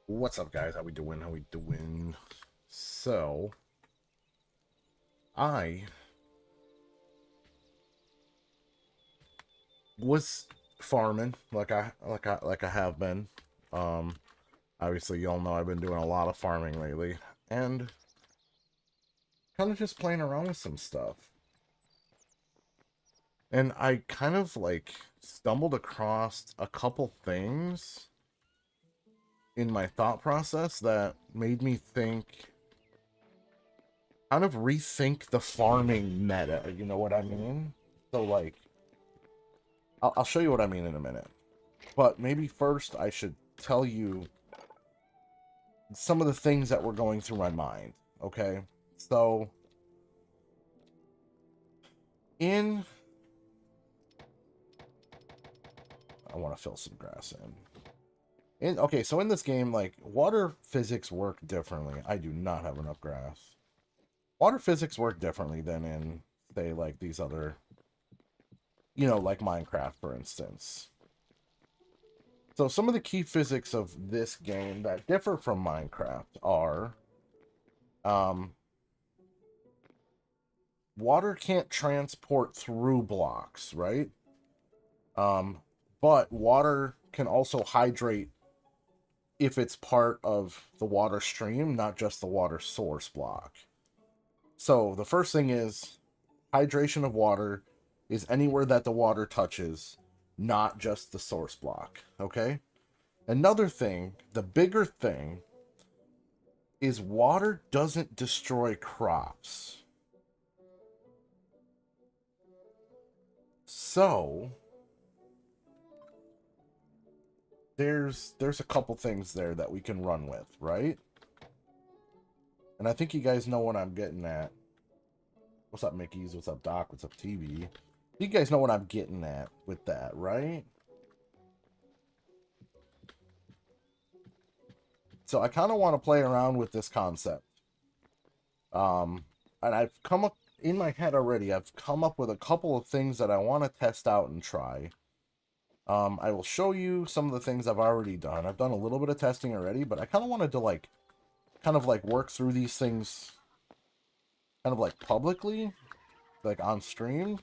What's up, guys? How we doing? How we doing? So, I was farming like I have been. Um, Obviously, y'all know I've been doing a lot of farming lately, and kind of just playing around with some stuff. And I kind of like stumbled across a couple things in my thought process that made me kind of rethink the farming meta. You know what I mean? So, like, I'll show you what I mean in a minute. But maybe first I should tell you some of the things that were going through my mind. Okay? So, in... I want to fill some grass in. Okay, so in this game, like, water physics work differently. I do not have enough grass. Water physics work differently than in, say, like, these other... like Minecraft, for instance. So some of the key physics of this game that differ from Minecraft are... Um, water can't transport through blocks, right? Um, but water can also hydrate if it's part of the water stream, not just the water source block. So the first thing is hydration of water is anywhere that the water touches, not just the source block, okay? Another thing, the bigger thing, is water doesn't destroy crops. So, there's a couple things there that we can run with, right? And I think you guys know what I'm getting at. What's up, Mickey's? What's up, Doc? What's up, TV? You guys know what I'm getting at with that, right? So I kind of want to play around with this concept. And I've come up in my head already. I've come up with a couple of things that I want to test out and try. I will show you some of the things I've already done. I've done a little bit of testing already, but I kind of wanted to kind of work through these things kind of like publicly, like on stream,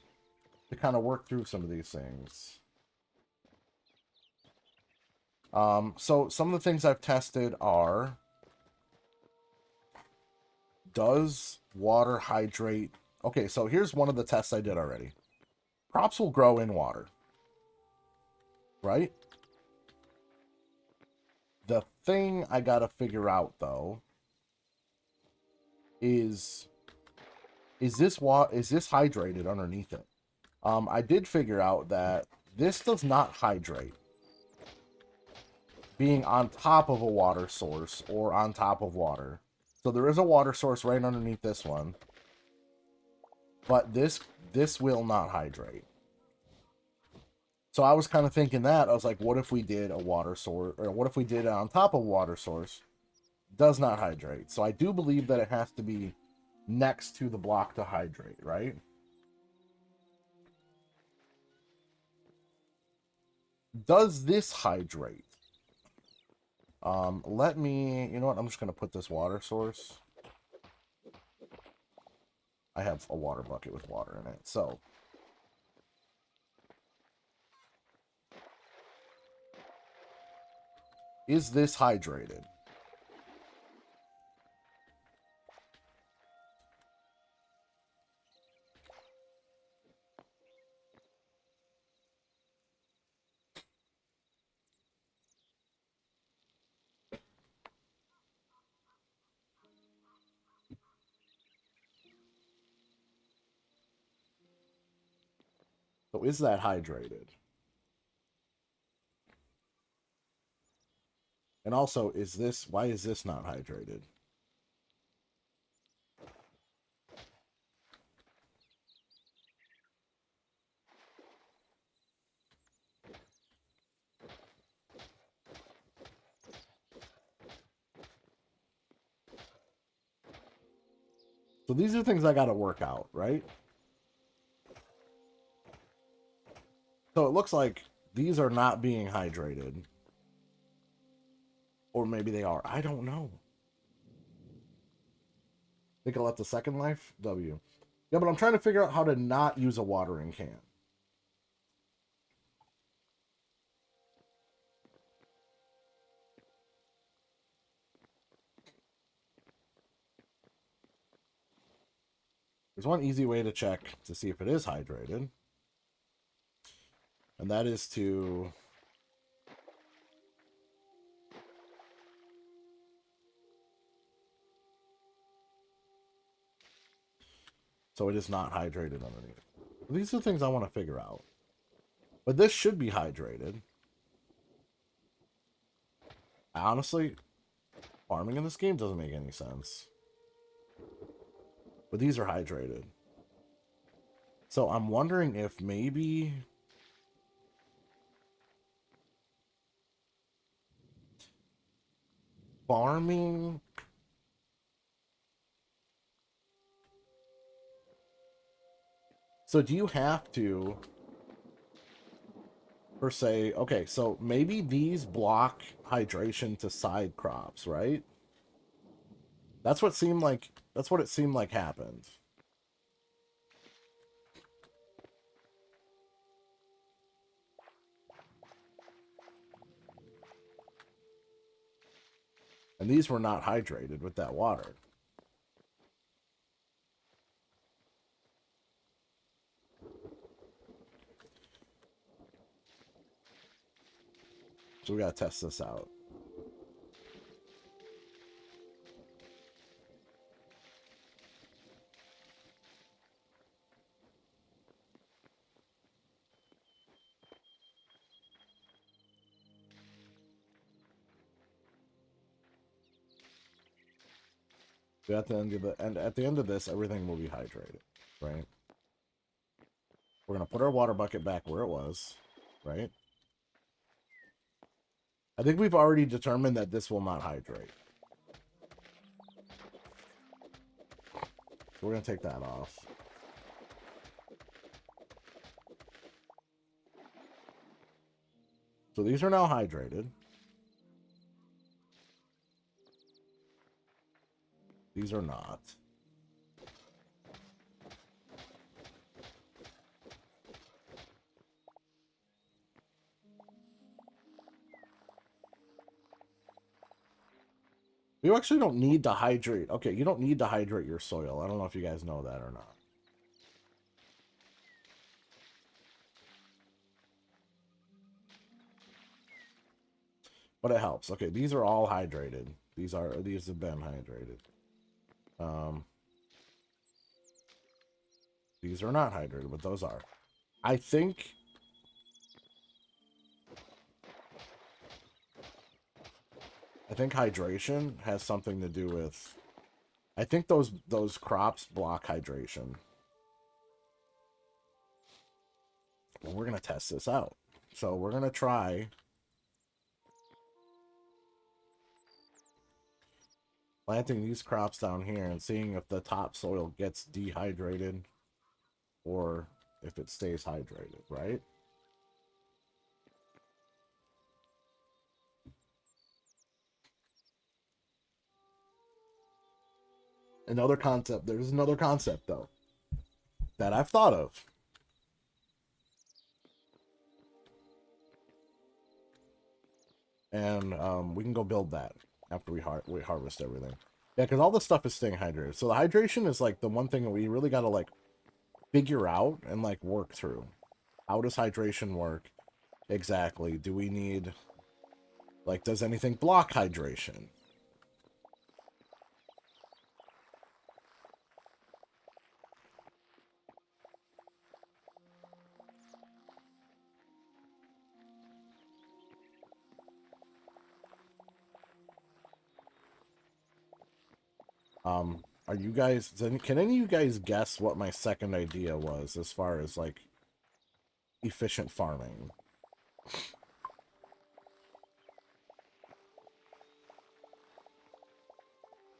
to kind of work through some of these things. So some of the things I've tested are, does water hydrate? Okay, so here's one of the tests I did already. Crops will grow in water, right? The thing I gotta figure out though is is this hydrated underneath it? I did figure out that this does not hydrate being on top of a water source or on top of water. So there is a water source right underneath this one, but this will not hydrate. So I was kind of thinking that. I was like, what if we did a water source, or what if we did it on top of a water source? Does not hydrate. So I do believe that it has to be next to the block to hydrate, right? Does this hydrate? Let me, you know what? I'm just going to put this water source. I have a water bucket with water in it. So, is this hydrated? So, is that hydrated? And also, why is this not hydrated? So these are things I got to work out, right? So it looks like these are not being hydrated. Or maybe they are. I don't know. Think I'll let the second life? W. Yeah, but I'm trying to figure out how to not use a watering can. There's one easy way to check to see if it is hydrated. And that is to... So it is not hydrated underneath. These are things I want to figure out. But this should be hydrated. Honestly, farming in this game doesn't make any sense. But these are hydrated. So I'm wondering if maybe... farming... So do you have to... per se... Okay, so maybe these block hydration to side crops, right? That's what seemed like... That's what it seemed like happened. And these were not hydrated with that water. So we gotta test this out. At the end of this, everything will be hydrated, right? We're gonna put our water bucket back where it was, right? I think we've already determined that this will not hydrate. So we're gonna take that off. So these are now hydrated. These are not. You actually don't need to hydrate. Okay, you don't need to hydrate your soil. I don't know if you guys know that or not. But it helps. Okay, these are all hydrated. These have been hydrated. These are not hydrated, but those are. I think hydration has something to do with... I think those crops block hydration. Well, we're going to test this out. So we're going to try planting these crops down here and seeing if the topsoil gets dehydrated or if it stays hydrated, right? Another concept. There's another concept, though, that I've thought of. And we can go build that after we harvest everything. Yeah, because all this stuff is staying hydrated. So the hydration is like the one thing that we really got to like figure out and like work through. How does hydration work? Exactly. Do we need... like, does anything block hydration? Are you guys... can any of you guys guess what my second idea was as far as, like, efficient farming?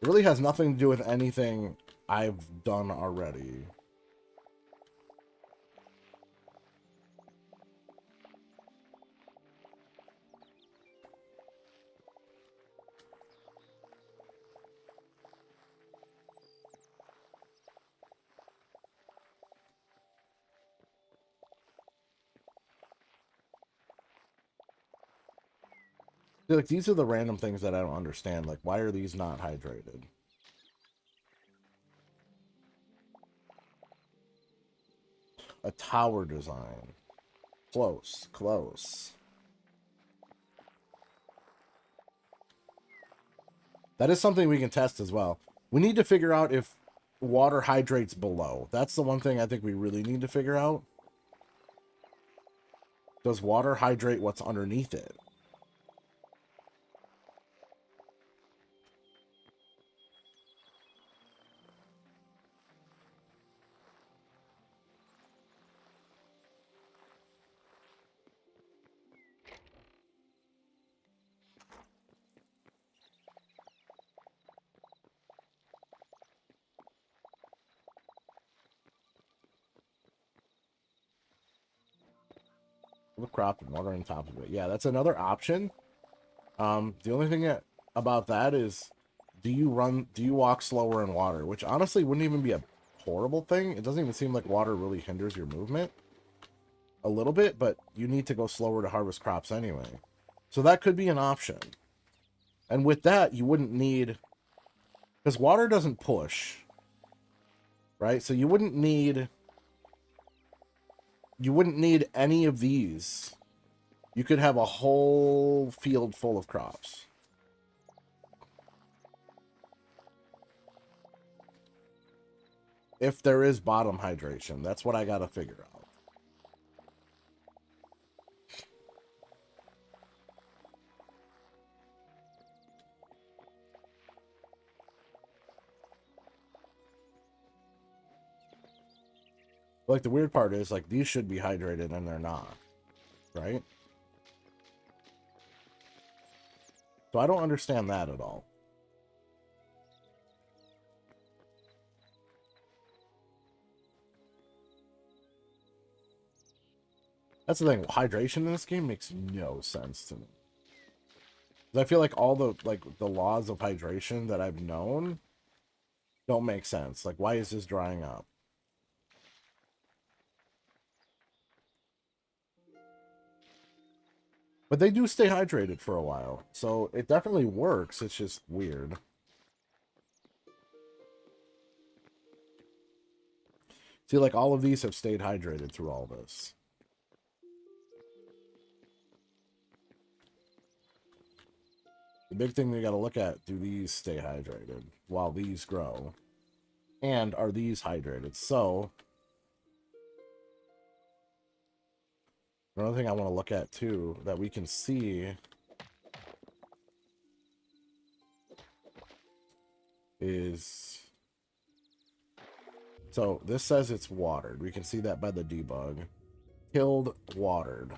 It really has nothing to do with anything I've done already. Like, these are the random things that I don't understand. Like, why are these not hydrated? A tower design. Close, close. That is something we can test as well. We need to figure out if water hydrates below. That's the one thing I think we really need to figure out. Does water hydrate what's underneath it? The crop and water on top of it. Yeah, that's another option. The only thing about that is, do you walk slower in water? Which honestly wouldn't even be a horrible thing. It doesn't even seem like water really hinders your movement. A little bit, but you need to go slower to harvest crops anyway. So that could be an option. And with that, you wouldn't need... Because water doesn't push. Right? So you wouldn't need... You wouldn't need any of these. You could have a whole field full of crops. If there is bottom hydration, that's what I gotta figure out. Like, the weird part is, like, these should be hydrated and they're not, right? So I don't understand that at all. That's the thing. Hydration in this game makes no sense to me. I feel like all the laws of hydration that I've known don't make sense. Like, why is this drying up? But they do stay hydrated for a while, so it definitely works. It's just weird. See, like, all of these have stayed hydrated through all this. The big thing we got to look at, do these stay hydrated while these grow? And are these hydrated? So, another thing I want to look at, too, that we can see is... So, this says it's watered. We can see that by the debug. Killed, watered.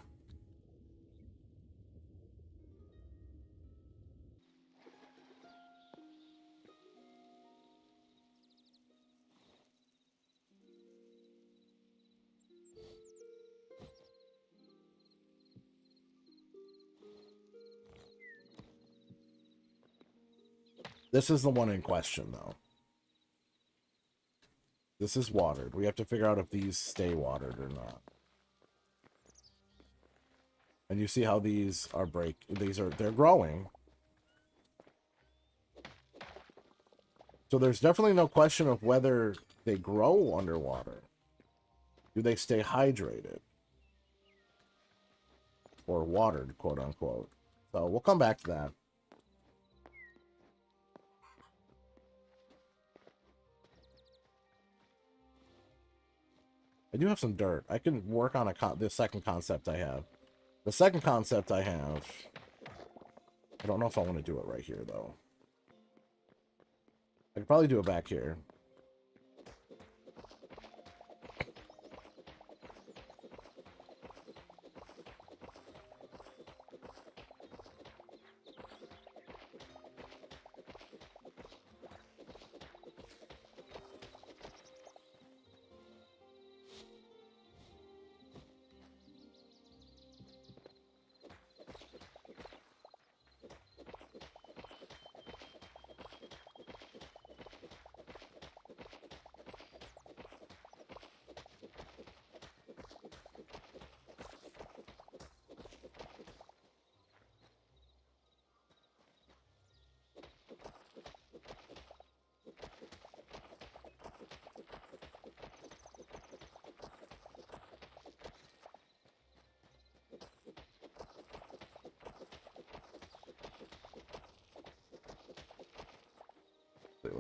This is the one in question, though. This is watered. We have to figure out if these stay watered or not. And you see how these are they're growing. So there's definitely no question of whether they grow underwater. Do they stay hydrated? Or watered, quote unquote. So we'll come back to that. I do have some dirt. I can work on the second concept I have. The second concept I have... I don't know if I want to do it right here, though. I could probably do it back here.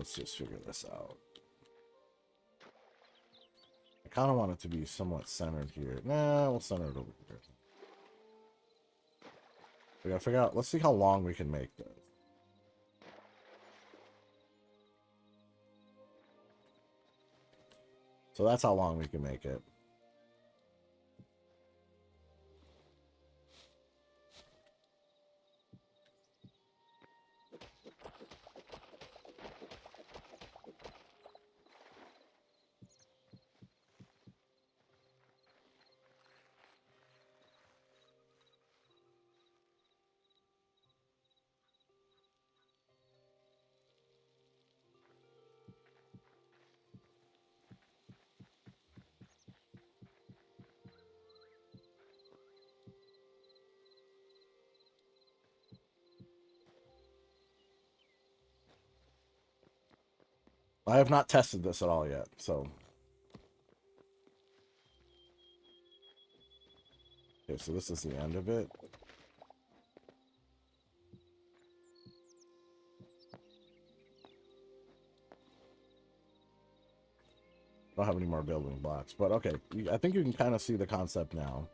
let's just figure this out. I kind of want it to be somewhat centered here. Nah, we'll center it over here. We gotta figure out, let's see how long we can make this. So that's how long we can make it. I have not tested this at all yet, so. Okay, so this is the end of it. I don't have any more building blocks, but okay. I think you can kind of see the concept now.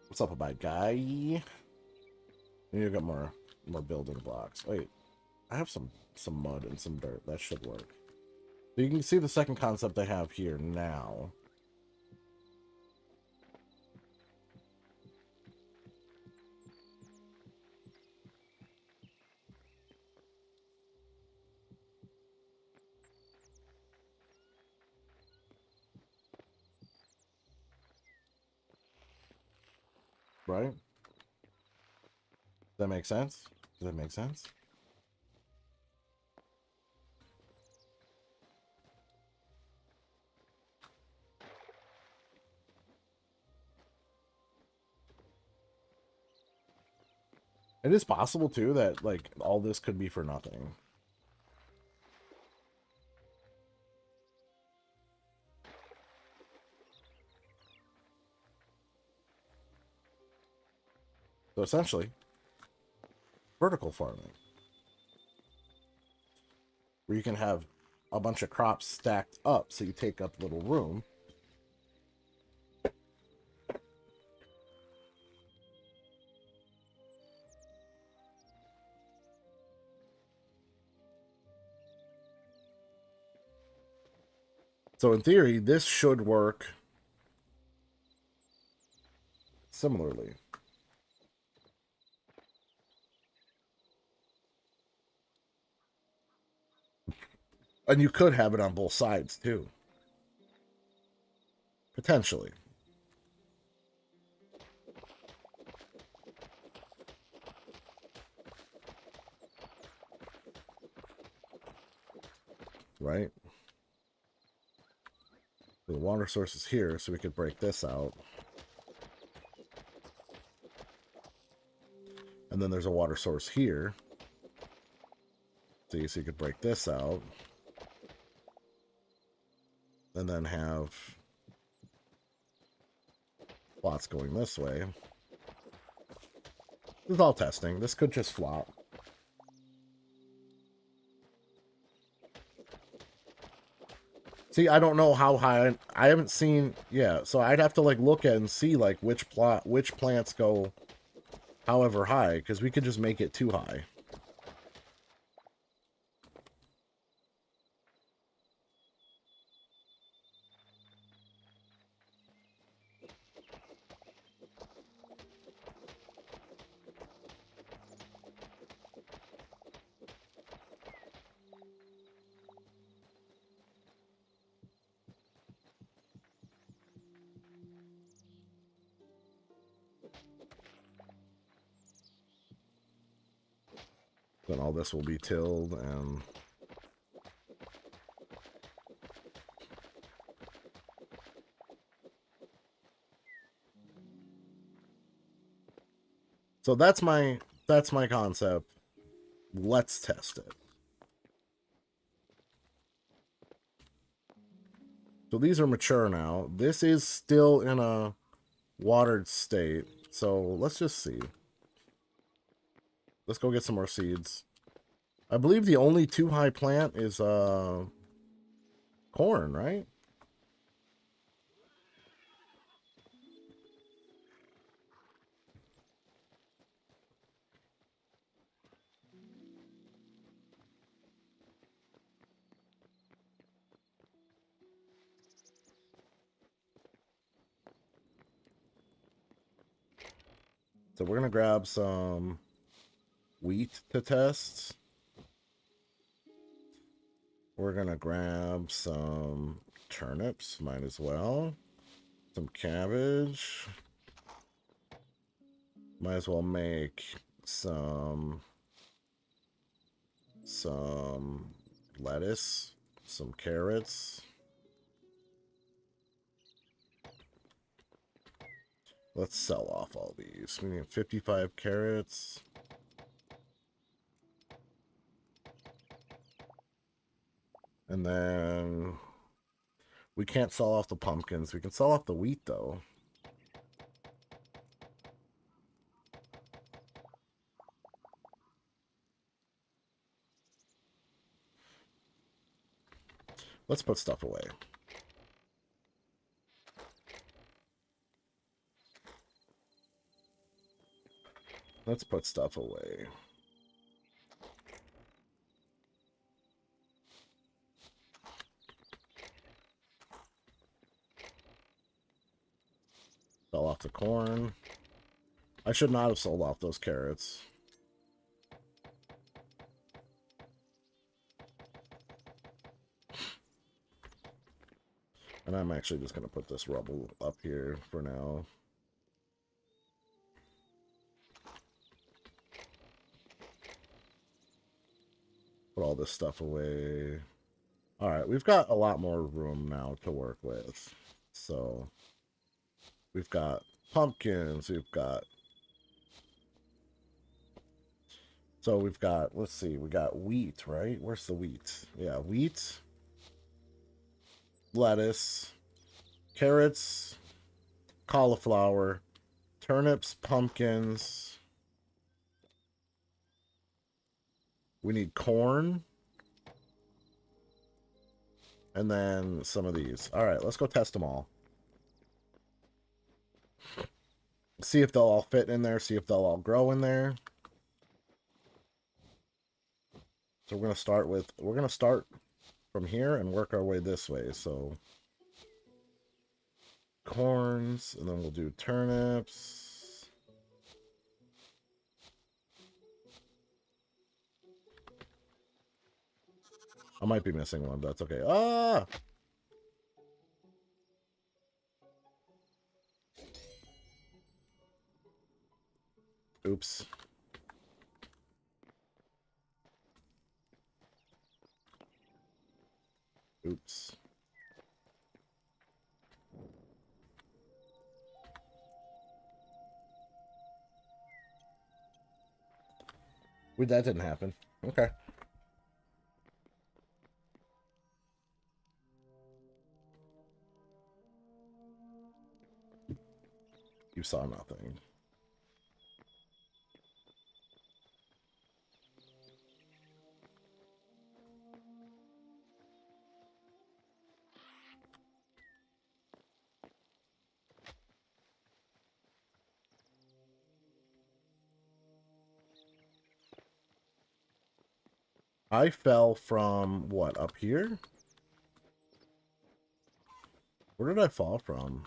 What's up, bad guy? You got more building blocks. Wait, I have some mud and some dirt. That should work. So you can see the second concept I have here now. Right? Does that make sense? Does that make sense? It is possible, too, that, like, all this could be for nothing. So, essentially, vertical farming. Where you can have a bunch of crops stacked up, so you take up little room. So in theory, this should work similarly. And you could have it on both sides, too. Potentially. Right? The water source is here, so we could break this out. And then there's a water source here. So you could break this out. And then have plots going this way. This is all testing. This could just flop. See, I don't know how high. I haven't seen. Yeah, so I'd have to like look at and see like which plants go however high, because we could just make it too high. Then all this will be tilled and so that's my concept. Let's test it. So these are mature now. This is still in a watered state. So let's just see. Let's go get some more seeds. I believe the only 2-high plant is corn, right? So we're gonna grab some wheat to test. We're gonna grab some turnips, might as well. Some cabbage. Might as well make some lettuce, some carrots. Let's sell off all these. We need 55 carrots. And then we can't sell off the pumpkins. We can sell off the wheat, though. Let's put stuff away. Let's put stuff away. Sell off the corn. I should not have sold off those carrots. And I'm actually just going to put this rubble up here for now. Put all this stuff away. Alright, we've got a lot more room now to work with. So, we've got pumpkins, we've got... So we've got, let's see, we got wheat, right? Where's the wheat? Yeah, wheat, lettuce, carrots, cauliflower, turnips, pumpkins. We need corn. And then some of these. All right, let's go test them all. See if they'll all fit in there. See if they'll all grow in there. So we're going to start from here and work our way this way. So corns, and then we'll do turnips. I might be missing one, but that's okay. Ah! Oops. Oops. Wait, that didn't happen. Okay. You saw nothing. I fell from, what, up here? Where did I fall from?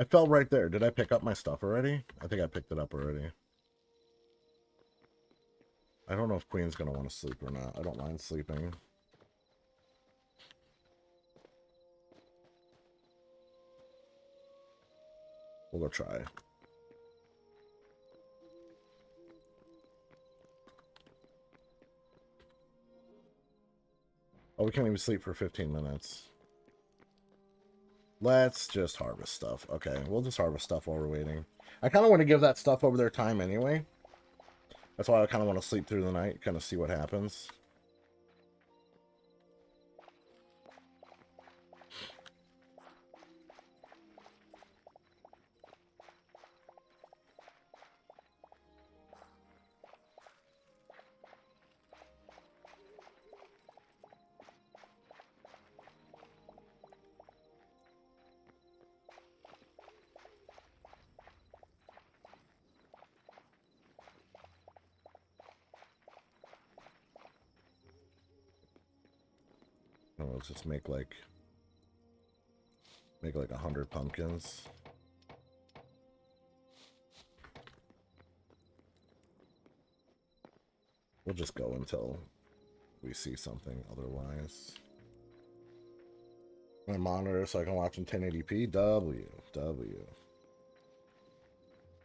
I fell right there. Did I pick up my stuff already? I think I picked it up already. I don't know if Queen's going to want to sleep or not. I don't mind sleeping. We'll go try. Oh, we can't even sleep for 15 minutes. Let's just harvest stuff. Okay, we'll just harvest stuff while we're waiting. I kind of want to give that stuff over their time anyway. That's why I kind of want to sleep through the night, kind of see what happens. Let's just make like 100 pumpkins. We'll just go until we see something otherwise. My monitor so I can watch in 1080p. W.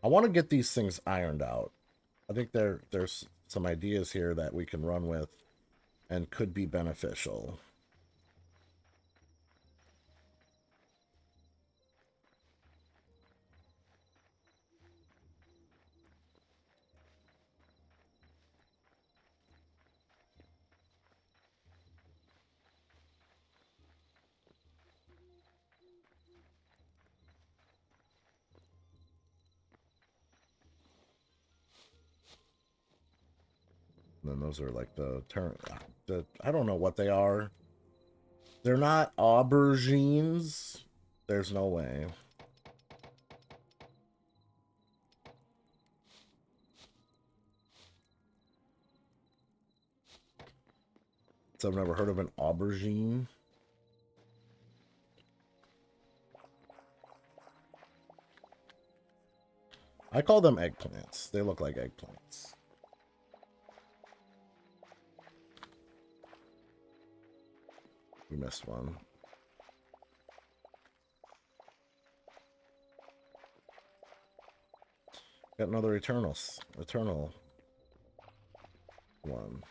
I want to get these things ironed out. I think there's some ideas here that we can run with and could be beneficial. And then those are like the I don't know what they are. They're not aubergines. There's no way. So I've never heard of an aubergine. I call them eggplants. They look like eggplants. We missed one. Got another eternal one.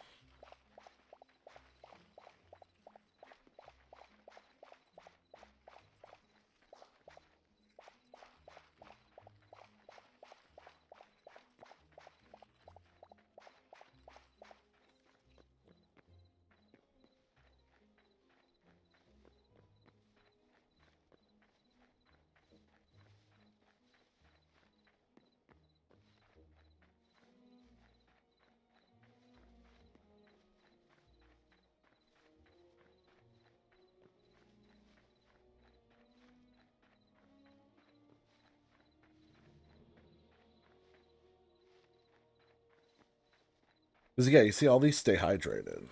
Because, yeah, you see all these stay hydrated.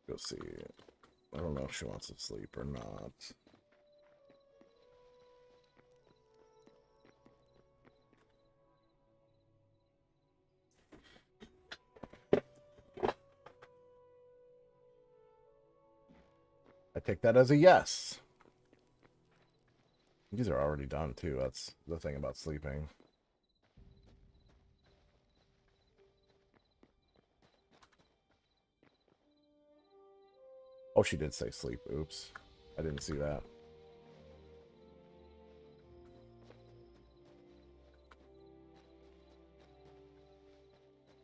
Go see. I don't know if she wants to sleep or not. I take that as a yes. These are already done, too. That's the thing about sleeping. Oh, she did say sleep. Oops. I didn't see that.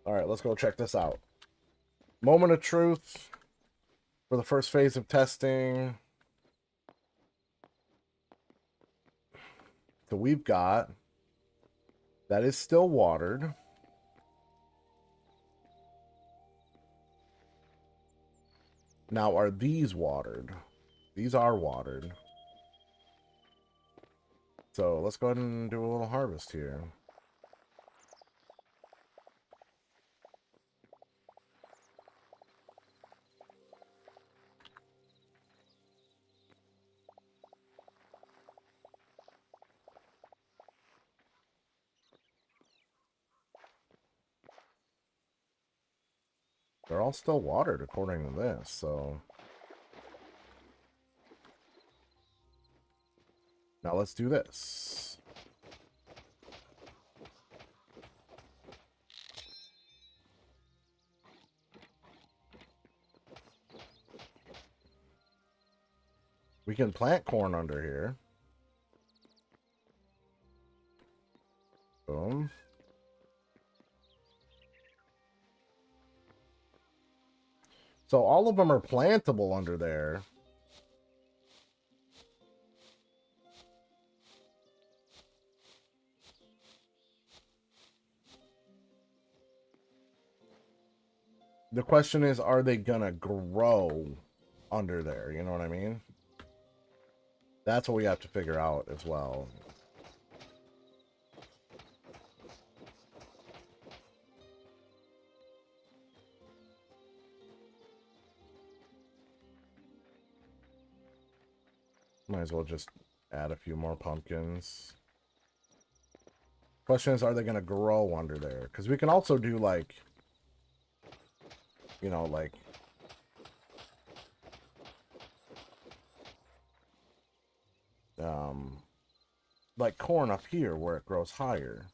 All right, let's go check this out. Moment of truth for the first phase of testing. So we've got that is still watered. Now, are these watered? These are watered. So let's go ahead and do a little harvest here. They're all still watered according to this, so... Now let's do this. We can plant corn under here. Boom. So all of them are plantable under there. The question is, are they gonna grow under there? You know what I mean? That's what we have to figure out as well. Might as well just add a few more pumpkins. Question is, are they going to grow under there? Because we can also do, like, you know, like corn up here where it grows higher.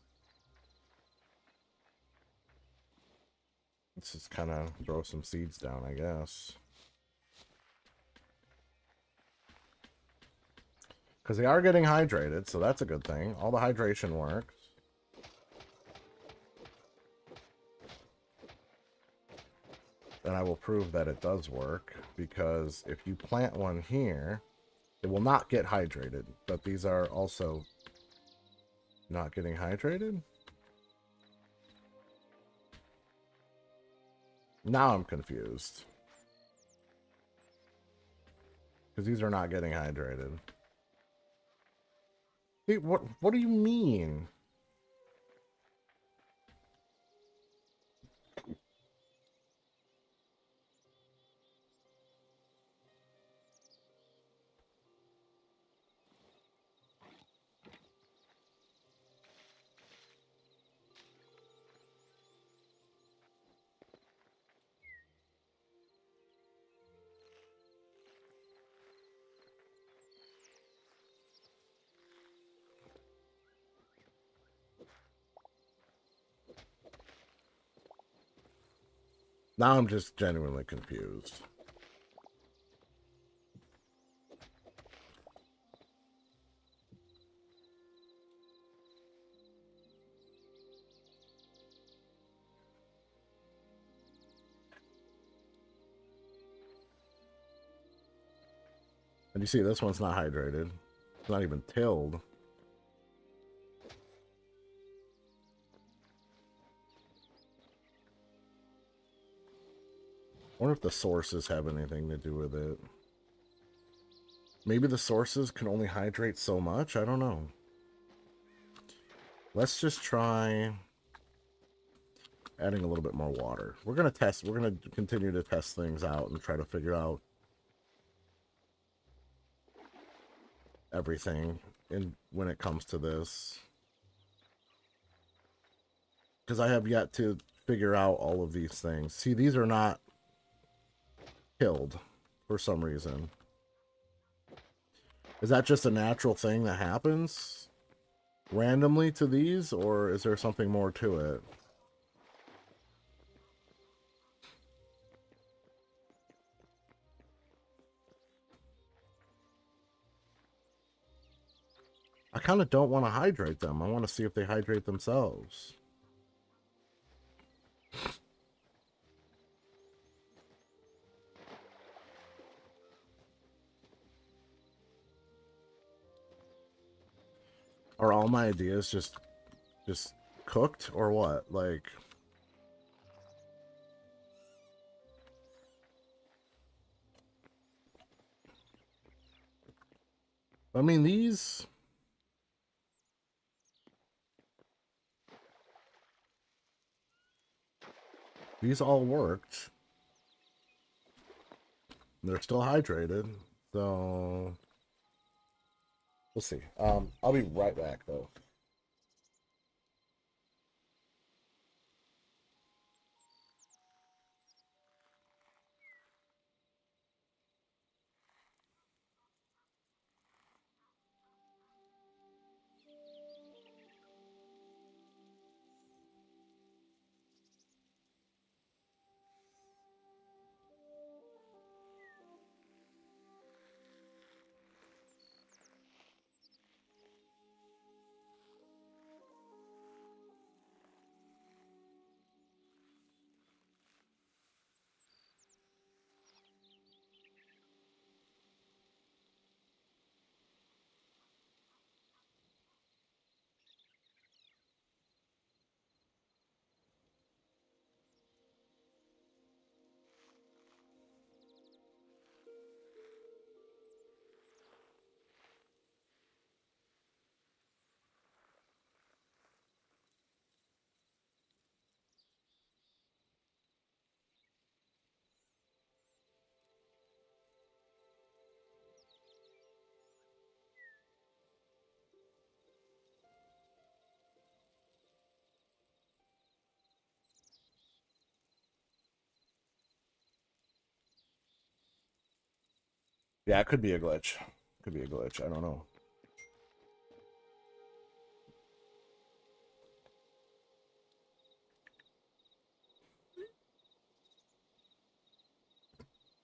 Let's just kind of throw some seeds down, I guess. Because they are getting hydrated, so that's a good thing. All the hydration works. And I will prove that it does work, because if you plant one here, it will not get hydrated. But these are also not getting hydrated? Now I'm confused. Because these are not getting hydrated. Hey, what do you mean? Now I'm just genuinely confused. And you see, this one's not hydrated. It's not even tilled. I wonder if the sources have anything to do with it. Maybe the sources can only hydrate so much? I don't know. Let's just try adding a little bit more water. We're going to continue to test things out and try to figure out everything when it comes to this. Because I have yet to figure out all of these things. See, these are not killed for some reason. Is that just a natural thing that happens randomly to these, or is there something more to it? I kind of don't want to hydrate them. I want to see if they hydrate themselves. Are all my ideas just cooked or what? Like, I mean, these all worked. They're still hydrated, so we'll see. I'll be right back though. Yeah, it could be a glitch. Could be a glitch. I don't know.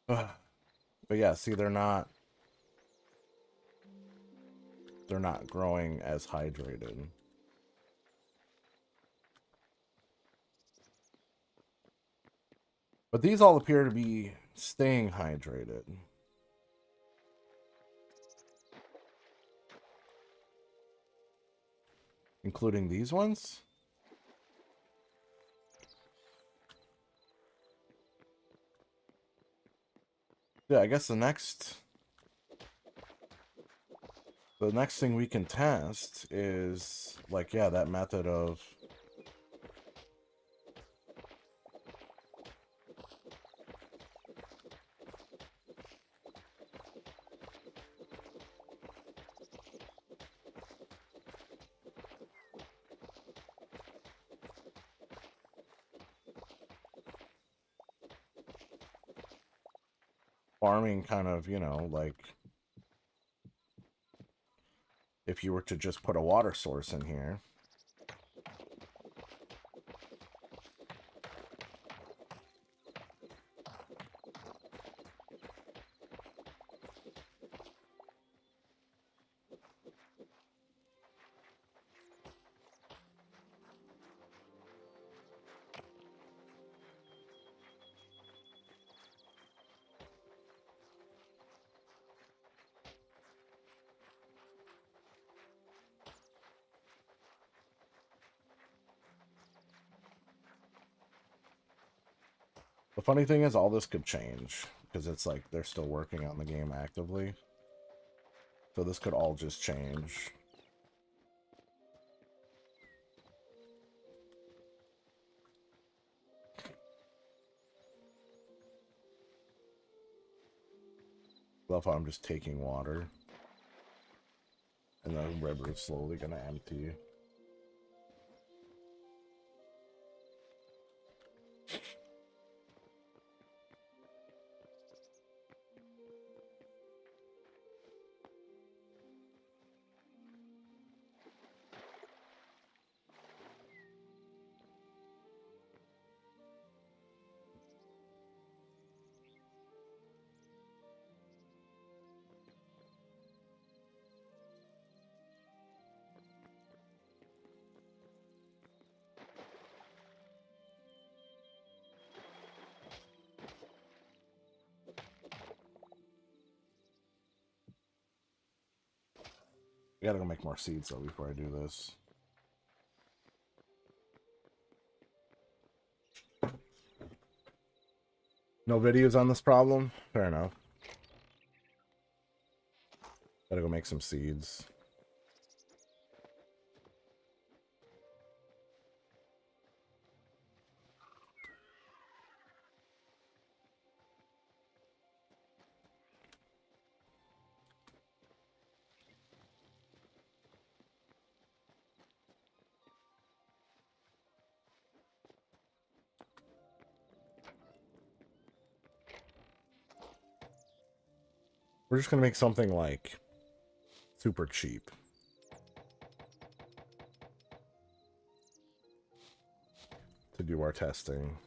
But yeah, see, they're not growing as hydrated. But these all appear to be staying hydrated. Including these ones? Yeah, I guess the next thing we can test is, like, yeah, that method of farming, kind of, you know, like if you were to just put a water source in here. The funny thing is, all this could change, because it's like they're still working on the game actively. So this could all just change. Love how I'm just taking water. And the river is slowly going to empty. I gotta go make more seeds, though, before I do this. No videos on this problem? Fair enough. Gotta go make some seeds. We're just gonna make something, like, super cheap to do our testing.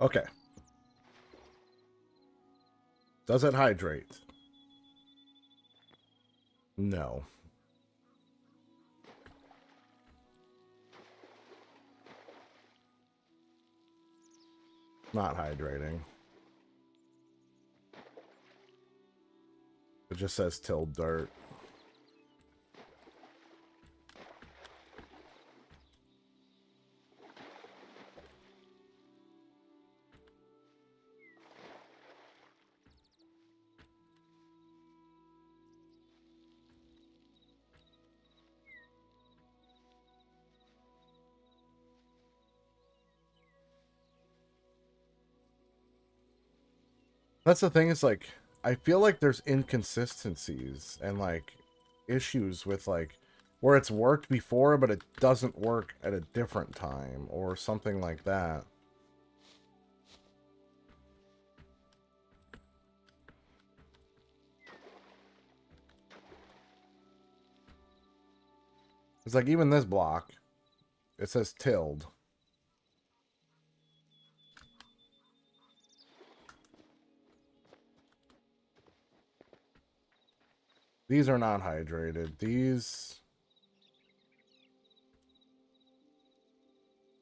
Okay. Does it hydrate? No. Not hydrating. It just says tilled dirt. That's the thing, is like, I feel like there's inconsistencies and like issues with like where it's worked before but it doesn't work at a different time or something like that. It's like even this block, it says tilled. These are not hydrated. These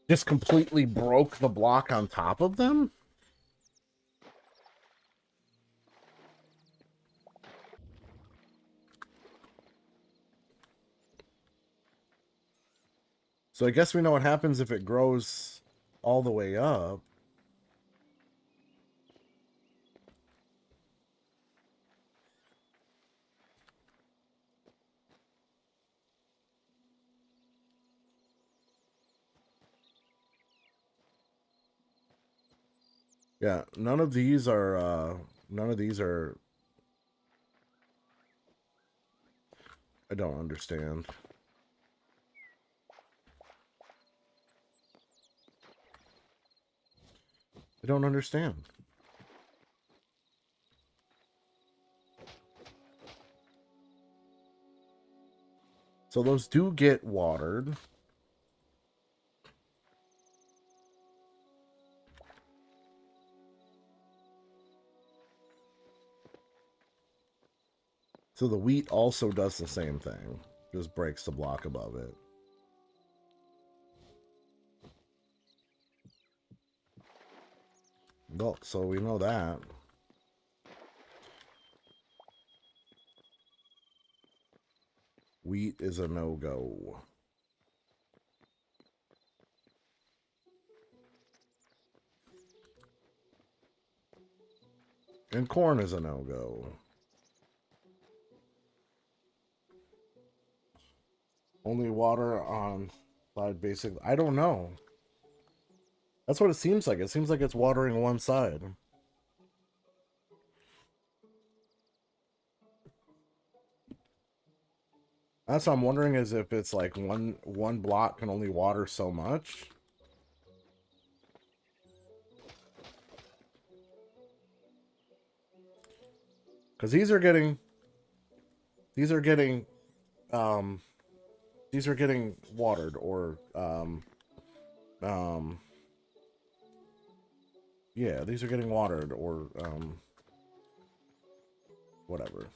just completely broke the block on top of them. So I guess we know what happens if it grows all the way up. Yeah, none of these are I don't understand. I don't understand. So those do get watered. So the wheat also does the same thing. Just breaks the block above it. Well, so we know that. Wheat is a no-go. And corn is a no-go. Only water on side basic. I don't know. That's what it seems like. It seems like it's watering one side. That's what I'm wondering, is if it's like one block can only water so much. Because these are getting um watered, or yeah, these are getting watered, or whatever.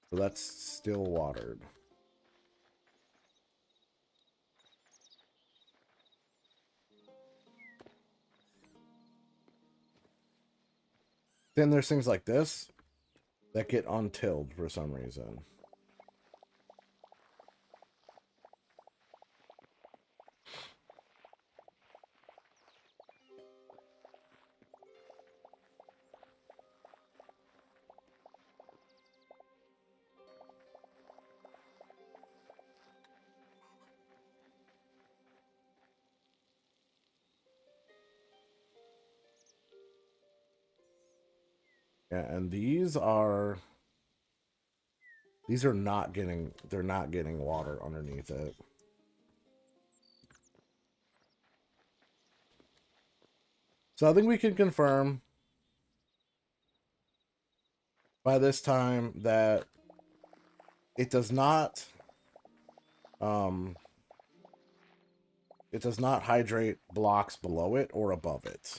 So that's still watered. Then there's things like this that get untilled for some reason. Yeah, and these are not getting, they're not getting water underneath it. So I think we can confirm by this time that it does not um it does not hydrate blocks below it or above it.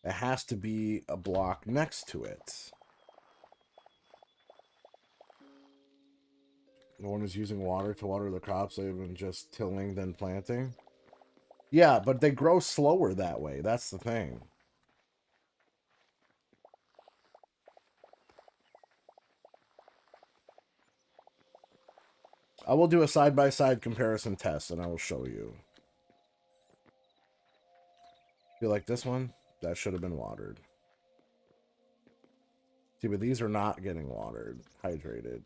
It has to be a block next to it. No one is using water to water the crops. They've been just tilling then planting. Yeah, but they grow slower that way. That's the thing. I will do a side-by-side comparison test, and I will show you. Feel like this one? That should have been watered. See, but these are not getting watered, hydrated.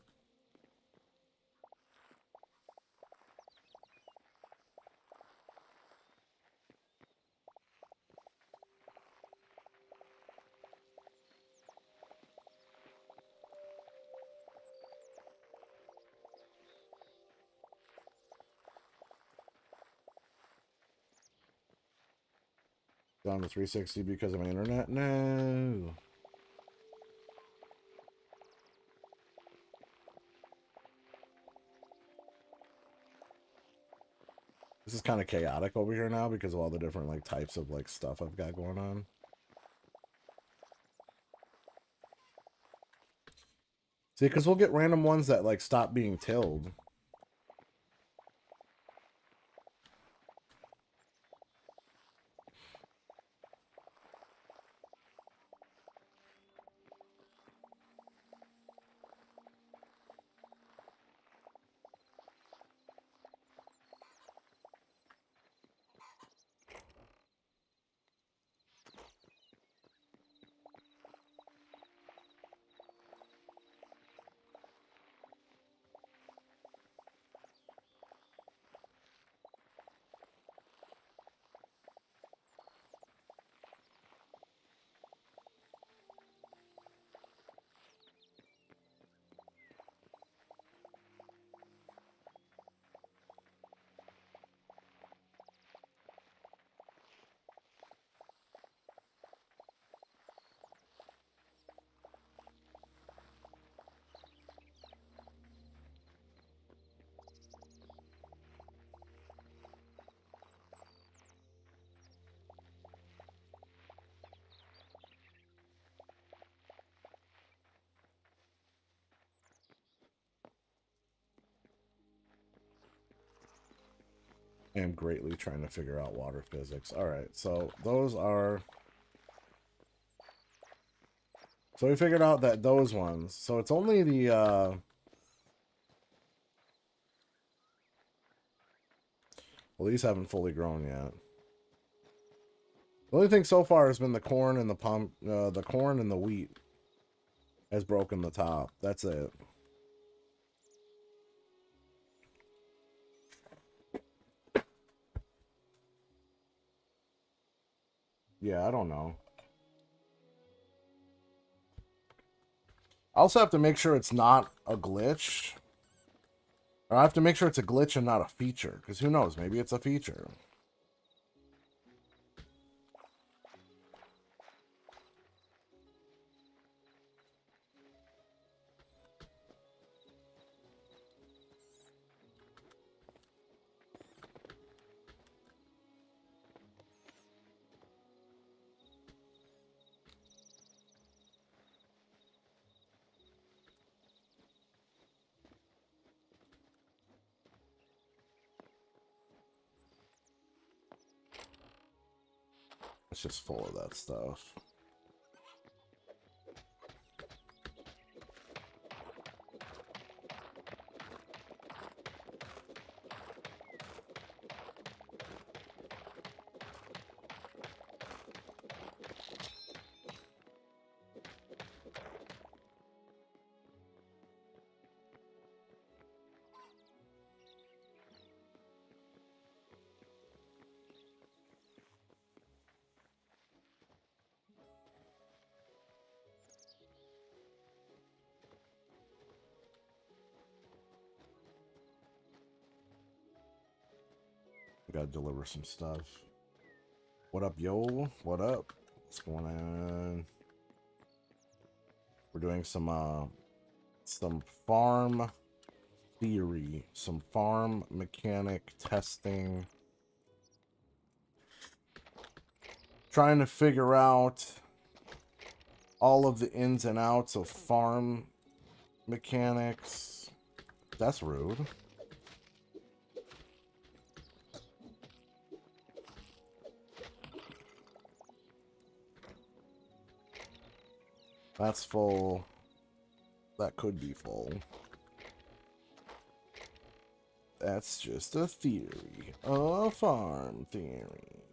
Down to 360 because of my internet? No. This is kind of chaotic over here now because of all the different like types of like stuff I've got going on. See, because we'll get random ones that like stop being tilled. I am greatly trying to figure out water physics. All right, so those are... So we figured out that those ones... So it's only the... Well, these haven't fully grown yet. The only thing so far has been the corn and the corn and the wheat has broken the top. That's it. Yeah, I don't know. I also have to make sure it's not a glitch. Or I have to make sure it's a glitch and not a feature. Because who knows? Maybe it's a feature. It's just full of that stuff. I gotta deliver some stuff. What up, yo? What up? What's going on? We're doing some farm theory, some farm mechanic testing. Trying to figure out all of the ins and outs of farm mechanics. That's rude. That's full. That could be full. That's just a theory. A farm theory.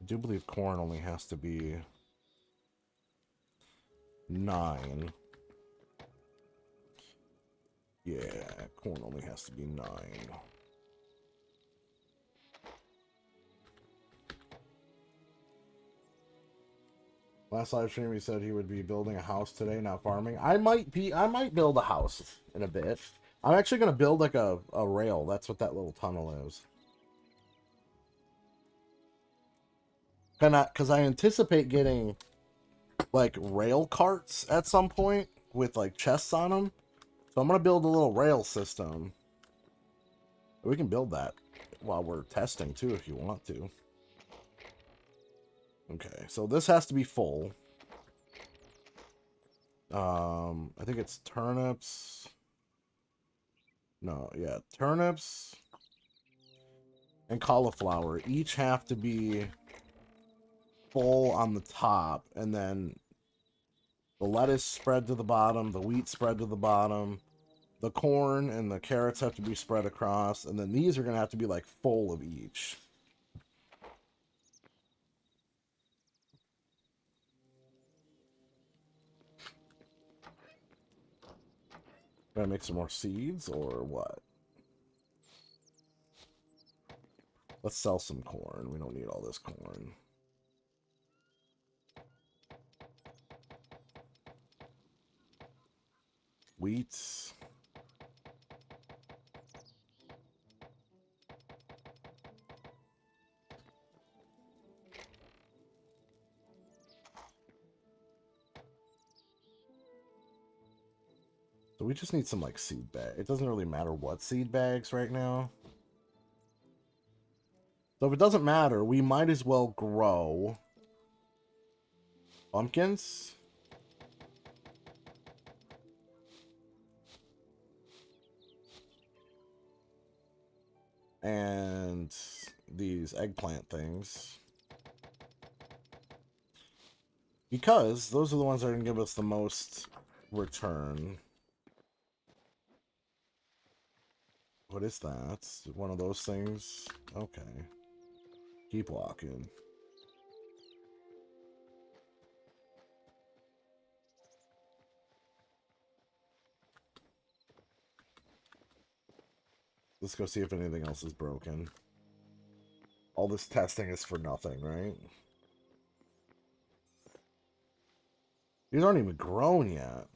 I do believe corn only has to be 9. Yeah, corn only has to be 9. Last live stream he said he would be building a house today, not farming. I might build a house in a bit. I'm actually gonna build like a rail. That's what that little tunnel is. Because I anticipate getting like rail carts at some point with like chests on them. So I'm gonna build a little rail system. We can build that while we're testing too if you want to. Okay, so this has to be full. I think it's turnips. No, yeah, turnips and cauliflower each have to be full on the top, and then the lettuce spread to the bottom, the wheat spread to the bottom, the corn and the carrots have to be spread across, and then these are going to have to be like full of each. Gonna make some more seeds or what? Let's sell some corn. We don't need all this corn. Wheat. So we just need some like seed bag. It doesn't really matter what seed bags right now. So if it doesn't matter, we might as well grow pumpkins. And these eggplant things. Because those are the ones that are going to give us the most return. What is that? One of those things? Okay. Keep walking. Let's go see if anything else is broken. All this testing is for nothing, right? These aren't even grown yet.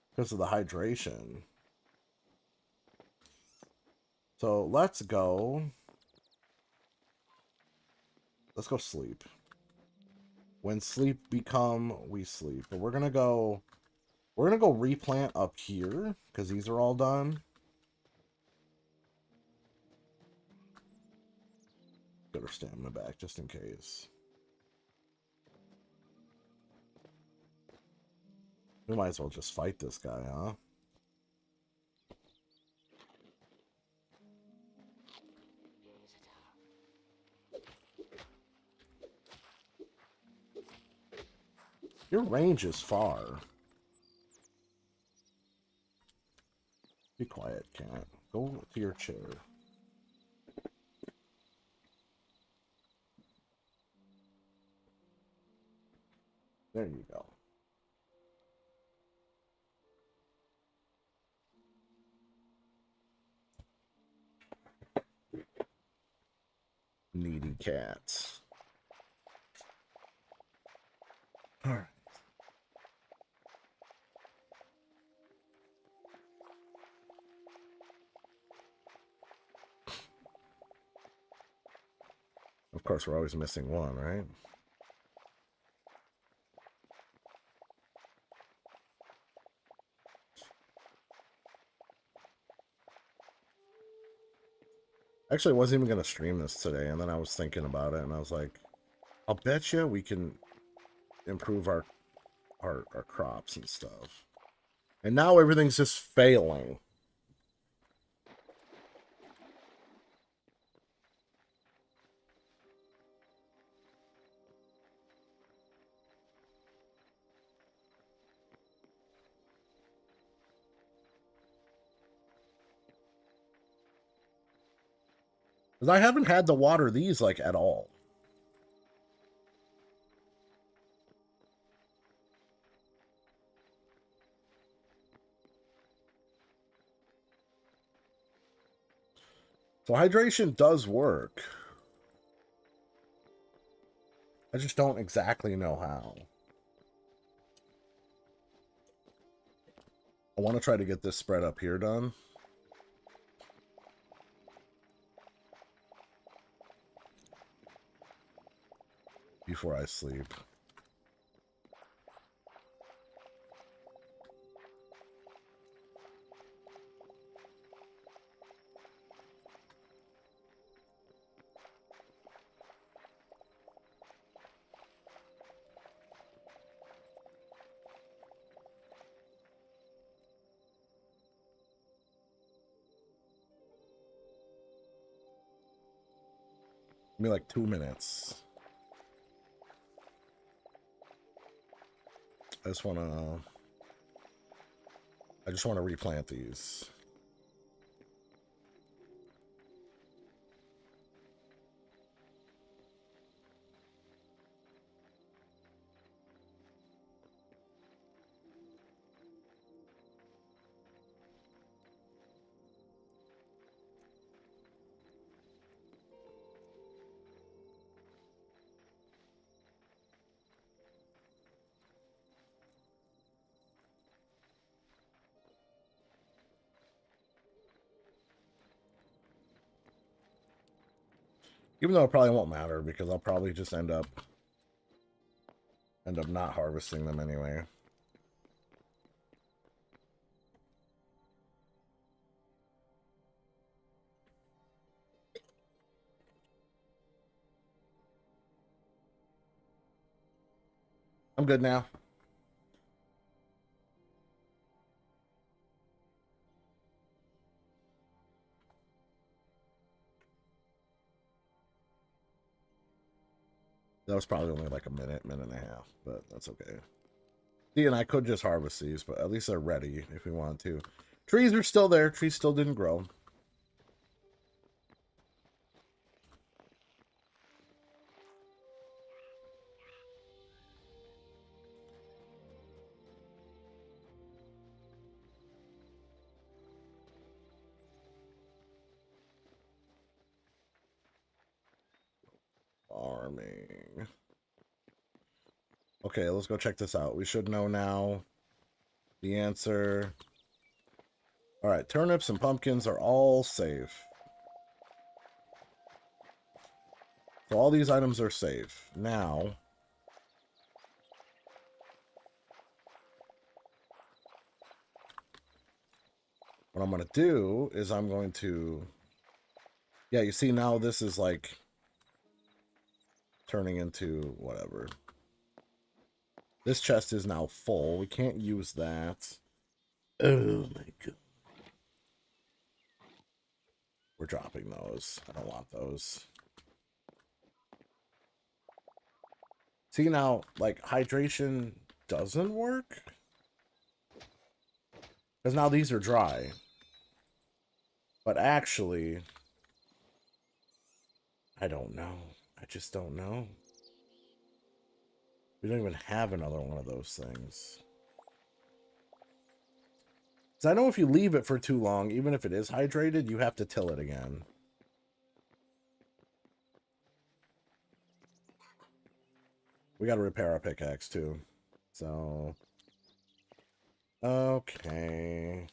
Because of the hydration. So let's go. Let's go sleep. When sleep become, we sleep. But we're gonna go replant up here, because these are all done. Get our stamina back just in case. We might as well just fight this guy, huh? Your range is far. Be quiet, cat. Go to your chair. There you go. Needy cats. All right. course, we're always missing one, right? Actually, I wasn't even going to stream this today, and then I was thinking about it, and I was like, I'll bet you we can improve our crops and stuff. And now everything's just failing. Because I haven't had to water these, like, at all. So hydration does work. I just don't exactly know how. I want to try to get this spread up here done. Before I sleep. Give me like 2 minutes. I just want to replant these. Even though it probably won't matter because I'll probably just end up not harvesting them anyway. I'm good now. That was probably only like a minute and a half, but that's okay. See, and I could just harvest these, but at least they're ready if we want to. Trees are still there. Trees still didn't grow. Farming. Okay, let's go check this out. We should know now the answer. All right, turnips and pumpkins are all safe. So all these items are safe. Now, what I'm going to do is I'm going to... Yeah, you see now this is like turning into whatever. This chest is now full. We can't use that. Oh my god. We're dropping those. I don't want those. See now, like, hydration doesn't work? Because now these are dry. But actually, I don't know. I just don't know. We don't even have another one of those things. Because I know if you leave it for too long, even if it is hydrated, you have to till it again. We got to repair our pickaxe, too. So... Okay...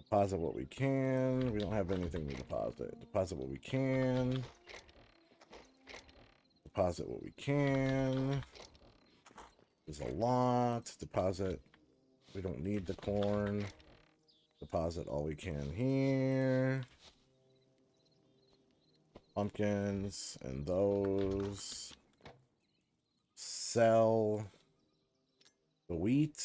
Deposit what we can. We don't have anything to deposit. Deposit what we can. Deposit what we can. There's a lot. Deposit. We don't need the corn. Deposit all we can here. Pumpkins and those. Sell the wheat.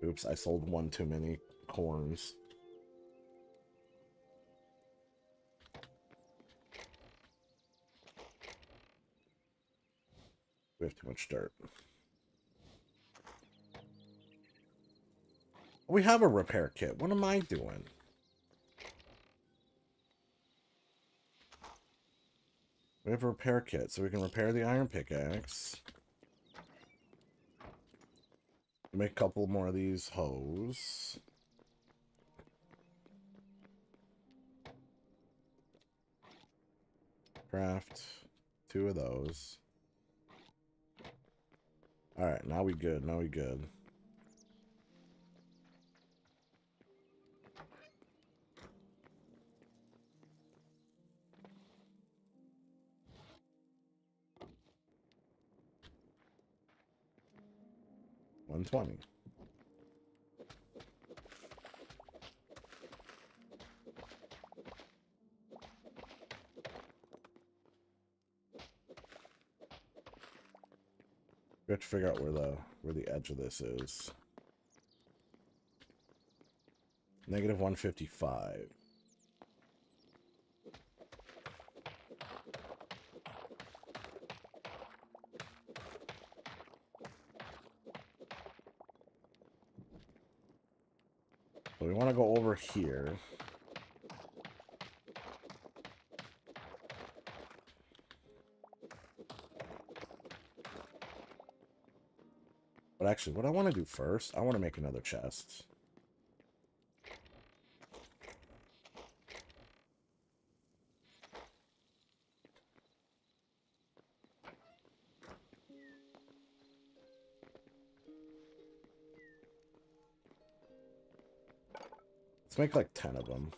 Oops, I sold one too many corns. We have too much dirt. We have a repair kit. What am I doing? We have a repair kit, so we can repair the iron pickaxe. Make a couple more of these hoes. Craft 2 of those. Alright, now we good. Now we good. $120. We have to figure out where the edge of this is. Negative 155. So we want to go over here. But actually, what I want to do first, I want to make another chest. Let's make like 10 of them.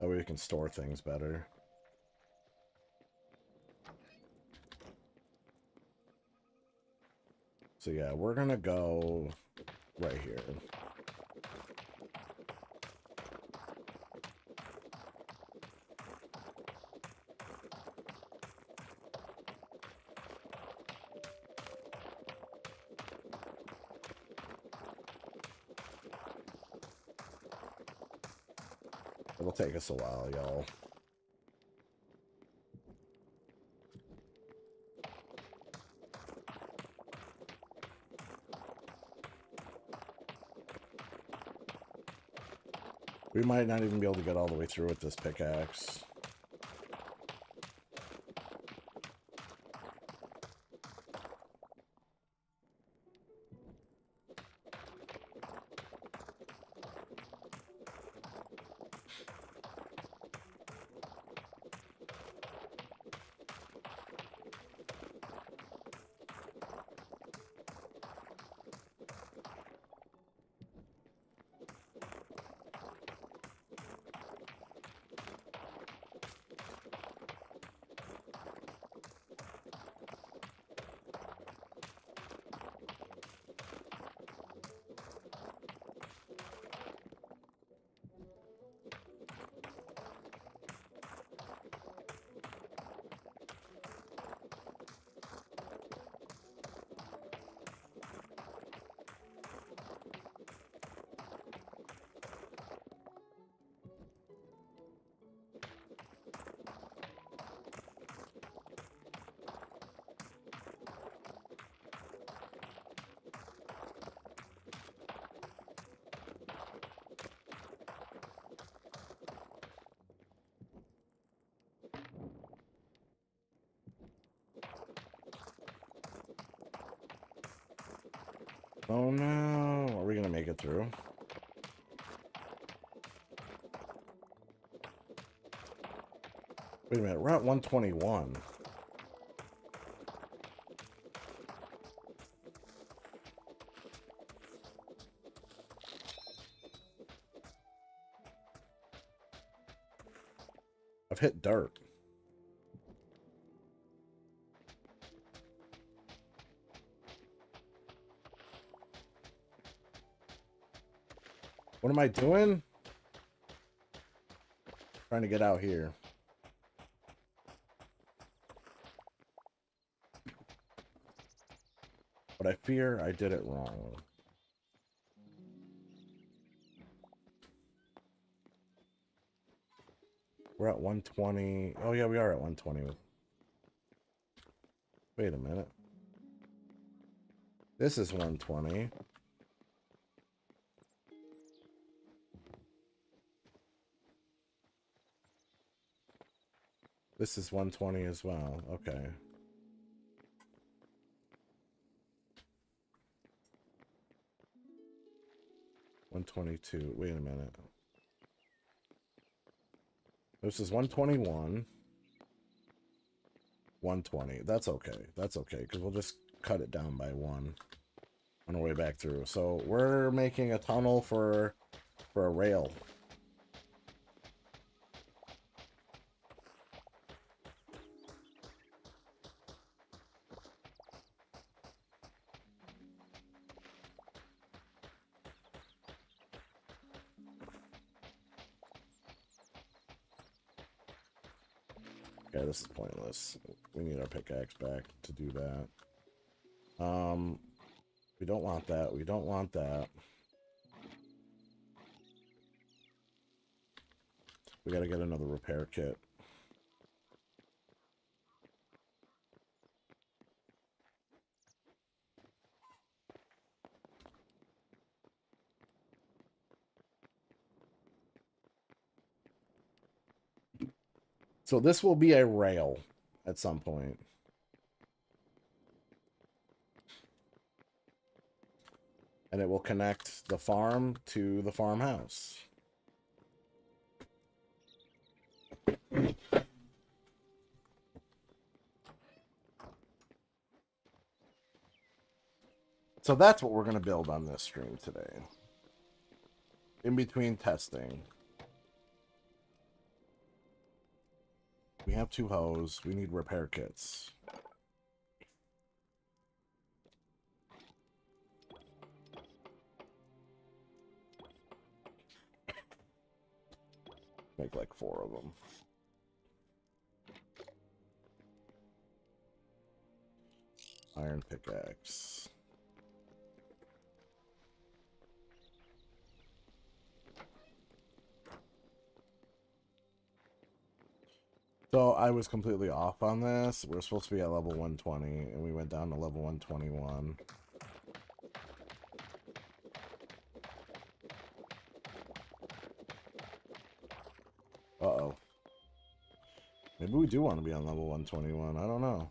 That way we can store things better. So yeah, we're gonna go right here. It'll take us a while, y'all. We might not even be able to get all the way through with this pickaxe. Oh no. Are we gonna make it through? Wait a minute, we're at 121. I've hit dirt. What am I doing? Trying to get out here. But I fear I did it wrong. We're at 120. Oh yeah, we are at 120. Wait a minute. This is 120. This is 120 as well. Okay. $122. Wait a minute. This is 121. 120. That's okay. That's okay, because we'll just cut it down by one on our way back through. So we're making a tunnel for a rail. Okay, this is pointless. We need our pickaxe back to do that. We don't want that. We don't want that. We gotta get another repair kit. So this will be a rail at some point. And it will connect the farm to the farmhouse. So that's what we're going to build on this stream today. In between testing. We have 2 hoes. We need repair kits. Make like 4 of them. Iron pickaxe. So I was completely off on this. We're supposed to be at level 120, and we went down to level 121. Uh-oh. Maybe we do want to be on level 121. I don't know.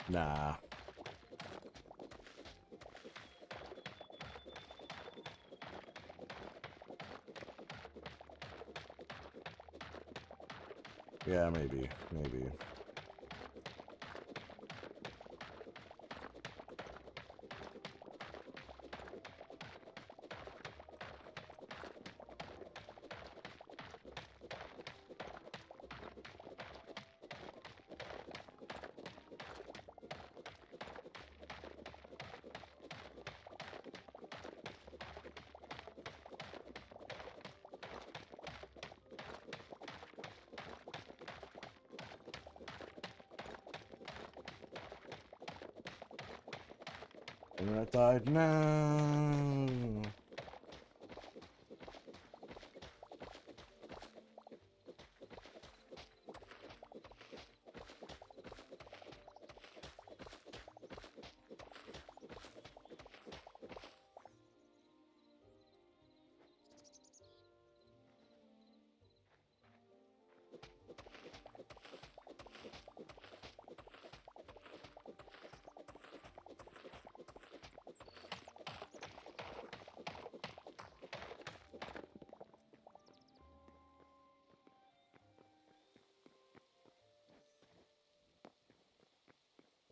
Nah. Yeah, maybe. Maybe. And I died. No.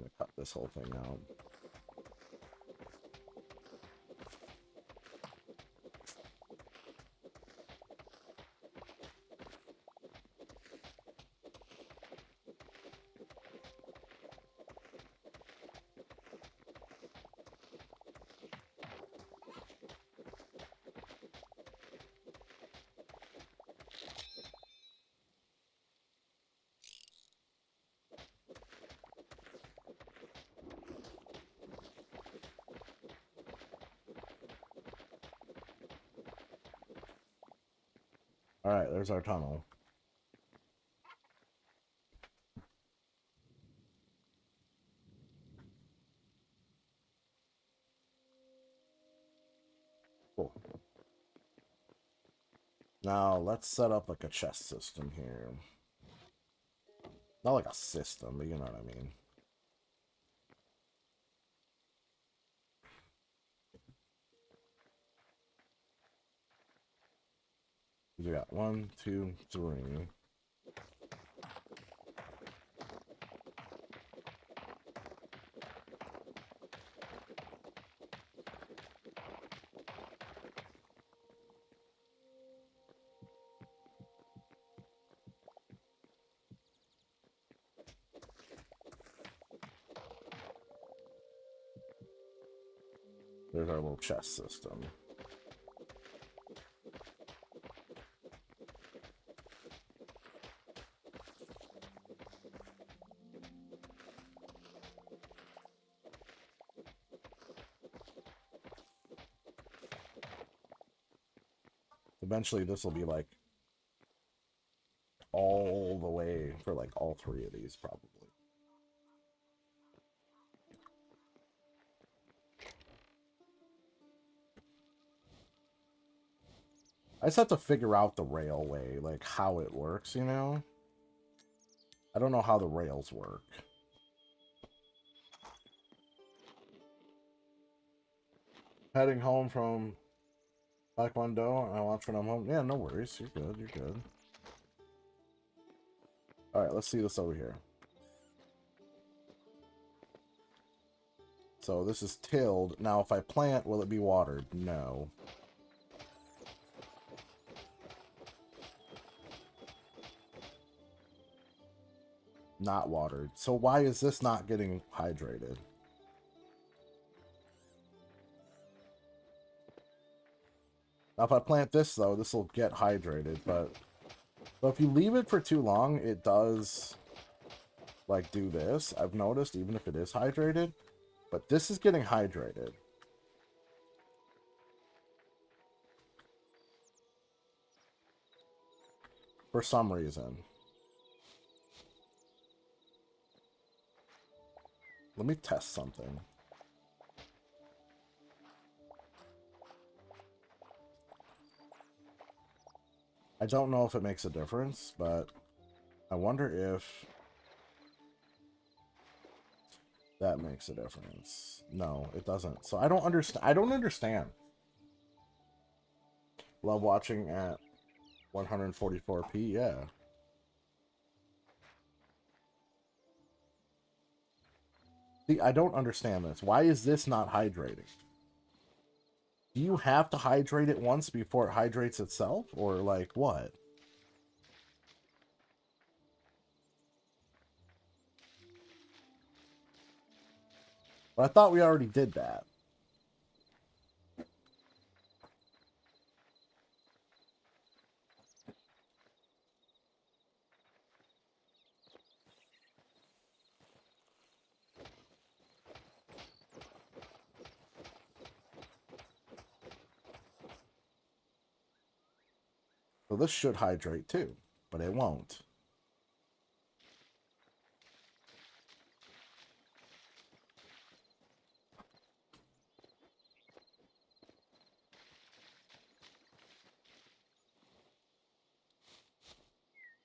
gonna cut this whole thing out. All right, there's our tunnel. Cool. Now let's set up like a chest system here. Not like a system, but you know what I mean. We got 1, 2, 3. There's our little chest system. Eventually this will be like all the way for like all 3 of these probably. I just have to figure out the railway, like how it works, you know? I don't know how the rails work. Heading home from Taekwondo, I watch when I'm home. Yeah, no worries. You're good, you're good. Alright, let's see this over here. So this is tilled. Now if I plant, will it be watered? No. Not watered. So why is this not getting hydrated? Now if I plant this though, this will get hydrated, but if you leave it for too long, it does like do this. I've noticed, even if it is hydrated, but this is getting hydrated. For some reason. Let me test something. I don't know if it makes a difference, but I wonder if that makes a difference. No, it doesn't. So I don't understand. I don't understand. Love watching at 144p, yeah. See, I don't understand this. Why is this not hydrating? Do you have to hydrate it once before it hydrates itself? Or, like, what? But I thought we already did that. So this should hydrate too, but it won't.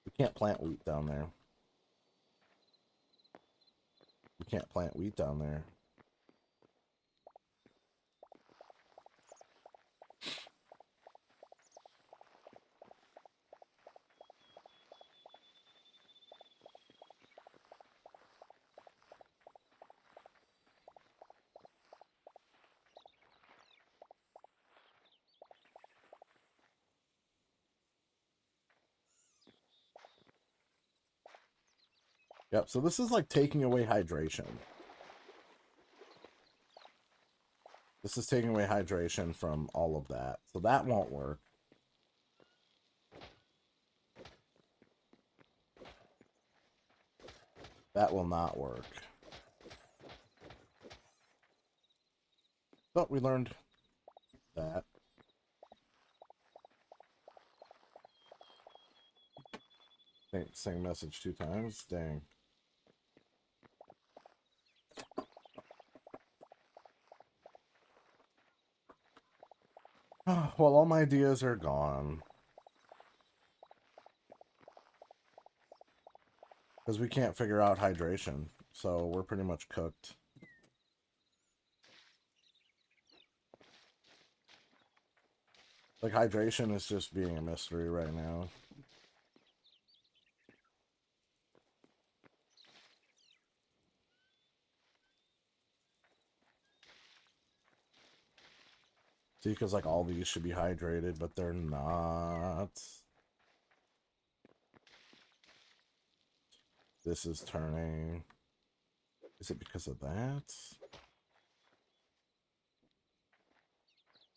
We can't plant wheat down there. We can't plant wheat down there. Yep, so this is like taking away hydration. This is taking away hydration from all of that. So that won't work. That will not work. But we learned that. Same message 2 times. Dang. Well, all my ideas are gone. Because we can't figure out hydration. So we're pretty much cooked. Like, hydration is just being a mystery right now. See, because, like, all these should be hydrated, but they're not. This is turning. Is it because of that?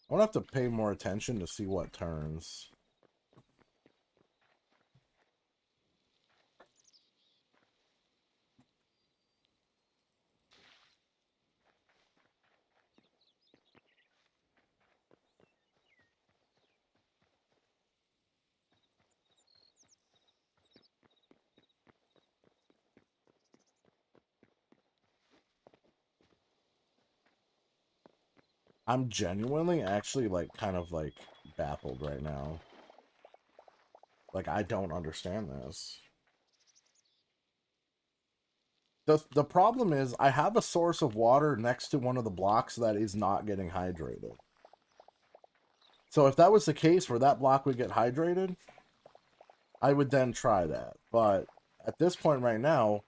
I'm gonna have to pay more attention to see what turns. I'm genuinely actually, like, kind of, like, baffled right now. Like, I don't understand this. The problem is, I have a source of water next to one of the blocks that is not getting hydrated. So if that was the case where that block would get hydrated, I would then try that. But at this point right now,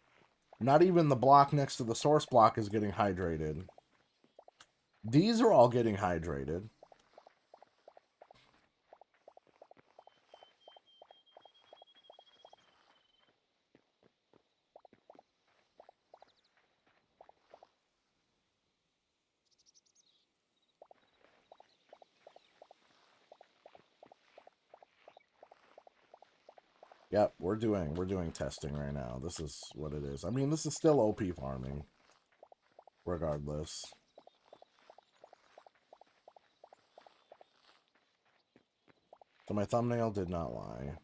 not even the block next to the source block is getting hydrated. These are all getting hydrated. Yep, we're doing testing right now. This is what it is. I mean, this is still OP farming, regardless. So my thumbnail did not lie.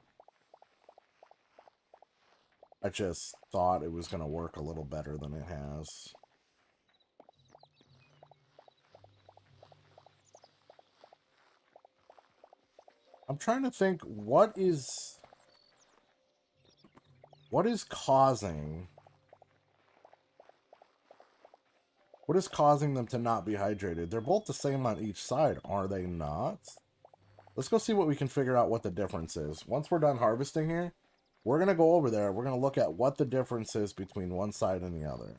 I just thought it was going to work a little better than it has. I'm trying to think, what is causing them to not be hydrated? They're both the same on each side, are they not? Let's go see what we can figure out what the difference is. Once we're done harvesting here, we're going to go over there. We're going to look at what the difference is between one side and the other.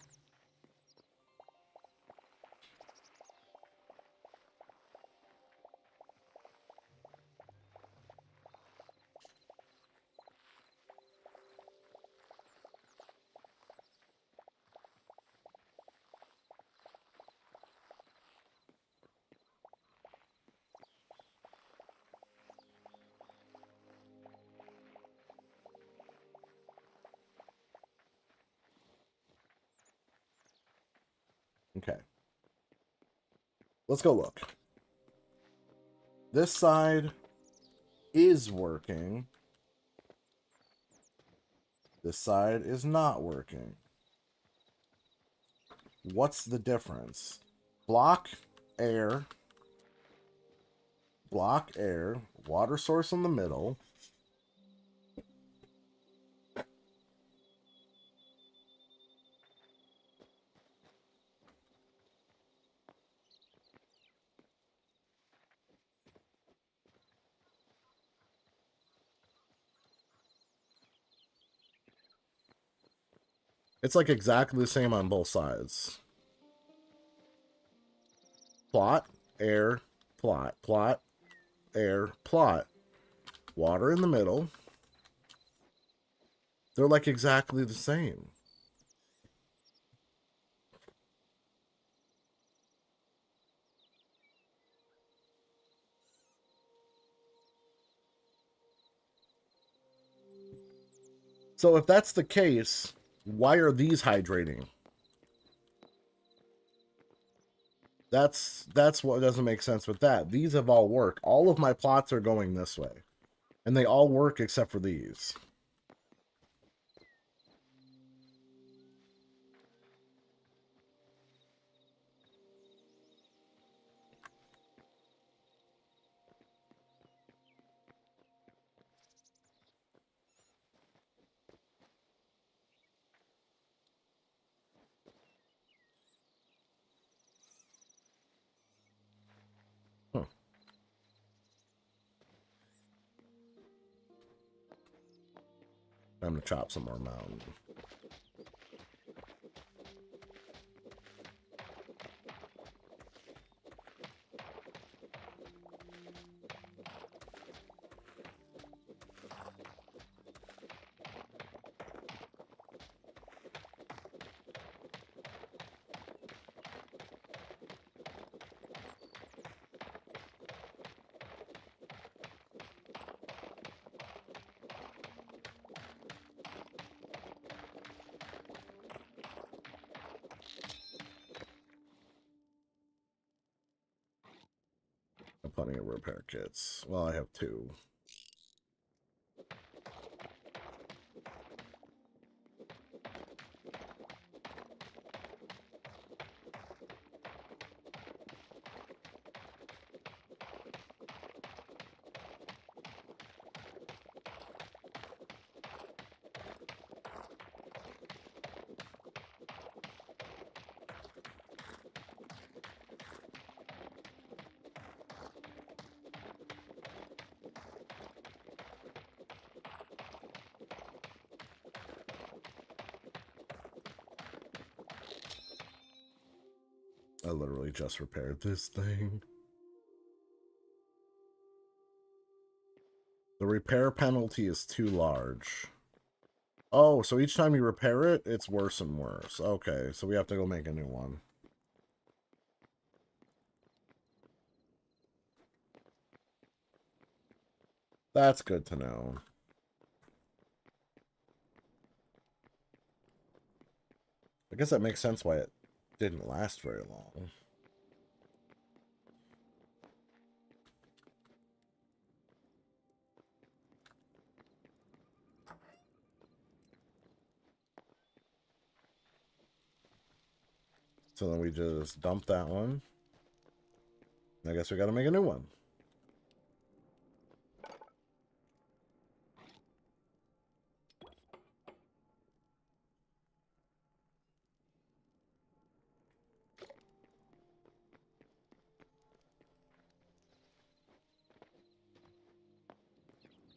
Okay. Let's go look. This side is working. This side is not working. What's the difference? Block, air, water source in the middle. It's like exactly the same on both sides. Plot, air, plot, air, plot. Water in the middle. They're like exactly the same. So if that's the case, why are these hydrating? That's what doesn't make sense with that. These have all worked. All of my plots are going this way. And they all work except for these. Huh. Time to chop some more mountain. Plenty of repair kits. Well, I have 2. I literally just repaired this thing. The repair penalty is too large. Oh, so each time you repair it, it's worse and worse. Okay, so we have to go make a new one. That's good to know. I guess that makes sense why it didn't last very long. So then we just dump that one. I guess we got to make a new one.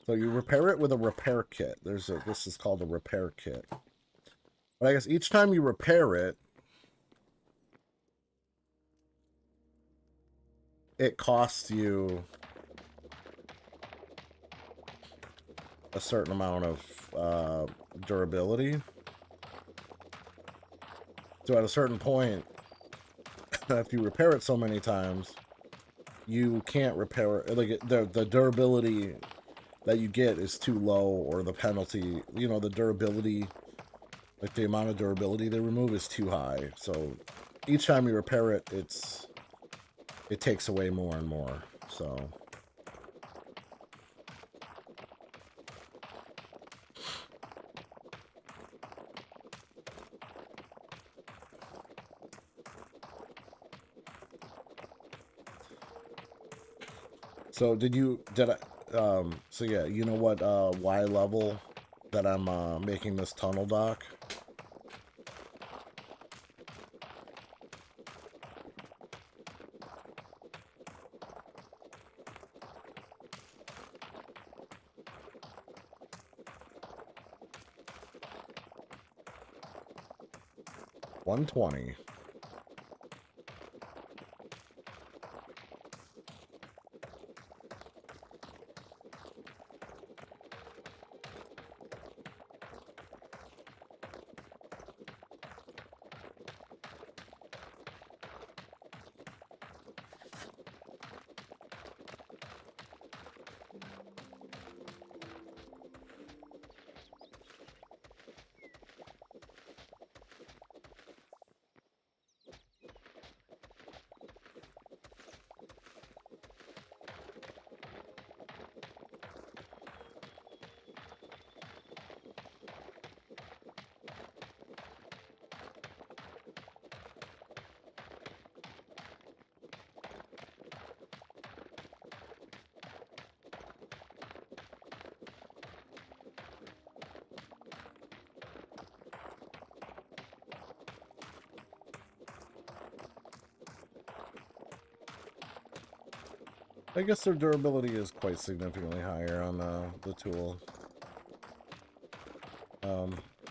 So you repair it with a repair kit. This is called a repair kit. But I guess each time you repair it, it costs you a certain amount of durability. So at a certain point, if you repair it so many times, you can't repair it. Like the durability that you get is too low, or the penalty, the durability, like the amount of durability they remove is too high. So each time you repair it, it takes away more and more. So so yeah, you know what Y level that I'm making this tunnel dock? $120. I guess their durability is quite significantly higher on the tool.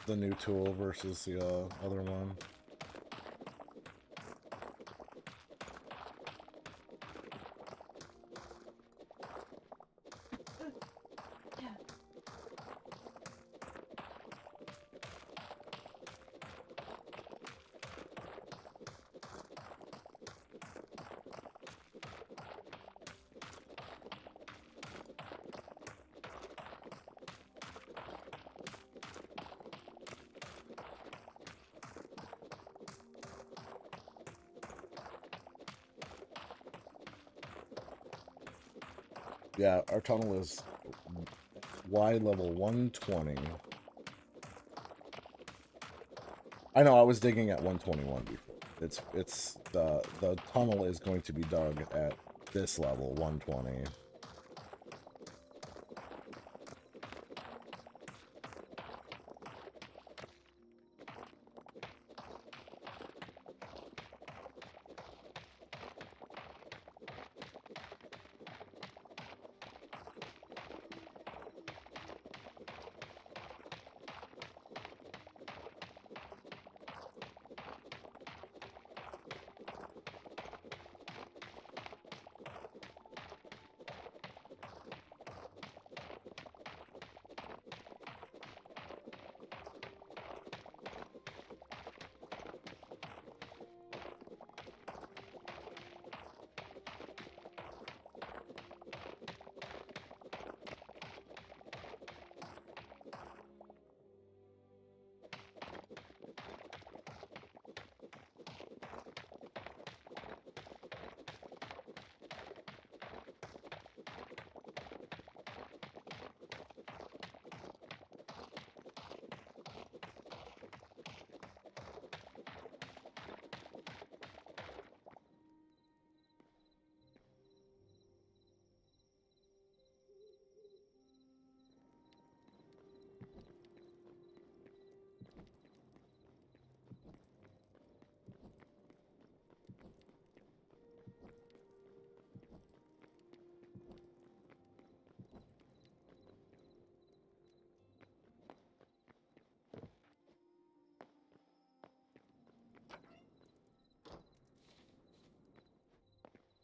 The new tool versus the other one. Yeah, our tunnel is Y level 120. I know I was digging at 121 before. It's the tunnel is going to be dug at this level, 120.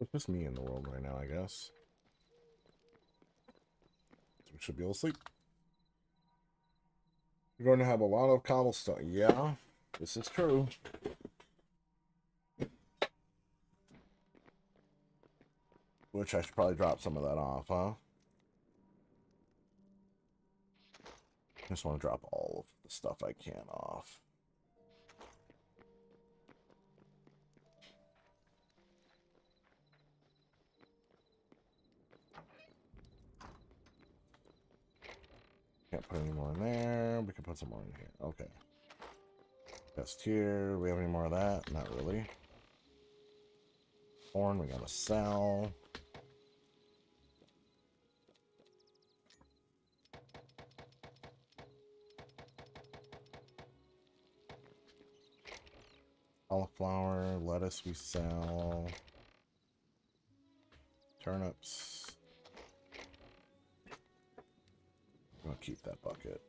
It's just me in the world right now, I guess. We should be able to sleep. You're going to have a lot of cobblestone. Yeah, this is true. Which I should probably drop some of that off, huh? Just want to drop all of the stuff I can off. Can't put any more in there. We can put some more in here. Okay. Just here. We have any more of that? Not really. Corn, we gotta sell. Cauliflower, lettuce we sell. Turnips. I'm gonna keep that bucket.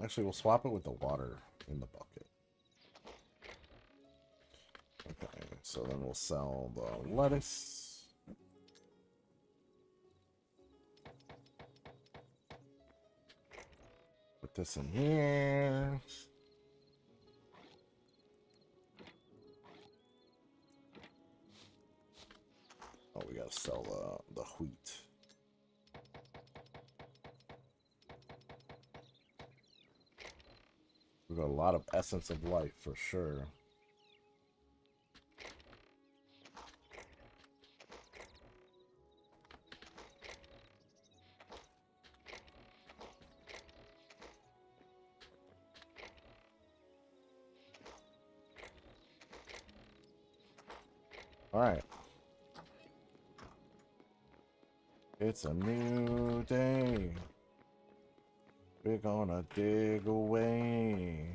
Actually, we'll swap it with the water in the bucket. Okay, so then we'll sell the lettuce. Put this in here. Oh, we gotta sell the wheat. We got a lot of essence of life for sure. All right. It's a new day. We're gonna dig away.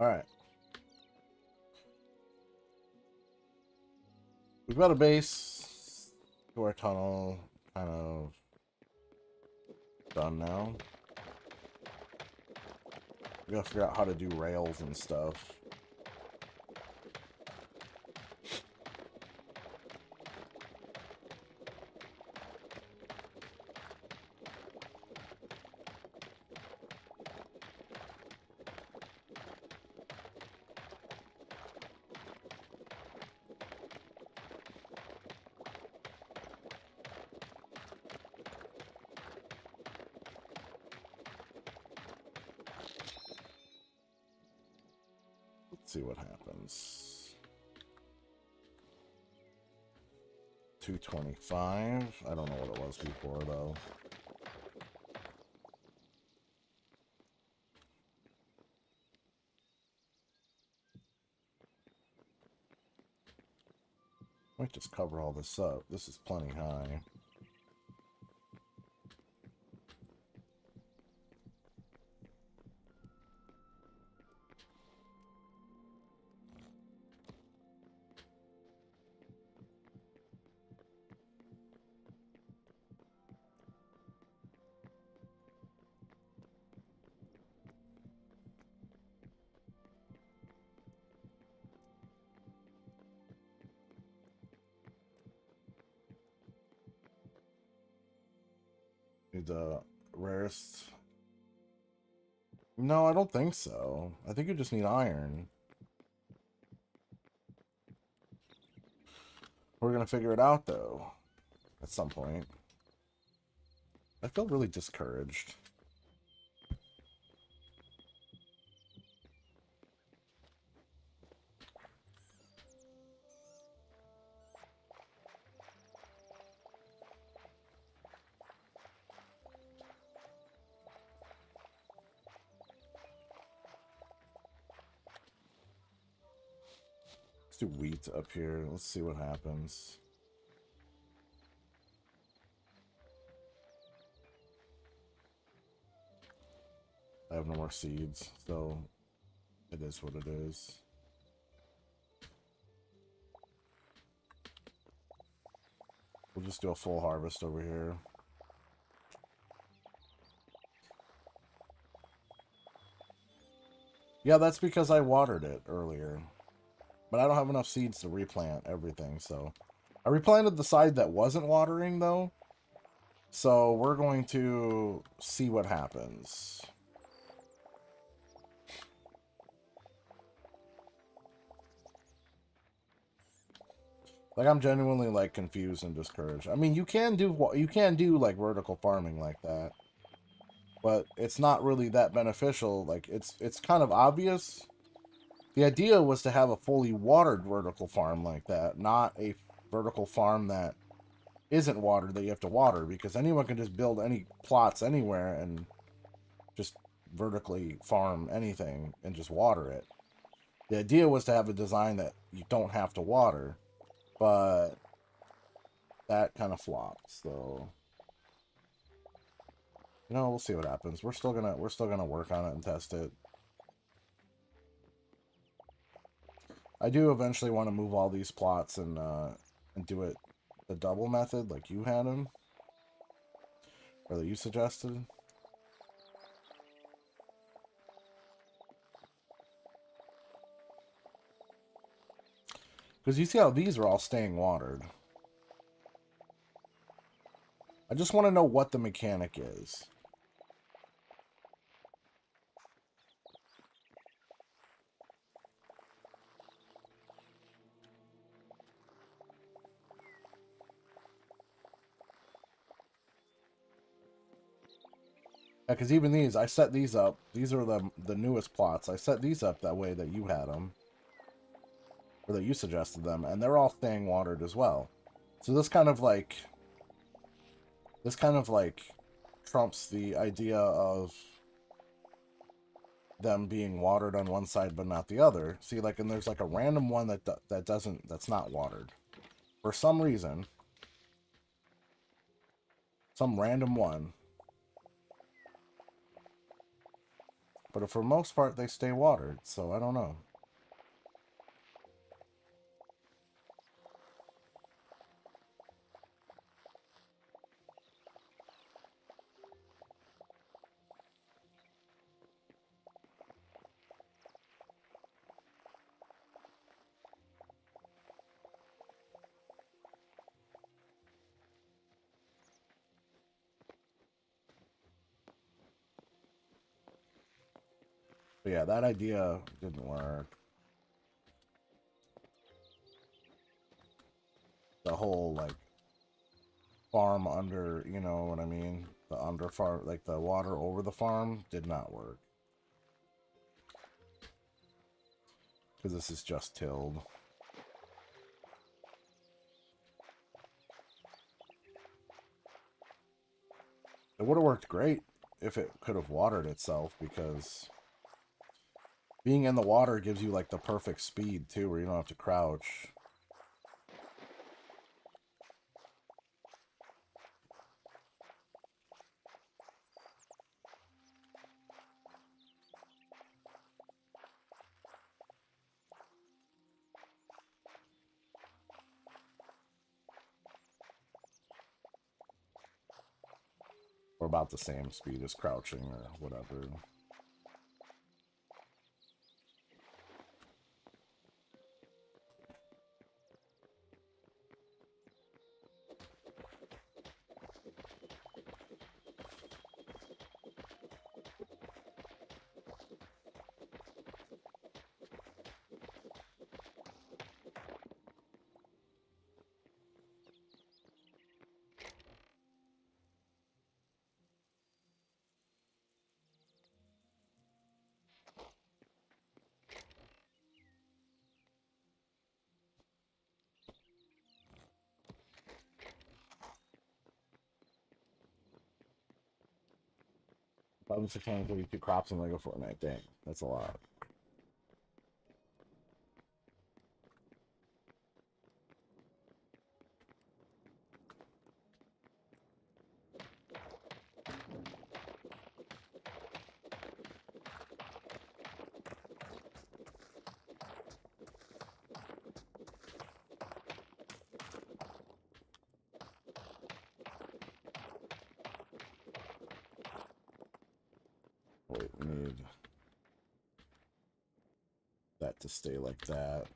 Alright. We've got a base to our tunnel kind of done now. We gotta figure out how to do rails and stuff. See what happens. 225. I don't know what it was before, though. Might just cover all this up. This is plenty high. The rarest. No, I don't think so. I think you just need iron. We're gonna figure it out, though, at some point. I feel really discouraged. Do wheat up here. Let's see what happens. I have no more seeds, so it is what it is. We'll just do a full harvest over here. Yeah, that's because I watered it earlier. But I don't have enough seeds to replant everything, so... I replanted the side that wasn't watering, though. So we're going to see what happens. Like, I'm genuinely, like, confused and discouraged. I mean, you can do, like, vertical farming like that. But it's not really that beneficial. Like, it's kind of obvious. The idea was to have a fully watered vertical farm like that, not a vertical farm that isn't watered that you have to water, because anyone can just build any plots anywhere and just vertically farm anything and just water it. The idea was to have a design that you don't have to water, but that kind of flopped, so you know, we'll see what happens. We're still gonna work on it and test it. I do eventually want to move all these plots and do it the double method like you had them, or that you suggested. Because you see how these are all staying watered. I just want to know what the mechanic is. Yeah, because even these, I set these up. These are the newest plots. I set these up that way that you had them. Or that you suggested them. And they're all staying watered as well. So this kind of like... trumps the idea of them being watered on one side but not the other. See, like, and there's like a random one that's not watered. For some reason. Some random one. But for the most part, they stay watered, so I don't know. But yeah, that idea didn't work. The whole, like, farm under, you know what I mean? The under farm, like the water over the farm, did not work. Because this is just tilled. It would have worked great if it could have watered itself, because being in the water gives you, like, the perfect speed, too, where you don't have to crouch. Or about the same speed as crouching or whatever. About 632 crops in Lego Fortnite. Dang, that's a lot. Wait, we need that to stay like that.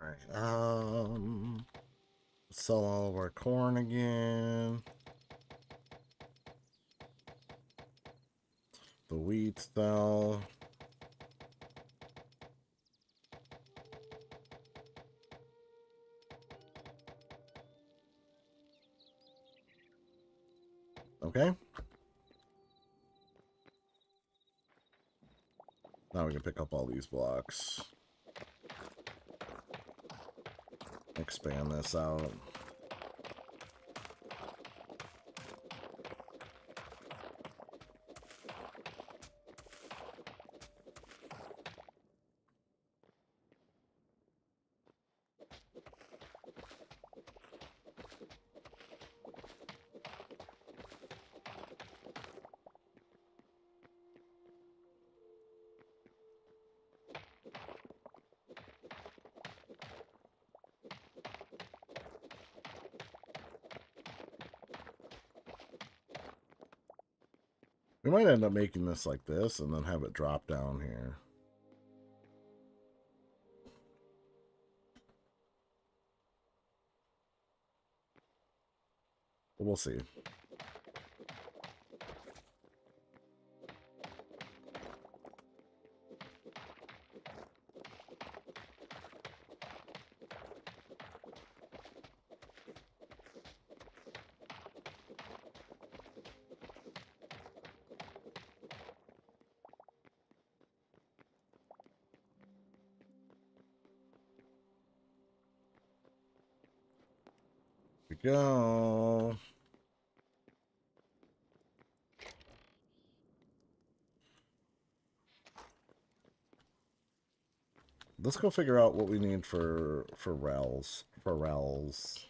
Alright, sell all of our corn again. The wheat fell. Okay. Now we can pick up all these blocks. Expand this out. We might end up making this like this and then have it drop down here. But we'll see. Here we go. Let's go figure out what we need for rails. For rails.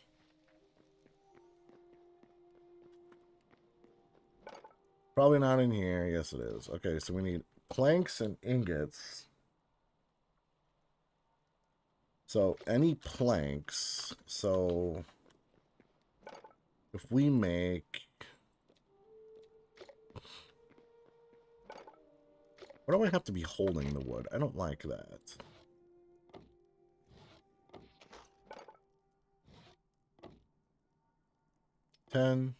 Probably not in here. Yes, it is. Okay, so we need planks and ingots. So any planks. So if we make... What do I have to be holding the wood? I don't like that. $10,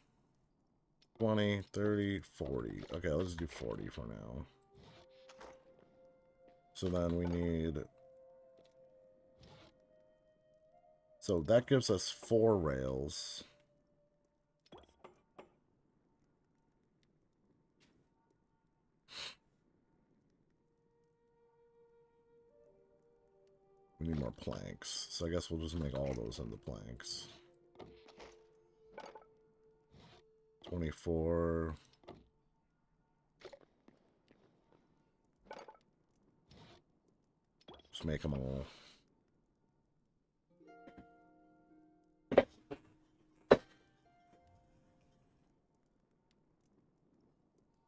$20, $30, $40. Okay, let's do 40 for now. So then we need... So that gives us 4 rails. We need more planks. So I guess we'll just make all those into planks. 24. Just make them all.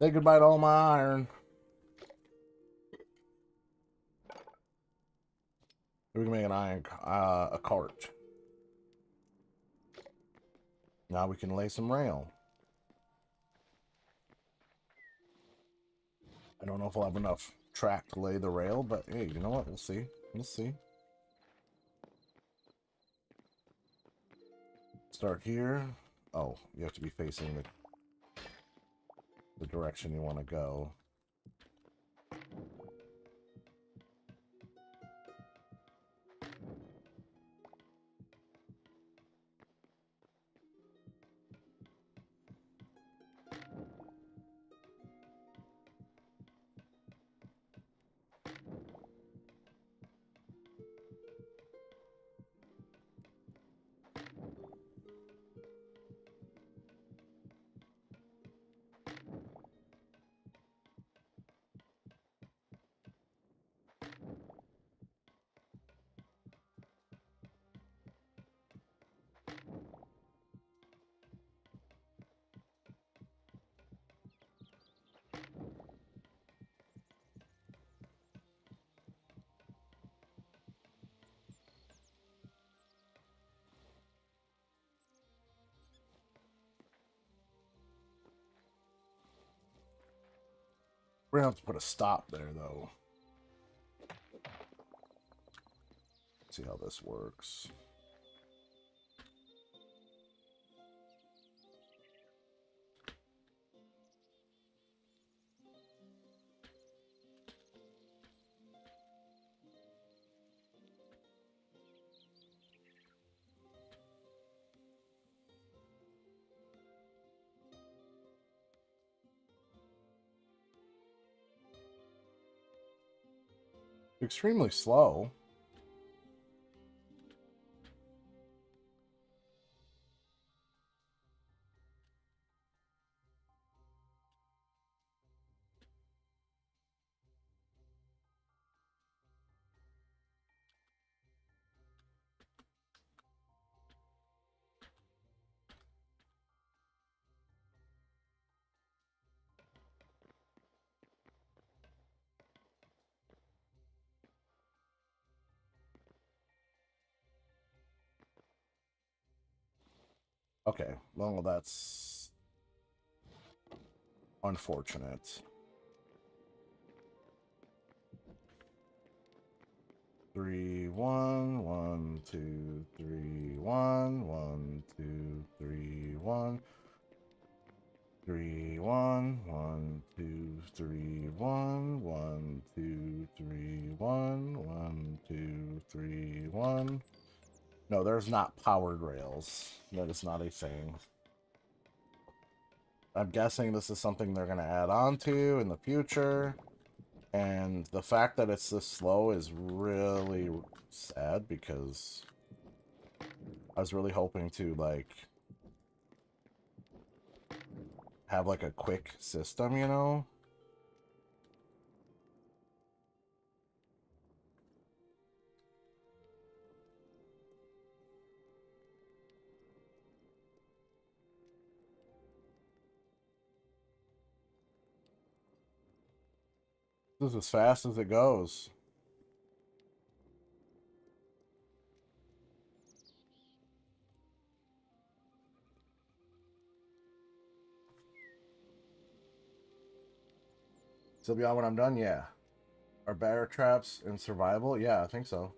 Say goodbye to all my iron. We can make an iron a cart. Now we can lay some rail. I don't know if we'll have enough track to lay the rail, but hey, you know what? We'll see. We'll see. Start here. Oh, you have to be facing the direction you want to go. We're gonna have to put a stop there, though. See how this works. Extremely slow. Okay, well, that's... Unfortunate. 3, 1, 1, 2, 3, 1, 1, 2, 3, 1. 3, 1, 1, 2, 3, 1, 1, 2, 3, 1, 1, 2, 3, 1. No, there's not powered rails. That is not a thing. I'm guessing this is something they're going to add on to in the future. And the fact that it's this slow is really sad because I was really hoping to, like, have, like, a quick system, you know? This is as fast as it goes. Still beyond when I'm done? Yeah. Are bear traps in survival? Yeah, I think so.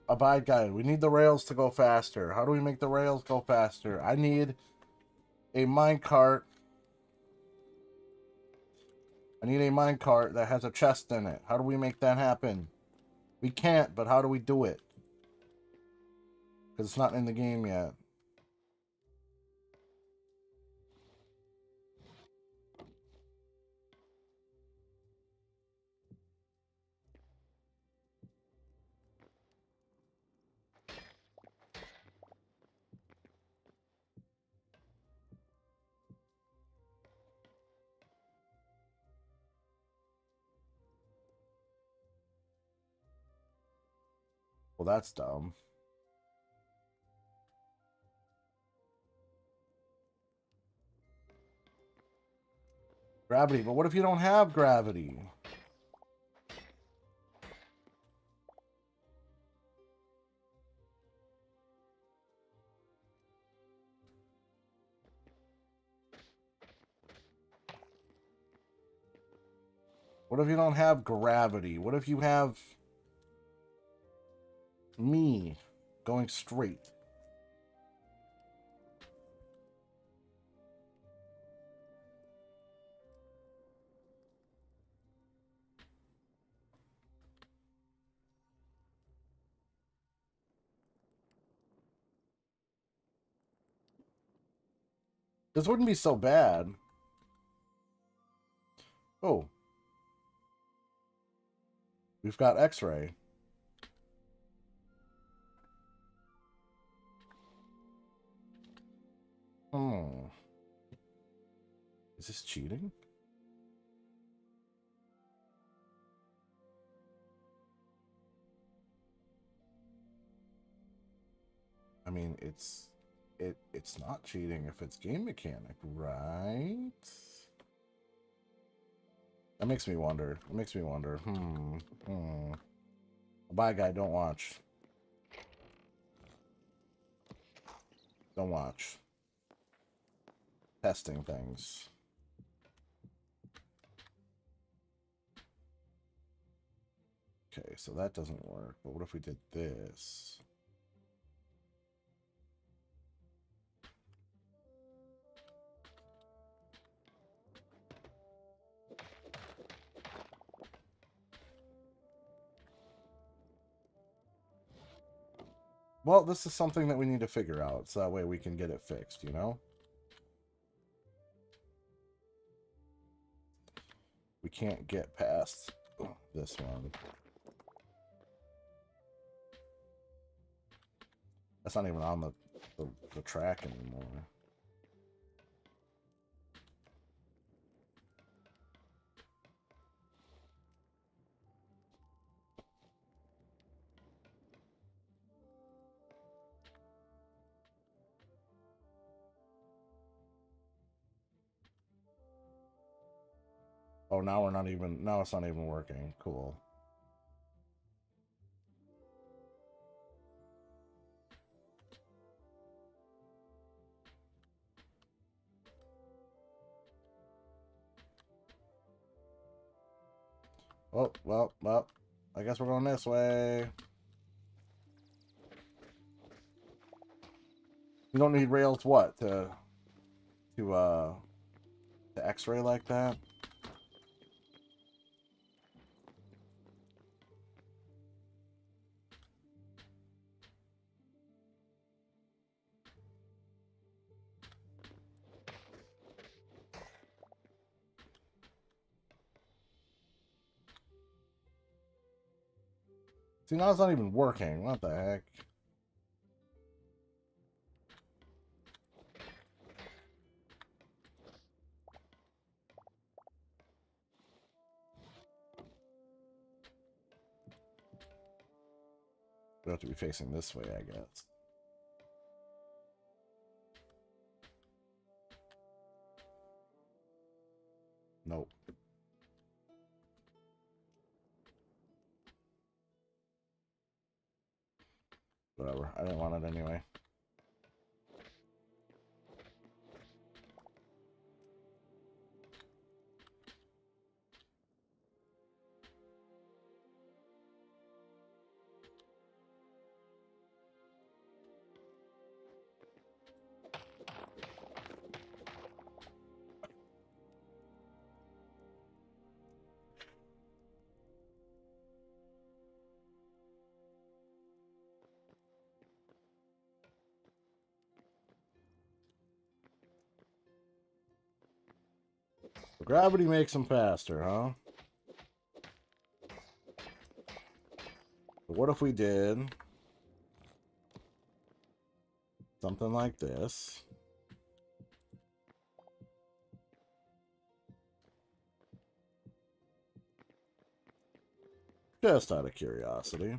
Abide guide. We need the rails to go faster. How do we make the rails go faster? I need a minecart. I need a minecart that has a chest in it. How do we make that happen? We can't, but how do we do it? Because it's not in the game yet. Well, that's dumb. Gravity, but what if you don't have gravity? What if you don't have gravity? What if you have me going straight? This wouldn't be so bad. Oh. We've got X-ray. Hmm. Is this cheating? I mean, it's not cheating if it's game mechanic, right? That makes me wonder. It makes me wonder. Bye, guy. Don't watch. Don't watch. Testing things. Okay, so that doesn't work. But what if we did this? Well, this is something that we need to figure out, so that way we can get it fixed, you know? We can't get past this one. That's not even on the track anymore. Oh, now we're not even... Now it's not even working. Cool. Oh, well. I guess we're going this way. You don't need rails, what? To X-ray like that? See, now it's not even working. What the heck? We have to be facing this way, I guess. Nope. Whatever. I didn't want it anyway. Gravity makes them faster, huh? But what if we did something like this? Just out of curiosity.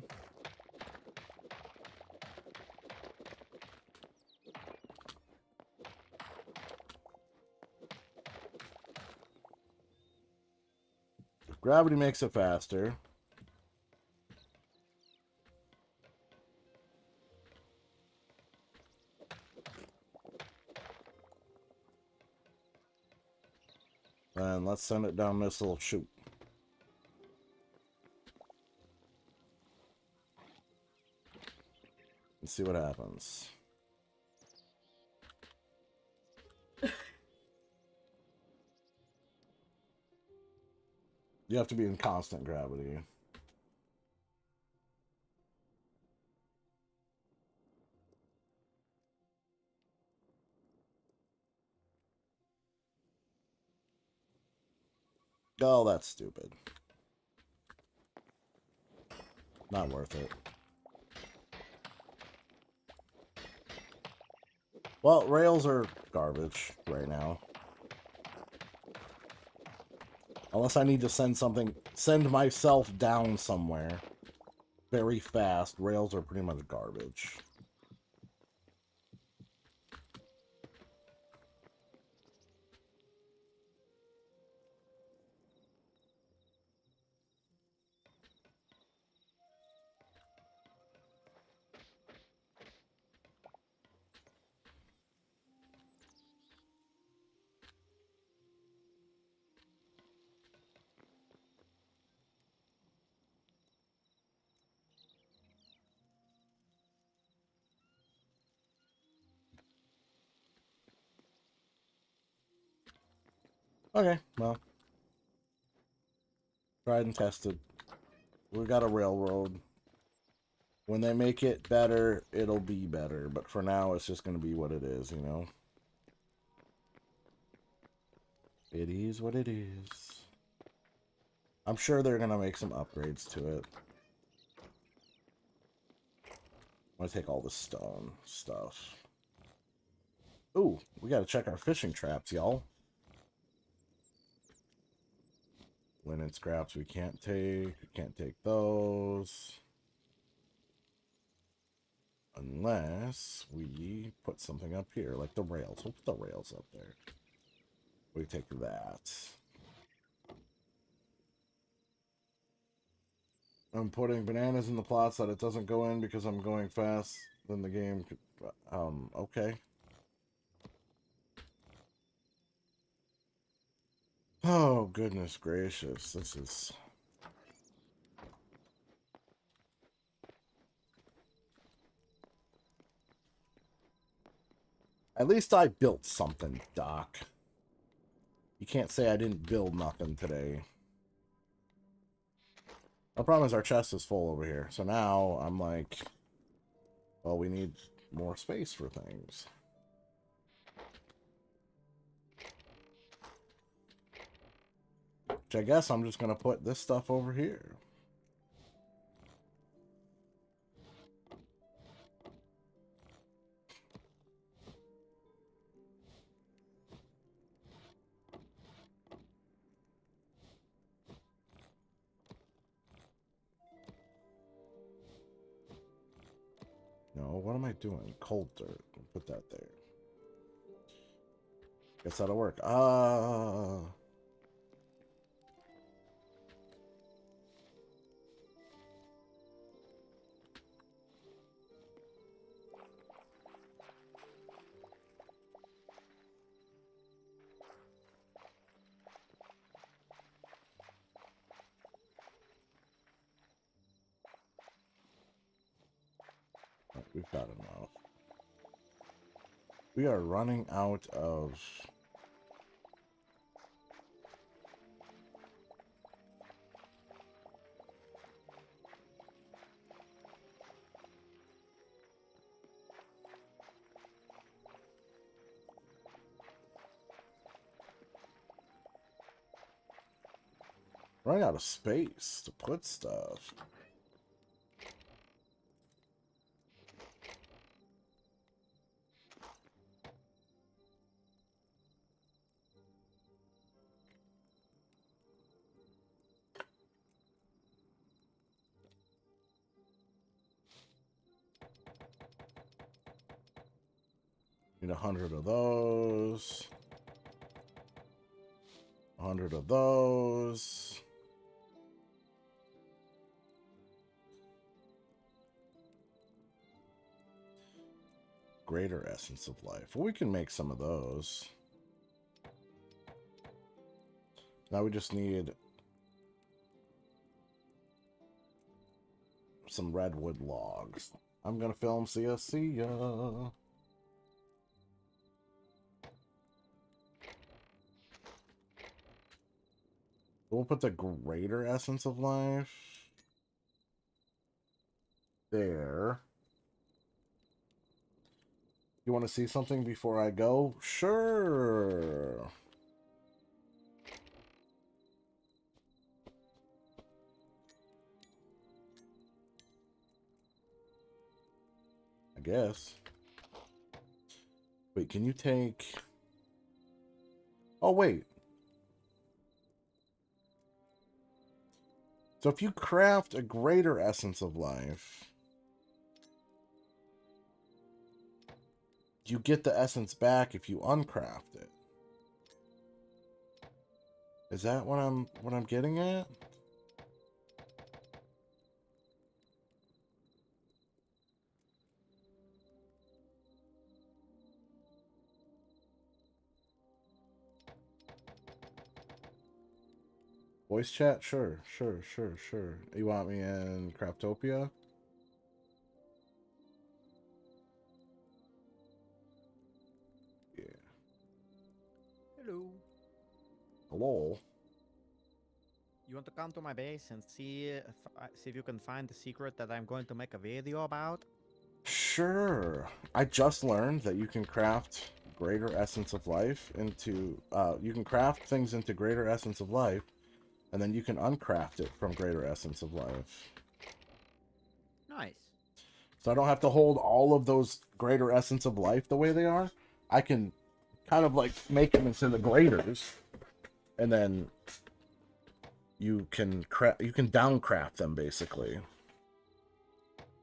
If gravity makes it faster, then let's send it down this little chute. And see what happens. You have to be in constant gravity. Oh, that's stupid. Not worth it. Well, rails are garbage right now. Unless I need to send myself down somewhere very fast, rails are pretty much garbage. Okay, well. Tried and tested. We got a railroad. When they make it better, it'll be better. But for now, it's just going to be what it is, you know? It is what it is. I'm sure they're going to make some upgrades to it. I'm going to take all the stone stuff. Ooh, we got to check our fishing traps, y'all. Linen scraps we can't take. We can't take those. Unless we put something up here, like the rails. We'll put the rails up there. We take that. I'm putting bananas in the plots that it doesn't go in because I'm going fast. Then the game could... okay. Oh, goodness gracious. This is... At least I built something, Doc. You can't say I didn't build nothing today. The problem is our chest is full over here. So now I'm like, well, we need more space for things. Which I guess I'm just going to put this stuff over here. No, what am I doing? Cold dirt. Put that there. Guess that'll work. We've got enough. We are running out of... running out of space to put stuff. Need 100 of those. 100 of those. Greater essence of life. Well, we can make some of those. Now we just need some redwood logs. I'm gonna film. See ya. See ya. We'll put the greater essence of life there. You want to see something before I go? Sure. I guess. Wait, can you take... oh, wait. So if you craft a greater essence of life, you get the essence back if you uncraft it. Is that what I'm getting at? Voice chat? Sure. You want me in Craftopia? Yeah. Hello. Hello. You want to come to my base and see if you can find the secret that I'm going to make a video about? Sure. I just learned that you can craft greater essence of life into... you can craft things into greater essence of life, and then you can uncraft it from greater essence of life. Nice. So I don't have to hold all of those greater essence of life the way they are. I can kind of like make them into the graders, and then you can downcraft them basically.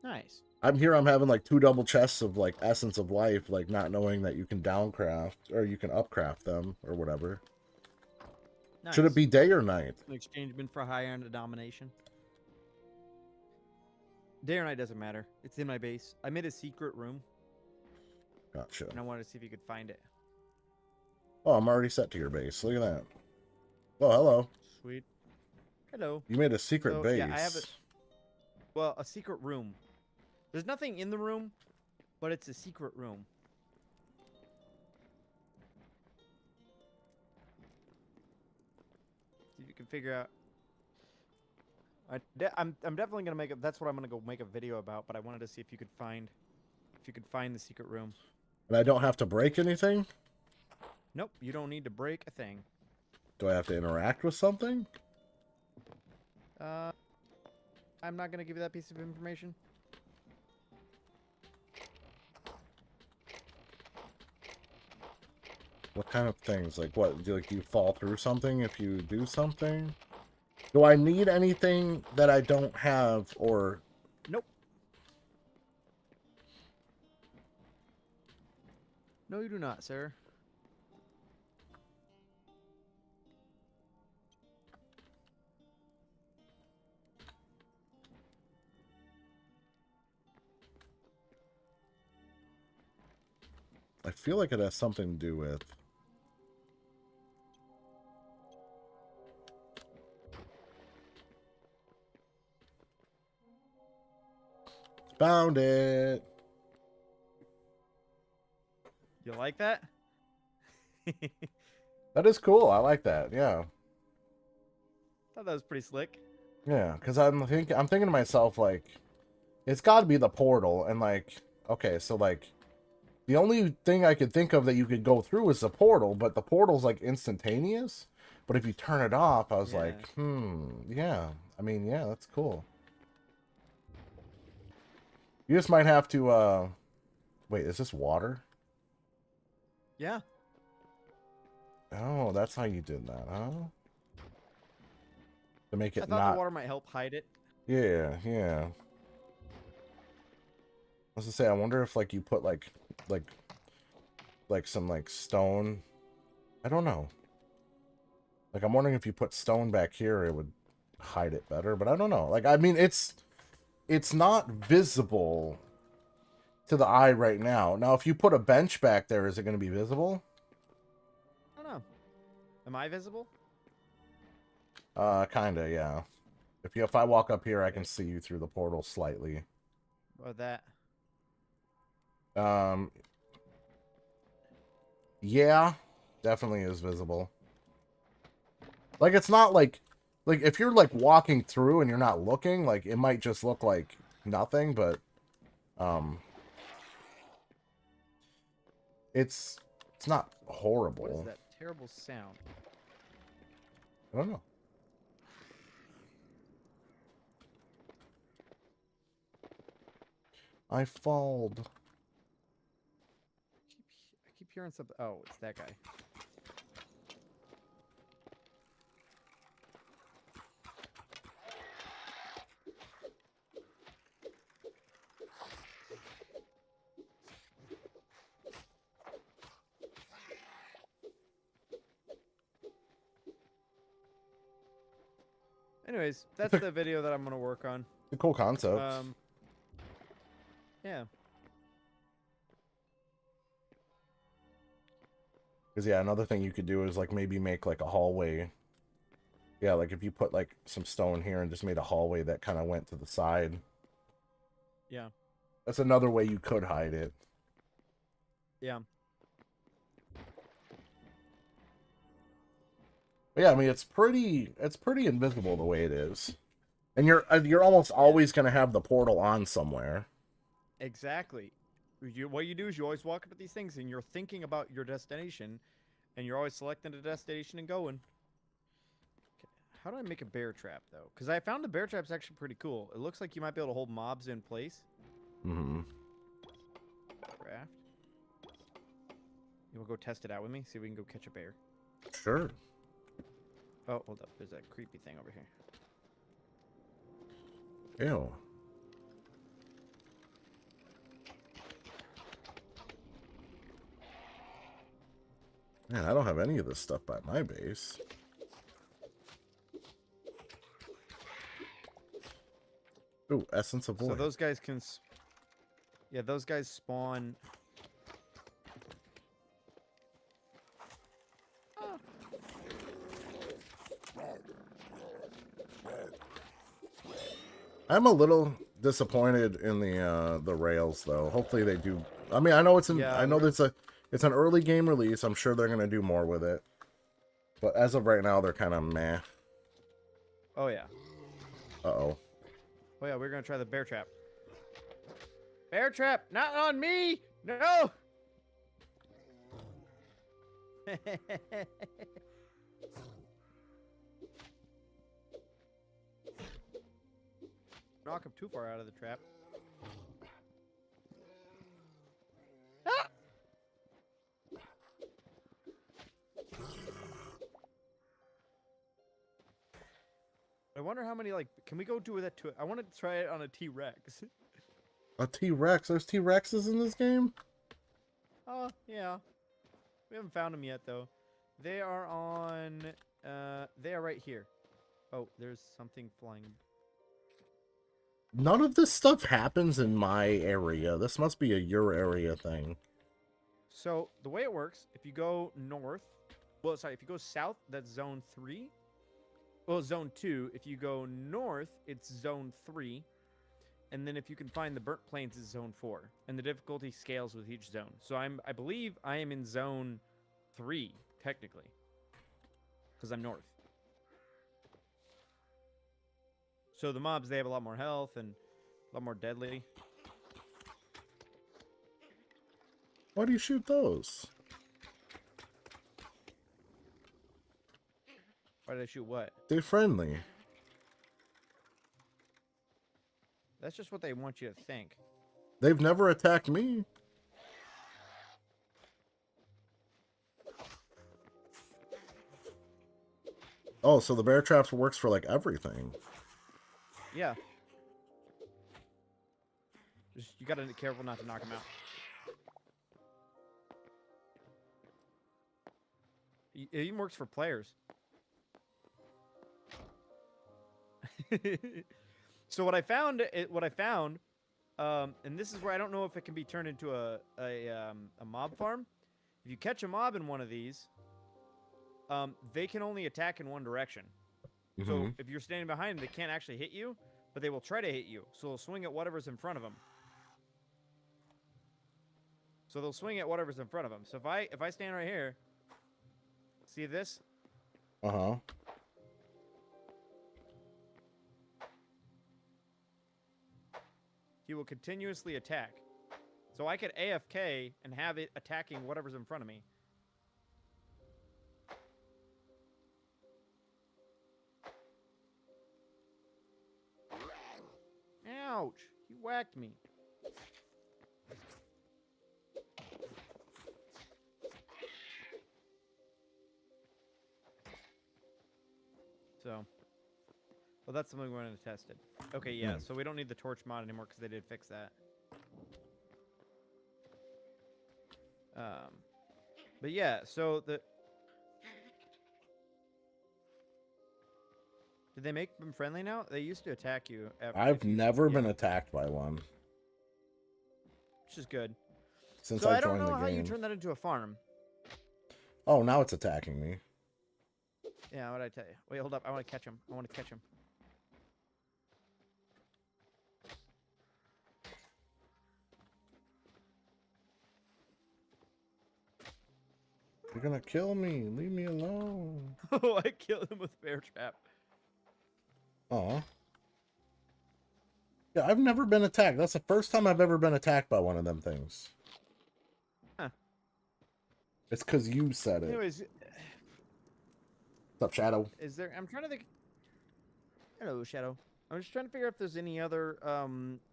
Nice. I'm having like 2 double chests of like essence of life, like not knowing that you can downcraft or you can upcraft them or whatever. Nice. Should it be day or night? An exchangement for higher end domination. Day or night doesn't matter. It's in my base. I made a secret room. Gotcha. And I wanted to see if you could find it. Oh, I'm already set to your base. Look at that. Oh, hello. Sweet. Hello. You made a secret base. Yeah, I have it. Well, a secret room. There's nothing in the room, but it's a secret room. figure out. I'm definitely gonna make it. That's what I'm gonna go make a video about. But I wanted to see if you could find the secret room. And I don't have to break anything? Nope, you don't need to break a thing. Do I have to interact with something? I'm not gonna give you that piece of information. What kind of things? Like what? Do you fall through something if you do something? Do I need anything that I don't have, or... Nope. No, you do not, sir. I feel like it has something to do with... Found it! You like that? That is cool. I like that. Yeah. Thought that was pretty slick. Yeah, because I'm thinking to myself, like, it's got to be the portal, and like, okay, so like, the only thing I could think of that you could go through is the portal, but the portal's like instantaneous. But if you turn it off, I was like, yeah. I mean, yeah, that's cool. You just might have to, wait, is this water? Yeah. Oh, that's how you did that, huh? To make it I thought not... the water might help hide it. Yeah, yeah. I was gonna say, I wonder if like you put like some like stone. I don't know. Like I'm wondering if you put stone back here, it would hide it better. But I don't know. Like I mean, it's not visible to the eye right now. Now, if you put a bench back there, is it going to be visible? I don't know. Am I visible? Kinda, yeah. If I walk up here, I can see you through the portal slightly. Or that? Yeah, definitely is visible. Like, it's not like if you're like walking through and you're not looking, like it might just look like nothing, but it's not horrible. What is that terrible sound? I don't know. I falled. I keep hearing something. Oh, it's that guy. Anyways, that's the video that I'm gonna work on. A cool concept. Yeah. Because, yeah, another thing you could do is, like, maybe make, like, a hallway. Yeah, like, if you put, like, some stone here and just made a hallway that kind of went to the side. Yeah. That's another way you could hide it. Yeah. But, yeah, I mean, it's pretty invisible the way it is. And you're almost always going to have the portal on somewhere. Exactly. What you do is you always walk up to these things and you're thinking about your destination, and you're always selecting a destination and going. Okay. How do I make a bear trap, though? Because I found the bear trap's actually pretty cool. It looks like you might be able to hold mobs in place. Mm-hmm. Craft. You want to go test it out with me? See if we can go catch a bear. Sure. Oh, hold up. There's that creepy thing over here. Ew. Man, I don't have any of this stuff by my base. Ooh, Essence of Void. So those guys can... Yeah, those guys spawn... I'm a little disappointed in the rails, though. Hopefully they do. I mean, I know it's an I know it's an early game release. I'm sure they're gonna do more with it. But as of right now, they're kind of meh. Oh yeah. Uh-oh. Oh yeah, we're gonna try the bear trap. Bear trap, not on me! No! Knock him too far out of the trap. Ah! I wonder how many, like, can we go do that to it? I want to try it on a T-Rex. A T-Rex? There's T-Rexes in this game? Oh, yeah. We haven't found them yet, though. They are on, they are right here. Oh, there's something flying. None of this stuff happens in my area. This must be a your area thing. So, the way it works, if you go north, well, sorry, if you go south, that's zone 3. Well, zone 2. If you go north, it's zone 3. And then if you can find the burnt plains, it's zone 4. And the difficulty scales with each zone. So I believe I am in zone 3, technically. Because I'm north. So the mobs, they have a lot more health and a lot more deadly. Why do you shoot those? Why did I shoot what? They're friendly. That's just what they want you to think. They've never attacked me. Oh, so the bear traps works for like everything. Yeah. Just, you gotta be careful not to knock them out. It even works for players. So what I found, and this is where I don't know if it can be turned into a mob farm. If you catch a mob in one of these, they can only attack in one direction. So if you're standing behind them, they can't actually hit you, but they will try to hit you. So they'll swing at whatever's in front of them. So they'll swing at whatever's in front of them. So if I stand right here, see this? Uh-huh. He will continuously attack. So I could AFK and have it attacking whatever's in front of me. Ouch! He whacked me. So, well, that's something we're going to test it. Okay, yeah, so we don't need the torch mod anymore because they did fix that. But yeah, so the... Did they make them friendly now? They used to attack you. I've never been attacked by one. Which is good. Since So I I don't joined know the how you game. turn that into a farm. Oh, now it's attacking me. Yeah, what'd I tell you? Wait, hold up. I want to catch him. I want to catch him. You're gonna kill me. Leave me alone. Oh, I killed him with bear trap. Aw. Yeah, I've never been attacked. That's the first time I've ever been attacked by one of them things. Huh. It's because you said it. Anyways, What's up, Shadow? is there... I'm trying to think... Hello, Shadow. I'm just trying to figure out if there's any other...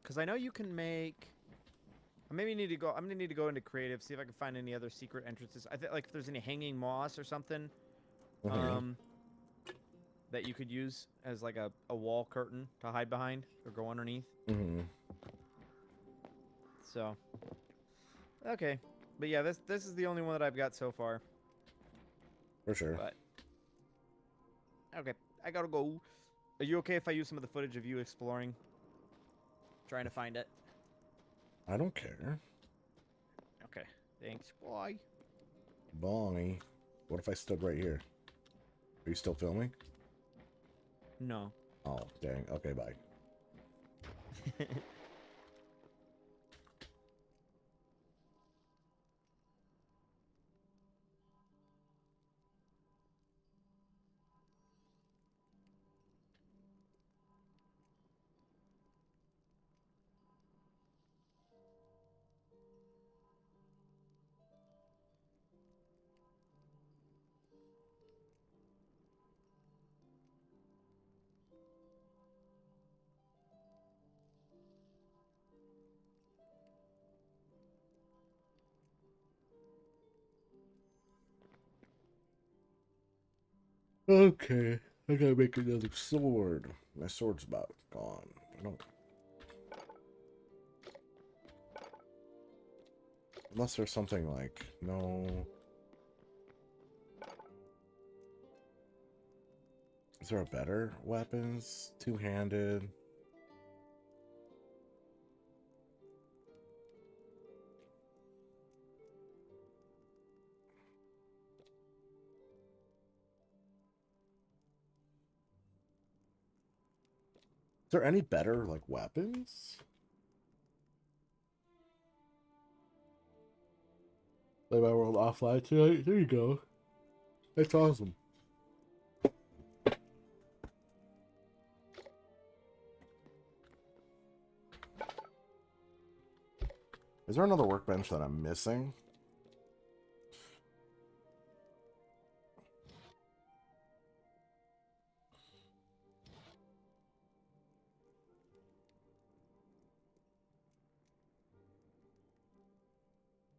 Because I know you can make... I maybe need to go... I'm going to need to go into creative, see if I can find any other secret entrances. I think, like, if there's any hanging moss or something. That you could use as, like, a wall curtain to hide behind or go underneath. So... Okay. But yeah, this is the only one that I've got so far. For sure. But... Okay, I gotta go. Are you okay if I use some of the footage of you exploring? Trying to find it? I don't care. Okay, thanks. Bye. Bye. What if I stood right here? Are you still filming? No. Oh, dang. Okay, bye. Okay, I gotta make another sword. My sword's about gone. I don't. Unless there's something like no. Is there a better weapons? Two-handed. Is there any better like weapons? Play my world offline tonight. There you go. That's awesome. Is there another workbench that I'm missing?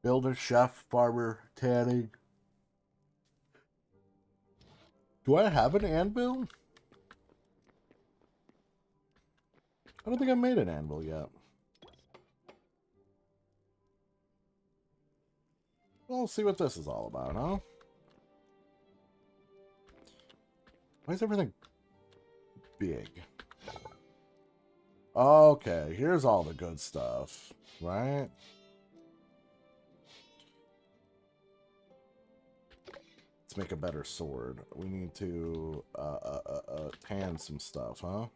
Builder, chef, farmer, tanning. Do I have an anvil? I don't think I made an anvil yet. Well, let's see what this is all about, huh? Why is everything big? Okay, here's all the good stuff, right? Let's make a better sword. We need to tan some stuff, huh?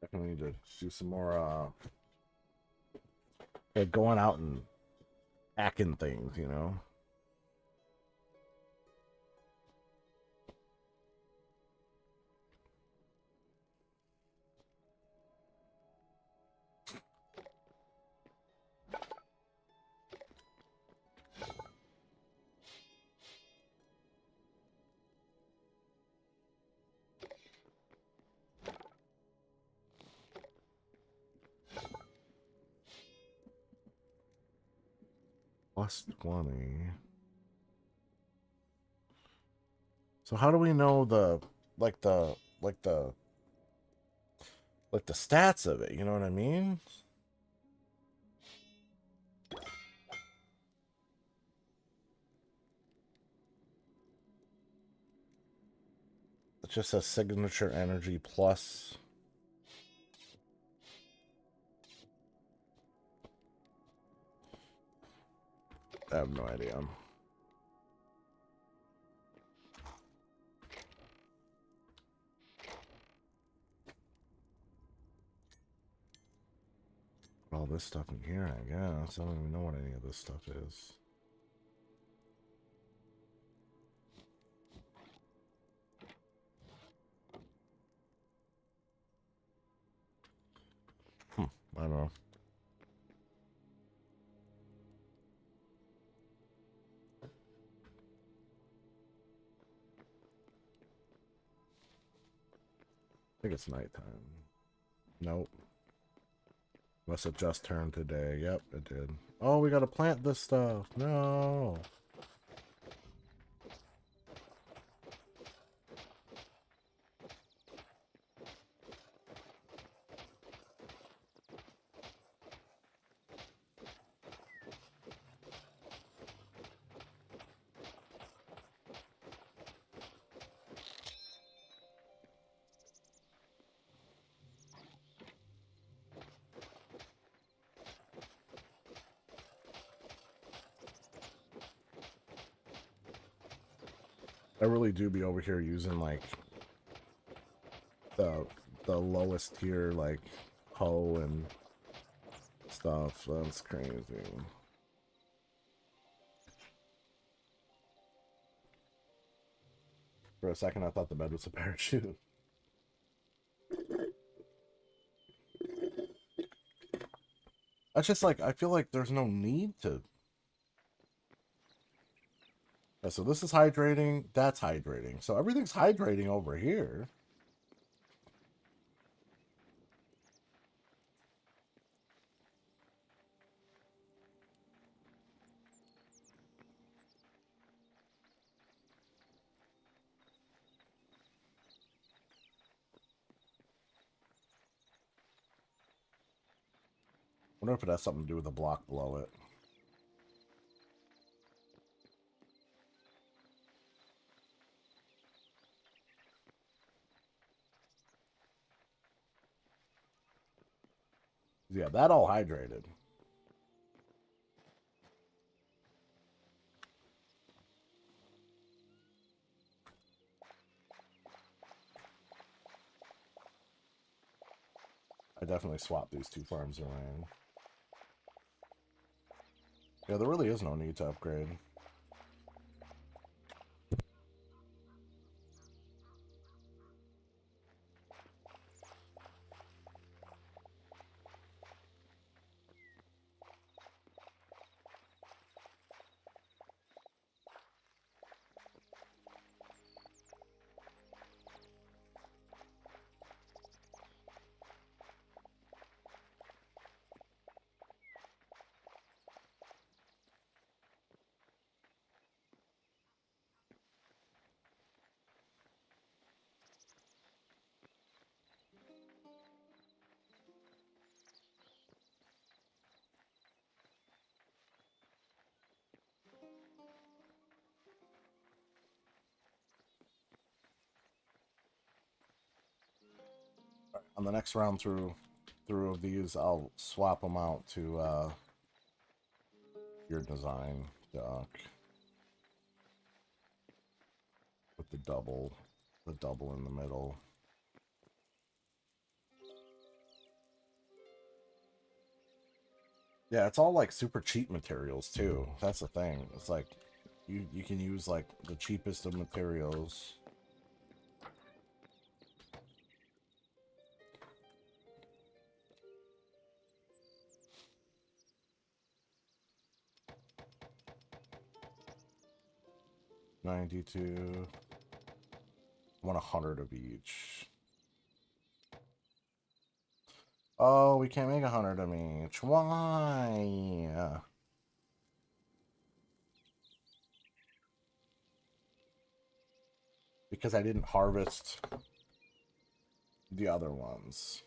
Definitely need to do some more like going out and hacking things, you know? Plus 20. So how do we know the like the like the like the stats of it, you know what I mean? It just says signature energy plus. I have no idea. All this stuff in here, I guess. I don't even know what any of this stuff is. I don't know. I think it's nighttime. Nope. Must have just turned today. Yep, it did. Oh, we gotta plant this stuff. No. I really do be over here using like the lowest tier like hoe and stuff. That's crazy. For a second, I thought the bed was a parachute. That's just like, I feel like there's no need to. Yeah, so this is hydrating, that's hydrating. So everything's hydrating over here. I wonder if it has something to do with the block below it. Yeah, that all hydrated. I definitely swapped these two farms around. Yeah, there really is no need to upgrade. On the next round through of these, I'll swap them out to your design dock with the double in the middle. Yeah, it's all like super cheap materials too. That's the thing. It's like you can use like the cheapest of materials. $92. I want 100 of each. Oh, we can't make 100 of each. Why? Because I didn't harvest the other ones.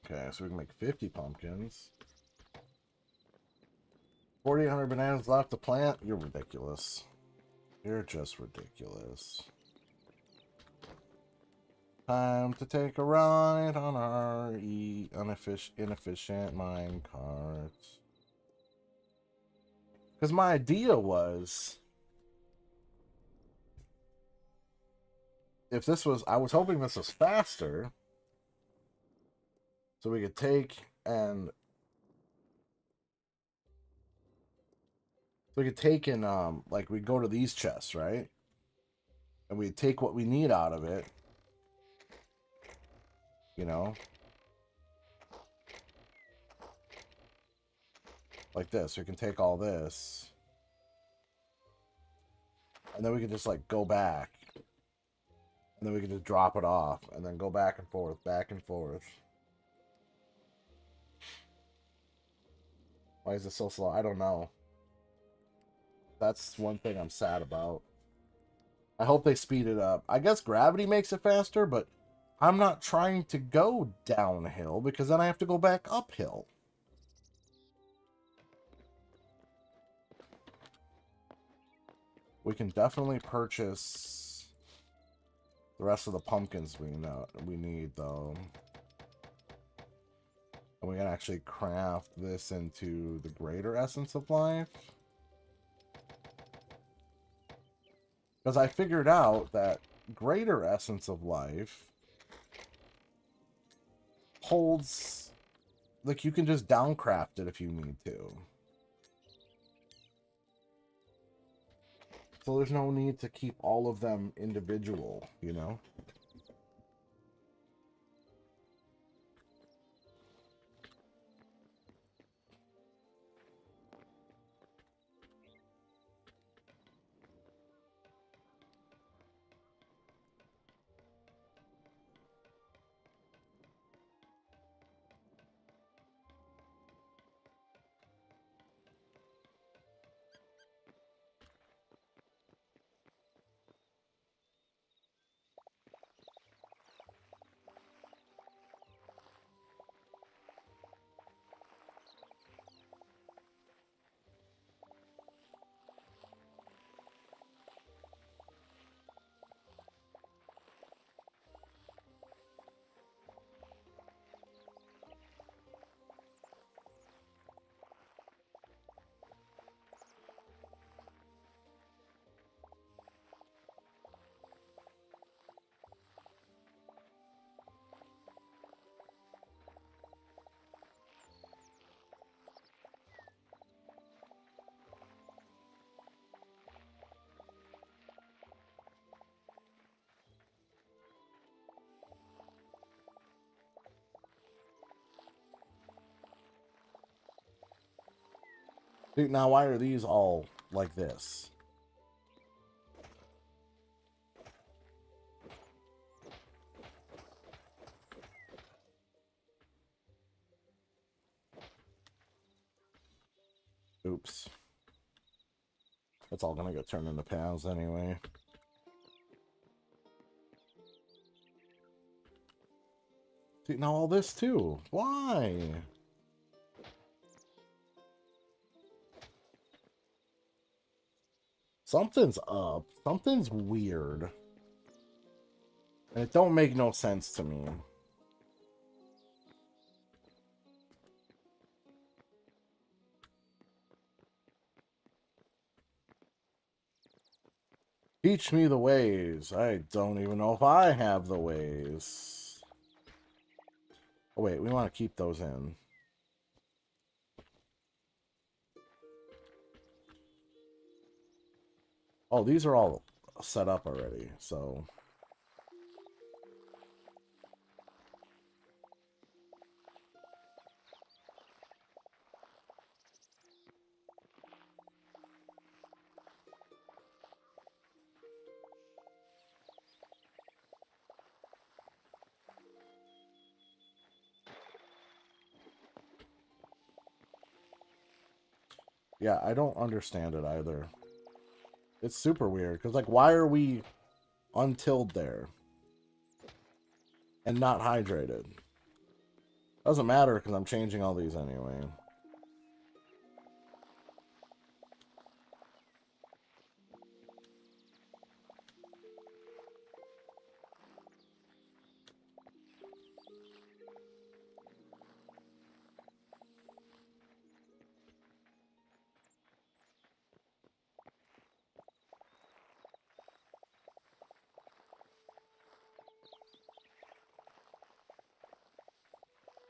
Okay, so we can make 50 pumpkins. 4,800 bananas left to plant? You're ridiculous. You're just ridiculous. Time to take a ride on our inefficient mine cart. Because my idea was, if this was, I was hoping this was faster, so we could take and like we go to these chests, right? And we take what we need out of it, you know, like this. We can take all this, and then we can just like go back, and then we can just drop it off, and then go back and forth, back and forth. Why is it so slow? I don't know. That's one thing I'm sad about. I hope they speed it up. I guess gravity makes it faster, but I'm not trying to go downhill because then I have to go back uphill. We can definitely purchase the rest of the pumpkins we need though. And we can actually craft this into the greater essence of life. Because I figured out that greater essence of life holds, like, you can just downcraft it if you need to. So there's no need to keep all of them individual, you know? Dude, now why are these all like this? Oops. That's all gonna get turned into paths anyway. See, now all this too. Why? Something's up. Something's weird. And it don't make no sense to me. Teach me the ways. I don't even know if I have the ways. Oh, wait, we want to keep those in. Oh, these are all set up already, so... Yeah, I don't understand it either. It's super weird, because, like, why are we untilled there? And not hydrated? Doesn't matter, because I'm changing all these anyway.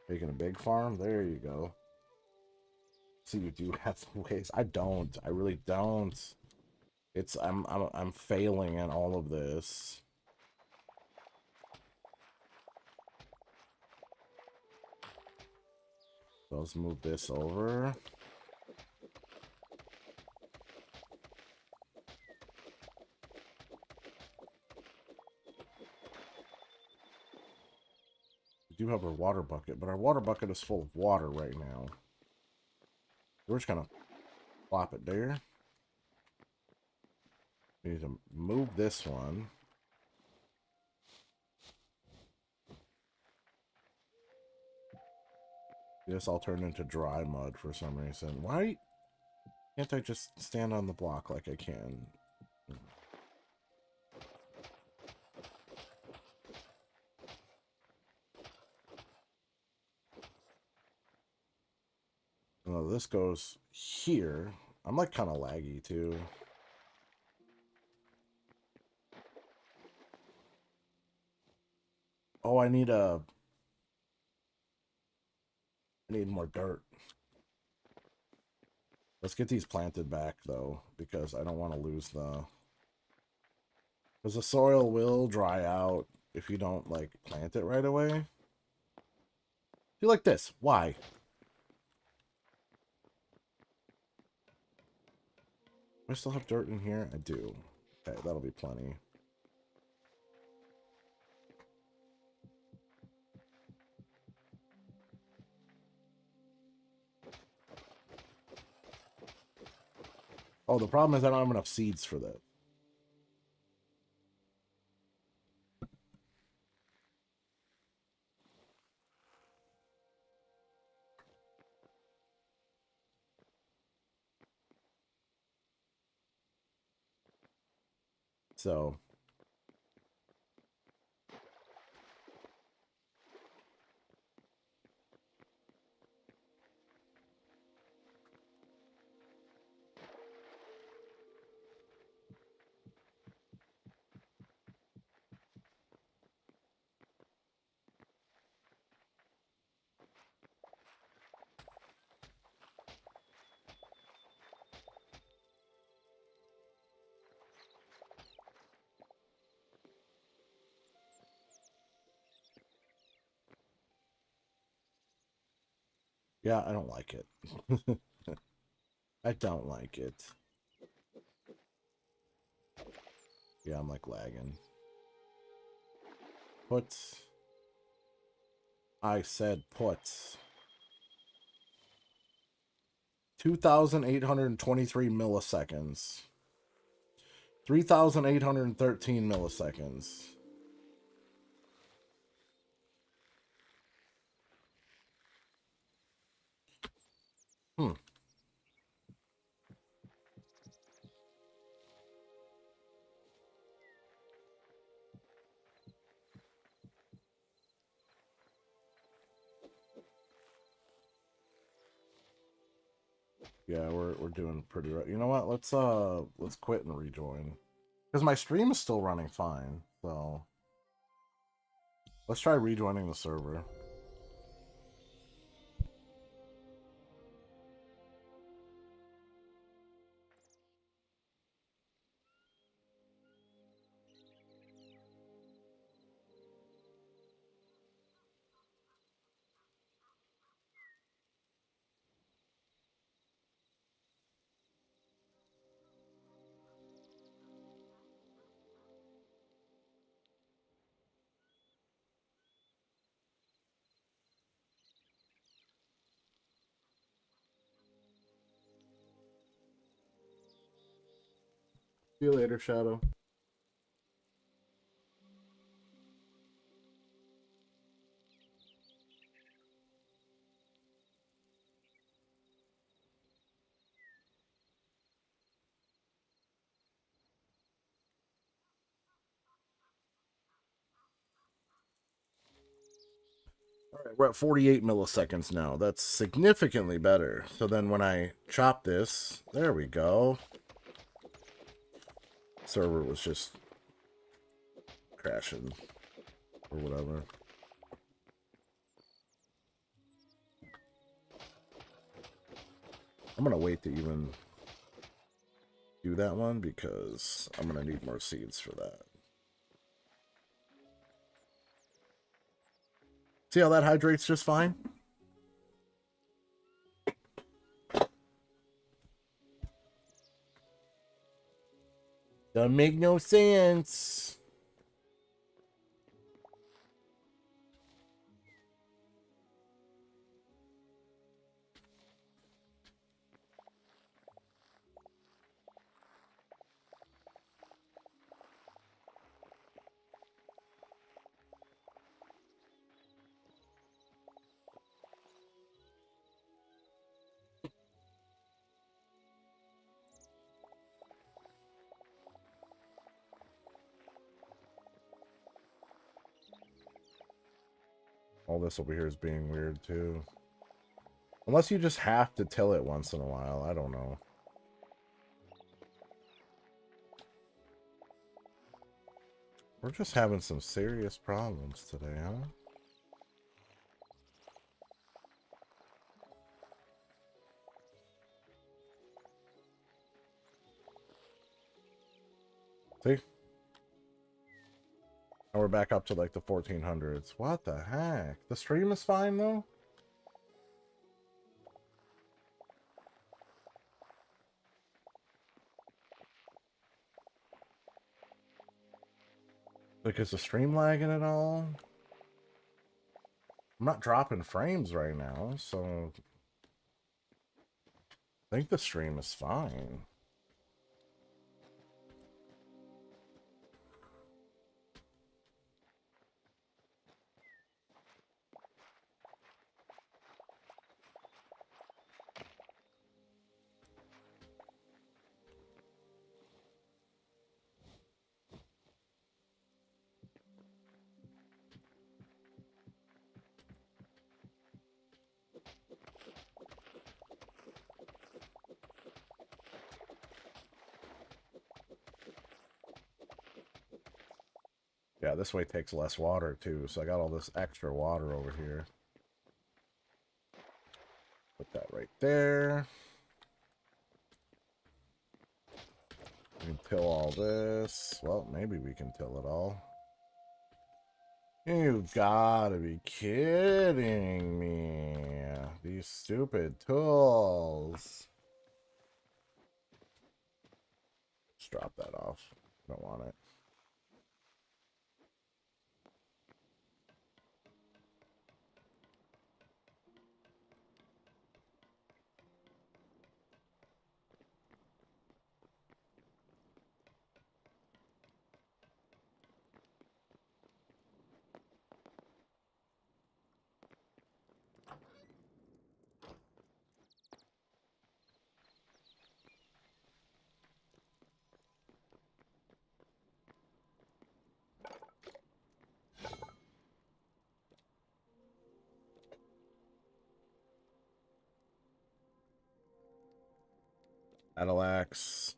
Making a big farm? There you go. So you do have the ways. I don't. I really don't. It's I'm failing in all of this. So let's move this over. We do have our water bucket, but our water bucket is full of water right now. We're just gonna plop it there. We need to move this one. This all turned into dry mud for some reason. Why can't I just stand on the block like I can? this goes here. I'm like kind of laggy too. Oh, I need more dirt. Let's get these planted back though, because I don't want to lose the... Because the soil will dry out if you don't like plant it right away. Do like this. Why? Do I still have dirt in here? I do. Okay, that'll be plenty. Oh, the problem is I don't have enough seeds for that. So... Yeah, I don't like it. I don't like it. Yeah, I'm like lagging. Put. I said put. 2,823 milliseconds. 3,813 milliseconds. Hmm. Yeah, we're doing pretty right. You know what? Let's quit and rejoin. Because my stream is still running fine, so let's try rejoining the server. See you later, Shadow. All right, we're at 48 milliseconds now. That's significantly better. So then when I chop this, there we go. Server was just crashing or whatever. I'm gonna wait to even do that one because I'm gonna need more seeds for that. See how that hydrates just fine? Doesn't make no sense. All this over here is being weird too. Unless you just have to till it once in a while. I don't know. We're just having some serious problems today, huh? See? And we're back up to like the 1400s. What the heck? The stream is fine though? Like, is the stream lagging at all? I'm not dropping frames right now, so I think the stream is fine. Yeah, this way takes less water too, so I got all this extra water over here. Put that right there. We can till all this. Well, maybe we can till it all. You gotta be kidding me. These stupid tools. Just drop that off. Don't want it. Adelax.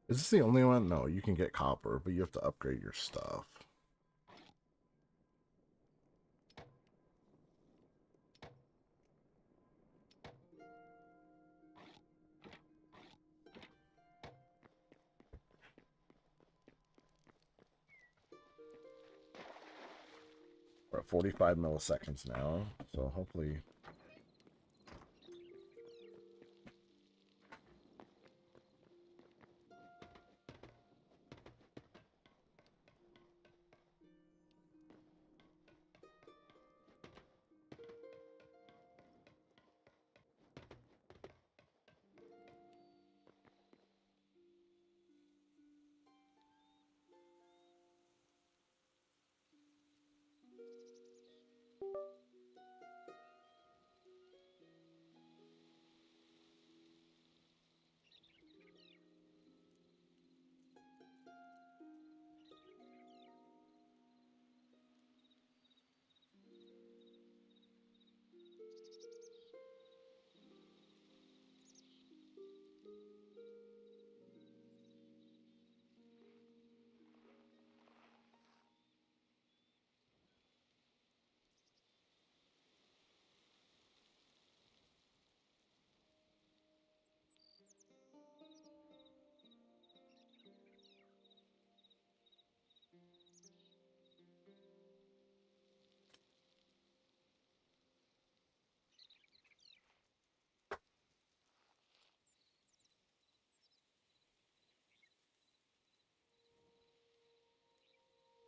Is this the only one? No, you can get copper, but you have to upgrade your stuff. We're at 45 milliseconds now, so hopefully...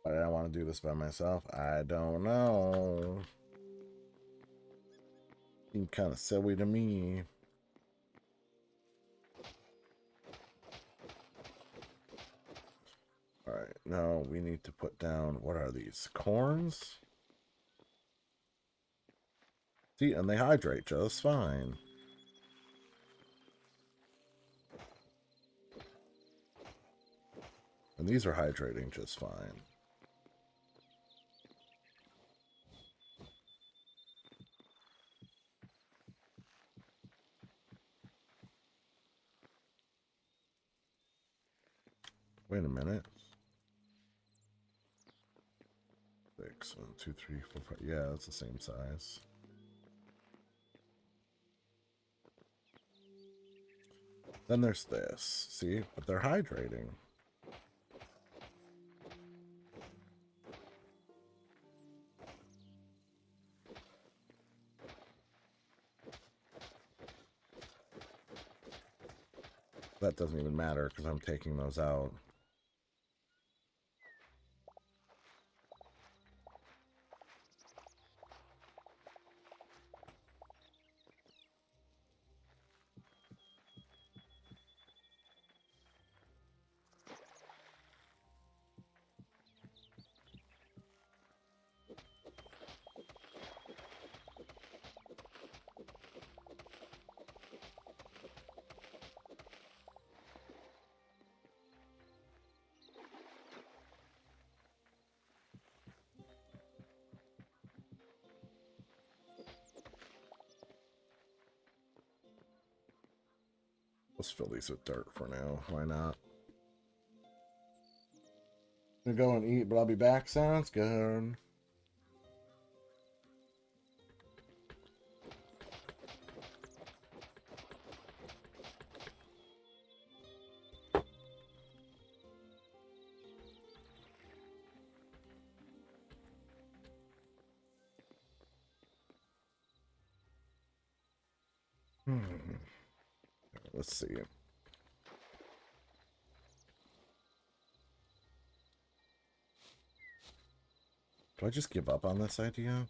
Why did I want to do this by myself? I don't know. Seemed kind of silly to me. Alright, now we need to put down... What are these? Corns? See, and they hydrate just fine. And these are hydrating just fine. Wait a minute. 6, 1, 2, 3, 4, 5. Yeah, that's the same size. Then there's this. See? But they're hydrating. That doesn't even matter because I'm taking those out. Let's fill these with dirt for now. Why not? I'm gonna go and eat, but I'll be back. Sounds good. Let's see. Do I just give up on this idea?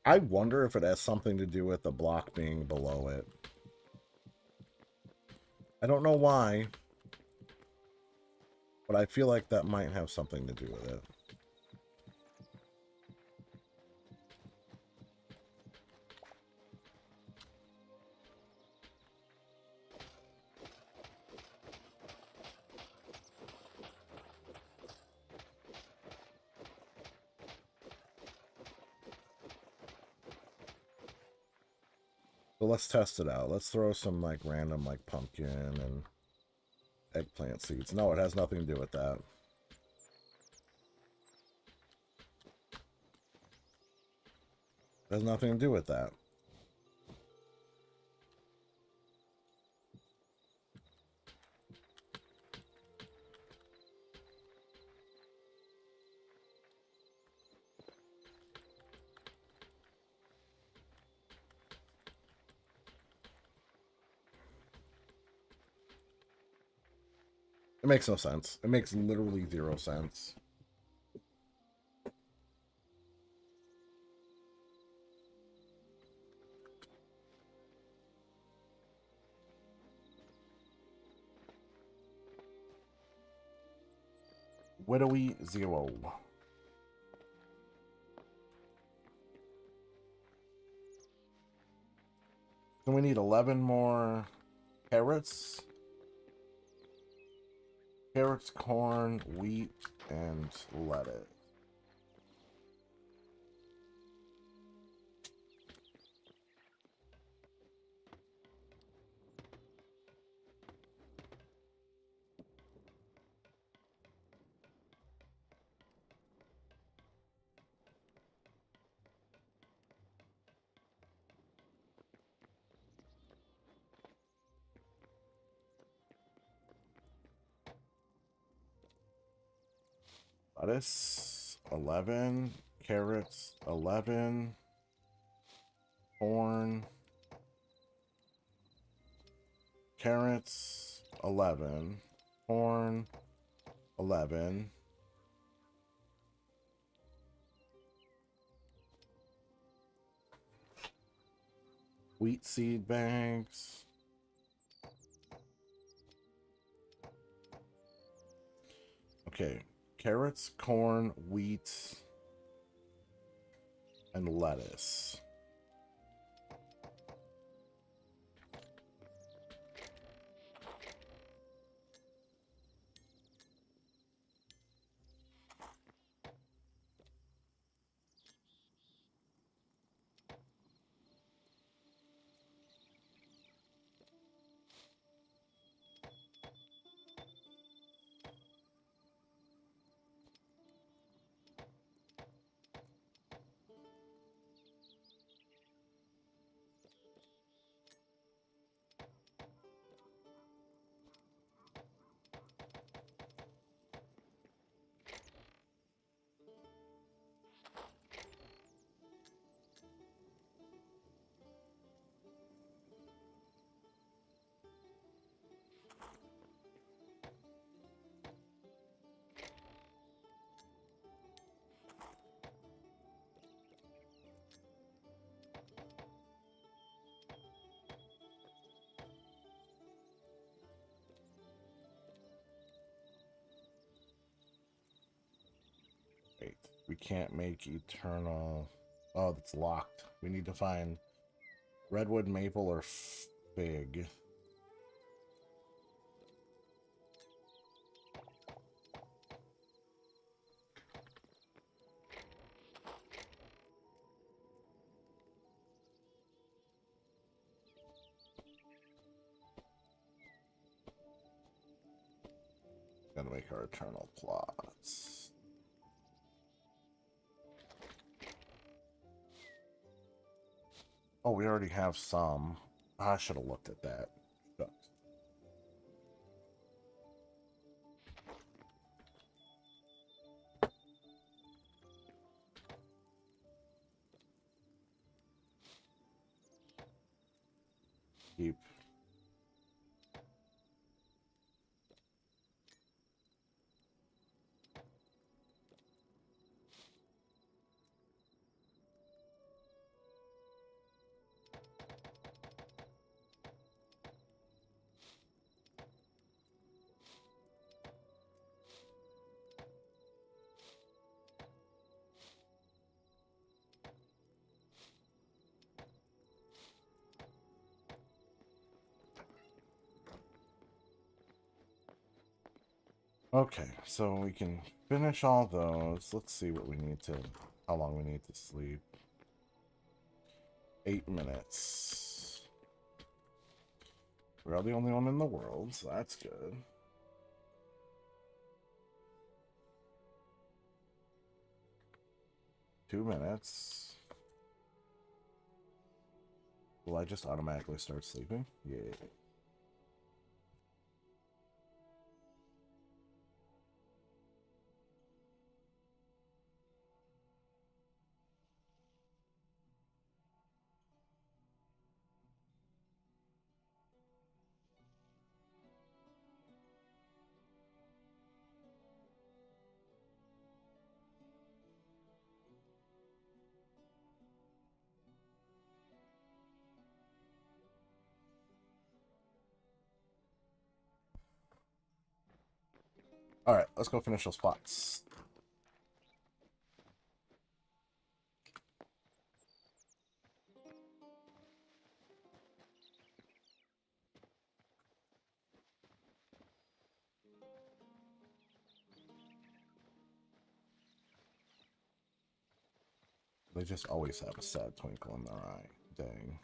I wonder if it has something to do with the block being below it. I don't know why, but I feel like that might have something to do with it. So let's test it out. Let's throw some like random like pumpkin and eggplant seeds. No, it has nothing to do with that. It has nothing to do with that. It makes no sense. It makes literally 0 sense. Widowy 0. So we need 11 more carrots. Carrots, corn, wheat, and lettuce. Lettuce, 11. Carrots, 11. Corn. Carrots, 11. Corn, 11. Wheat seed bags. Okay. Carrots, corn, wheat, and lettuce. Wait, we can't make eternal. Oh, that's locked. We need to find redwood, maple, or fig. Gotta make our eternal plots. Oh, we already have some. I should have looked at that. Shucks. Keep. Okay, so we can finish all those. Let's see what we need to, how long we need to sleep. 8 minutes. We're the only one in the world, so that's good. Two minutes. Will I just automatically start sleeping? Yeah. Alright, let's go finish those plots. They just always have a sad twinkle in their eye. Dang.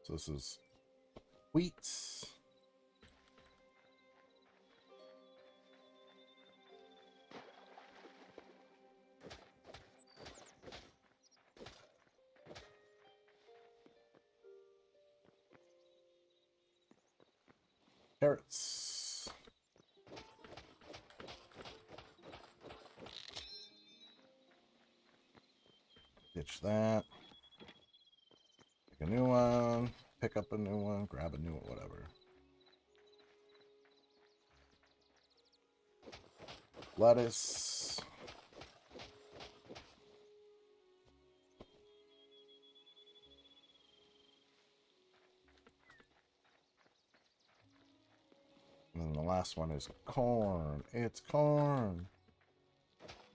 So this is wheat. Carrots. Ditch that. Pick a new one. Pick up a new one. Grab a new one. Whatever. lettuce. And the last one is corn. It's corn.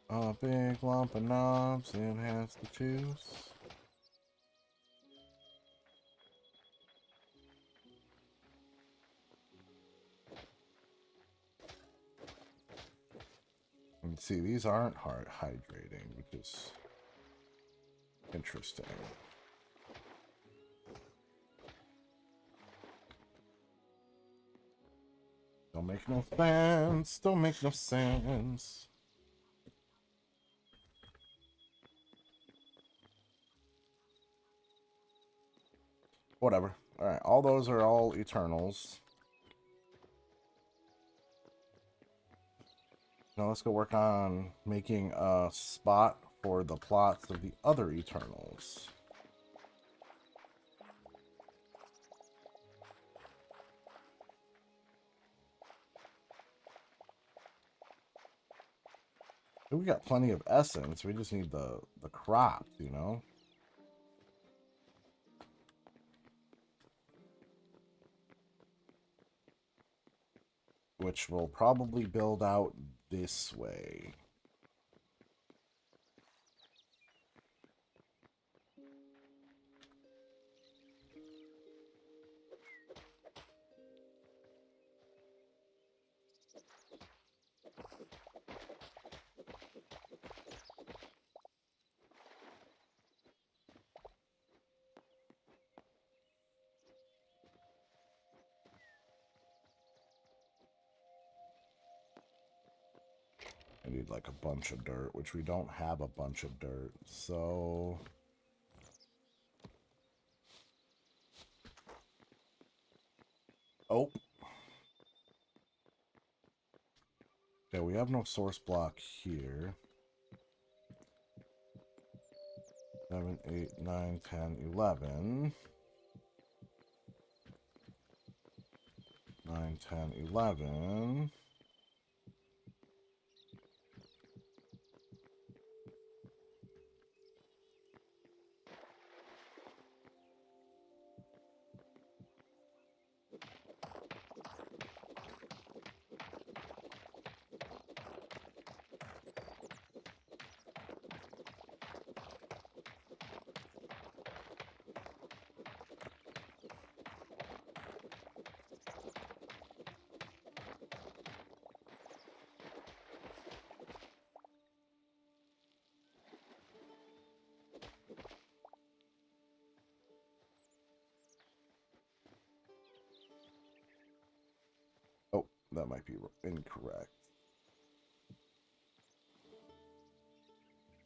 A big lump of knobs. It has the juice. And see, these aren't hard hydrating, which is interesting. Don't make no sense. Don't make no sense. Whatever. Alright, all those are all Eternals. Now let's go work on making a spot for the plots of the other Eternals. We got plenty of essence. We just need the crops, you know? Which will probably build out this way. I need like a bunch of dirt, which we don't have a bunch of dirt, so... Oh. Okay, we have no source block here. 7, 8, 9, 10, 11. 9, 10, 11. Oh, that might be incorrect.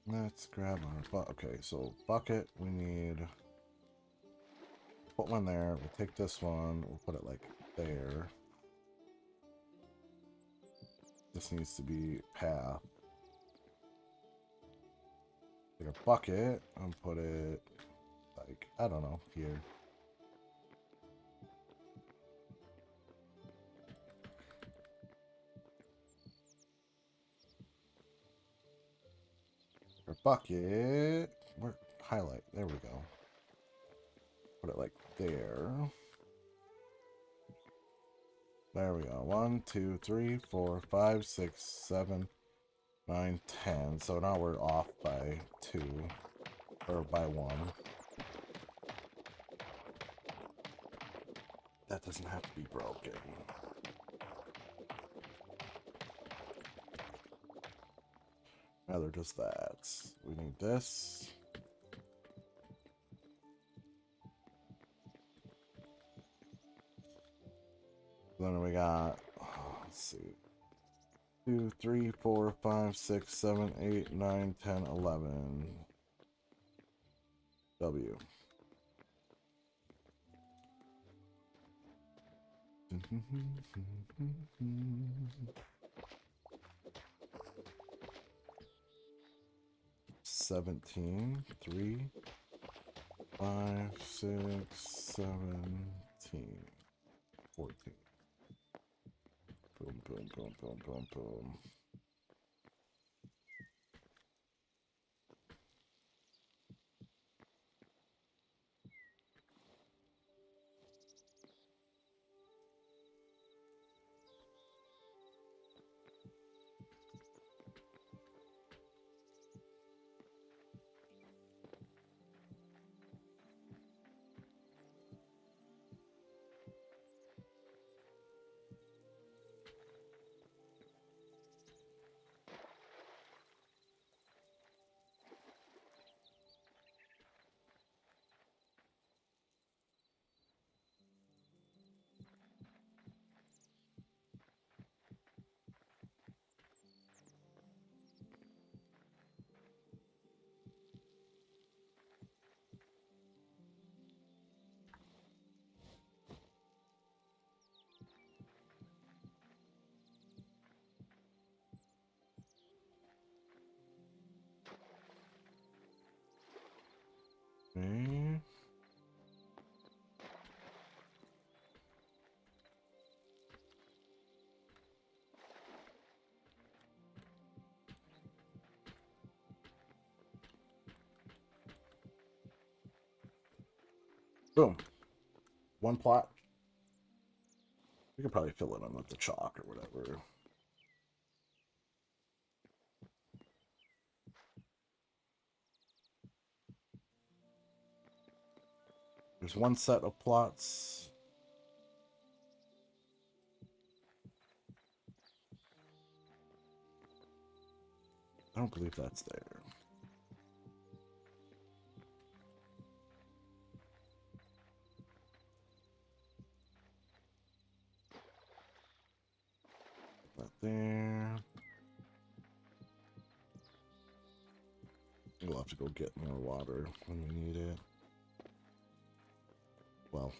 Let's grab our okay, so bucket, we need put one there, we'll take this one, we'll put it like there. This needs to be path. Take a bucket and put it like, I don't know, here. Our bucket, where, highlight, there we go. Put it like there. There we go. 1, 2, 3, 4, 5, 6, 7, 9, 10. So now we're off by 2. Or by 1. That doesn't have to be broken. Rather just that. We need this. Then we got, let's see, 2, 3, 4, 5, 6, 7, 8, 9, 10, 11. W. 17, 3, 5, 6, 17, 14. Boom, boom, boom, boom, boom, boom. Boom. One plot. We could probably fill it in with the chalk or whatever. There's one set of plots. I don't believe that's there. Not there. We'll have to go get more water when we need it. Well,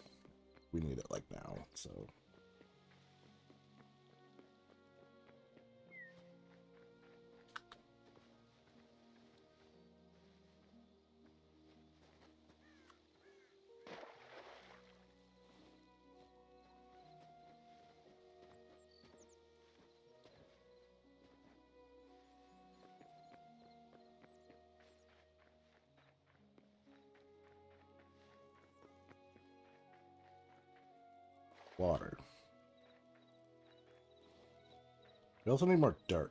we need it like now, so. Water. We also need more dirt.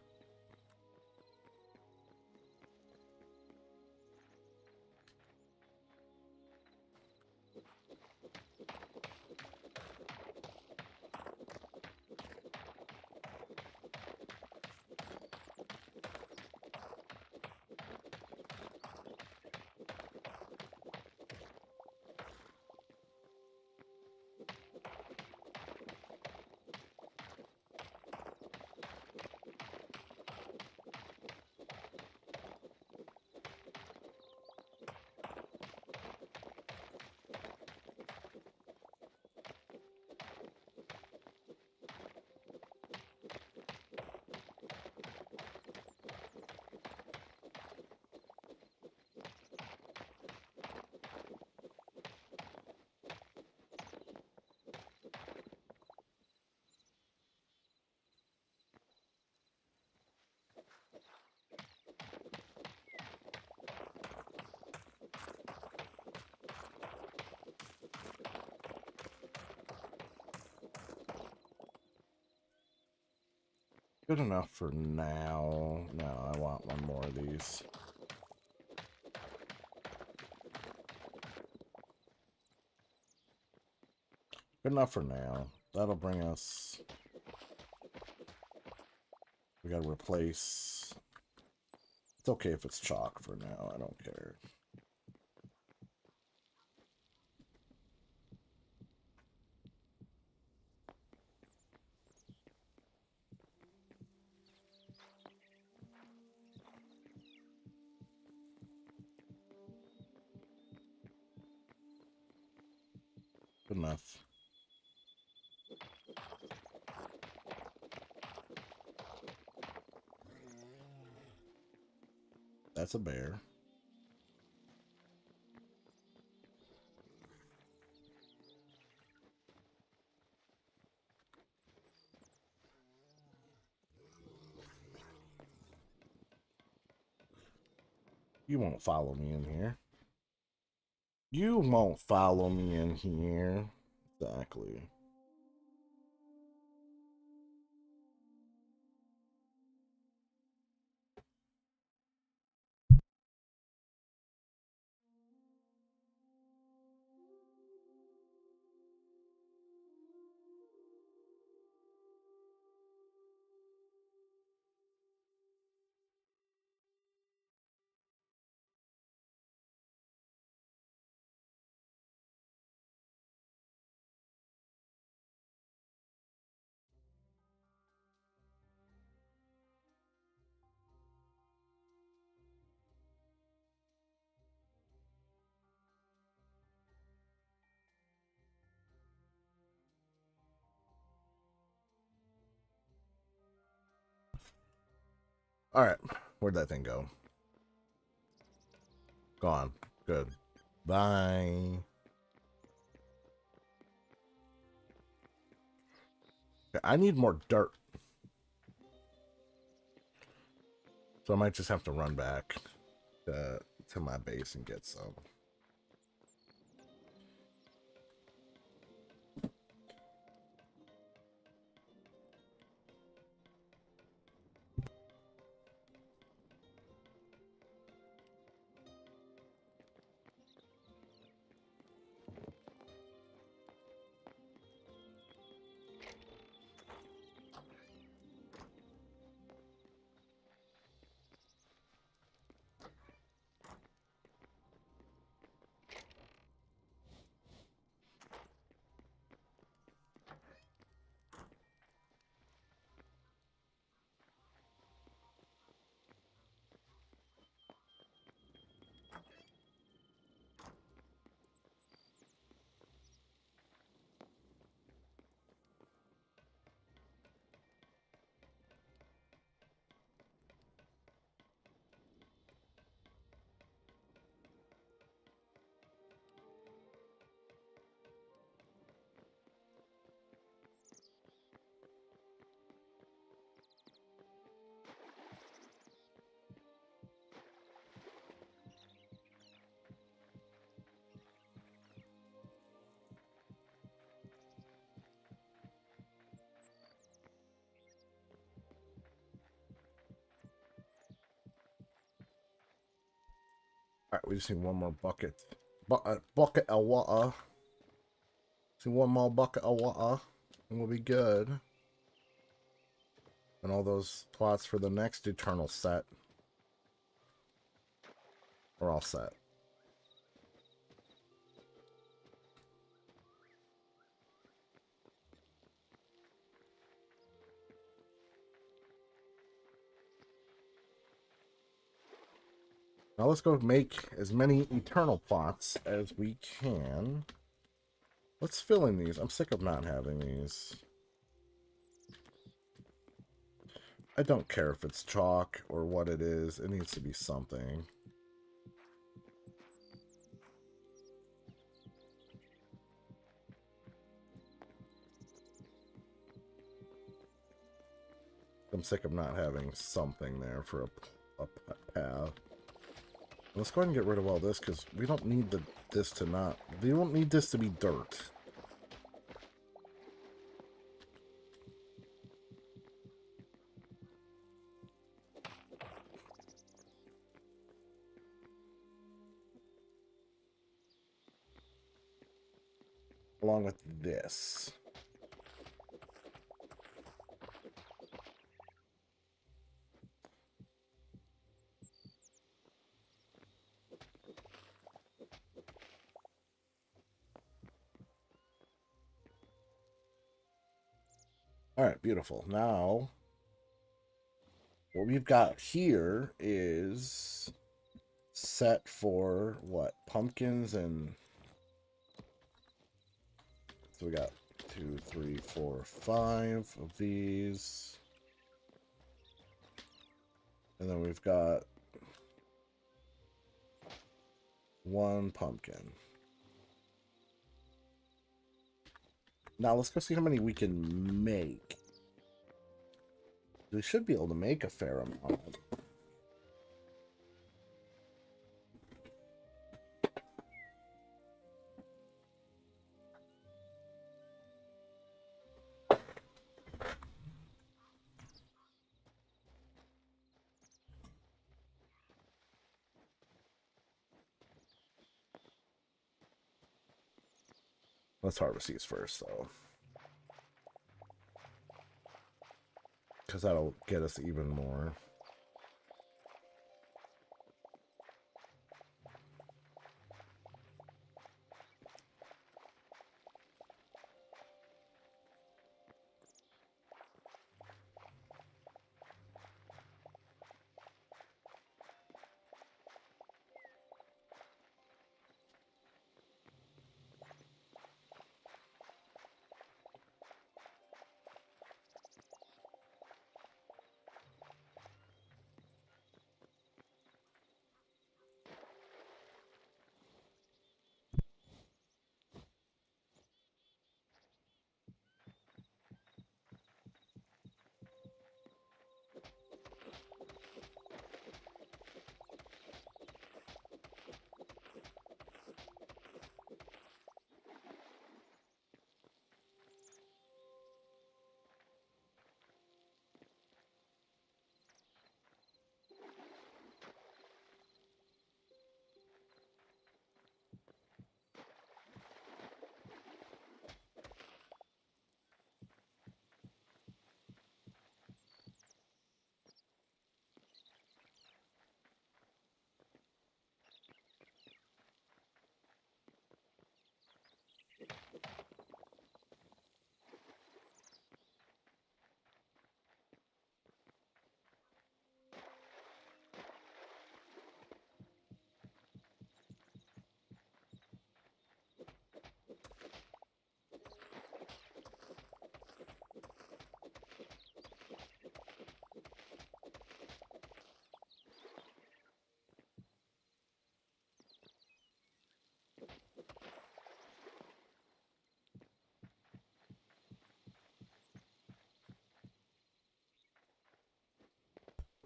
Good enough for now. No, I want one more of these. Good enough for now. That'll bring us... We gotta replace... It's okay if it's chalk for now. I don't care. Good enough. That's a bear. You won't follow me in here. You won't follow me in here. Exactly. Alright. Where'd that thing go? Gone. Good. Bye. Okay, I need more dirt. So I might just have to run back to my base and get some. Alright, we just need one more bucket. Bucket of water. See one more bucket of water, and we'll be good. And all those plots for the next Eternal set are all set. Now let's go make as many Eternal plots as we can. Let's fill in these. I'm sick of not having these. I don't care if it's chalk or what it is. It needs to be something. I'm sick of not having something there for a path. Let's go ahead and get rid of all this because we don't need this to not... We don't need this to be dirt. Along with this. Alright, beautiful. Now, what we've got here is set for, what, pumpkins and... So we got 2, 3, 4, 5 of these. And then we've got 1 pumpkin. Now let's go see how many we can make. We should be able to make a fair amount. Let's harvest these first, though. Because that'll get us even more.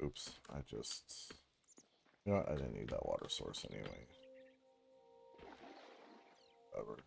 Oops, I just... You know what? I didn't need that water source anyway. Whatever.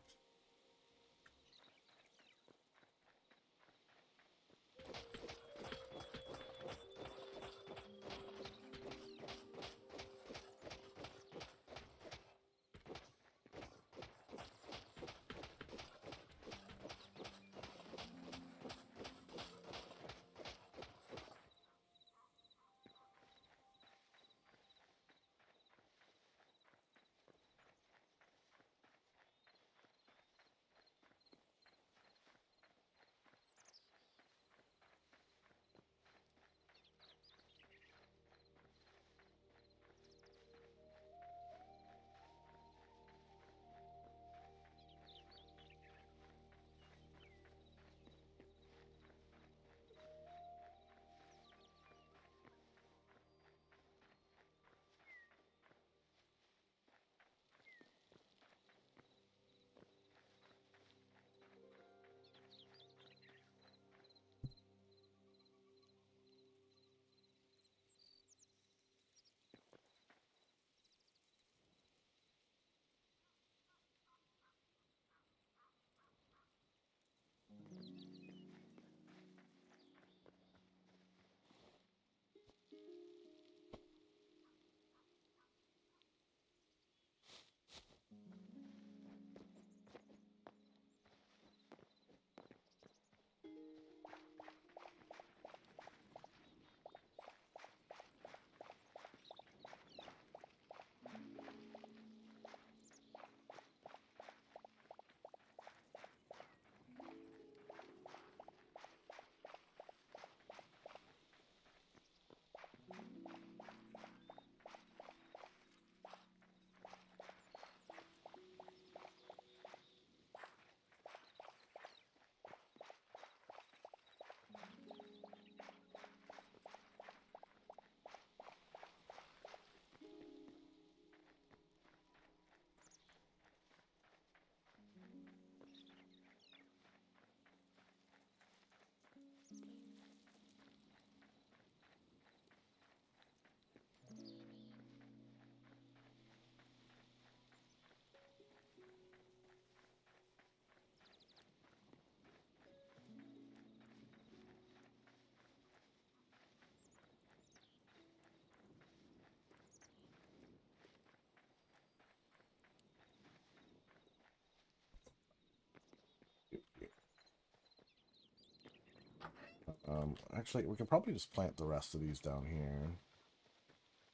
Actually, we can probably just plant the rest of these down here.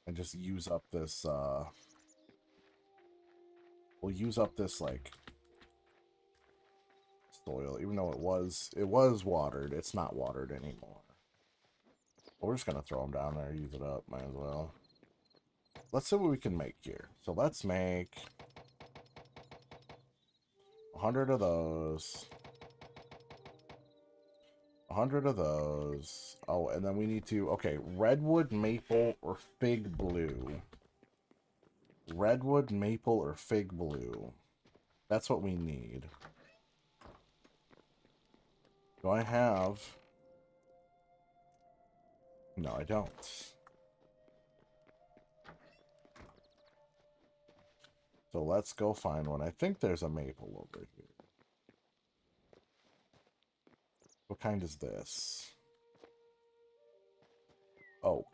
And just use up this, we'll use up this, like, soil. Even though it was watered, it's not watered anymore. We're just gonna throw them down there, use it up, might as well. Let's see what we can make here. So let's make 100 of those. 100 of those. Oh, and then we need to... Okay, redwood, maple, or fig blue. Redwood, maple, or fig blue. That's what we need. Do I have... No, I don't. So let's go find one. I think there's a maple over here. What kind is this? Oak.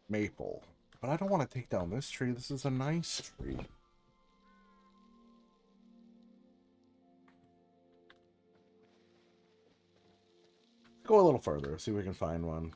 Maple. But I don't want to take down this tree. This is a nice tree. Go a little further. See if we can find one.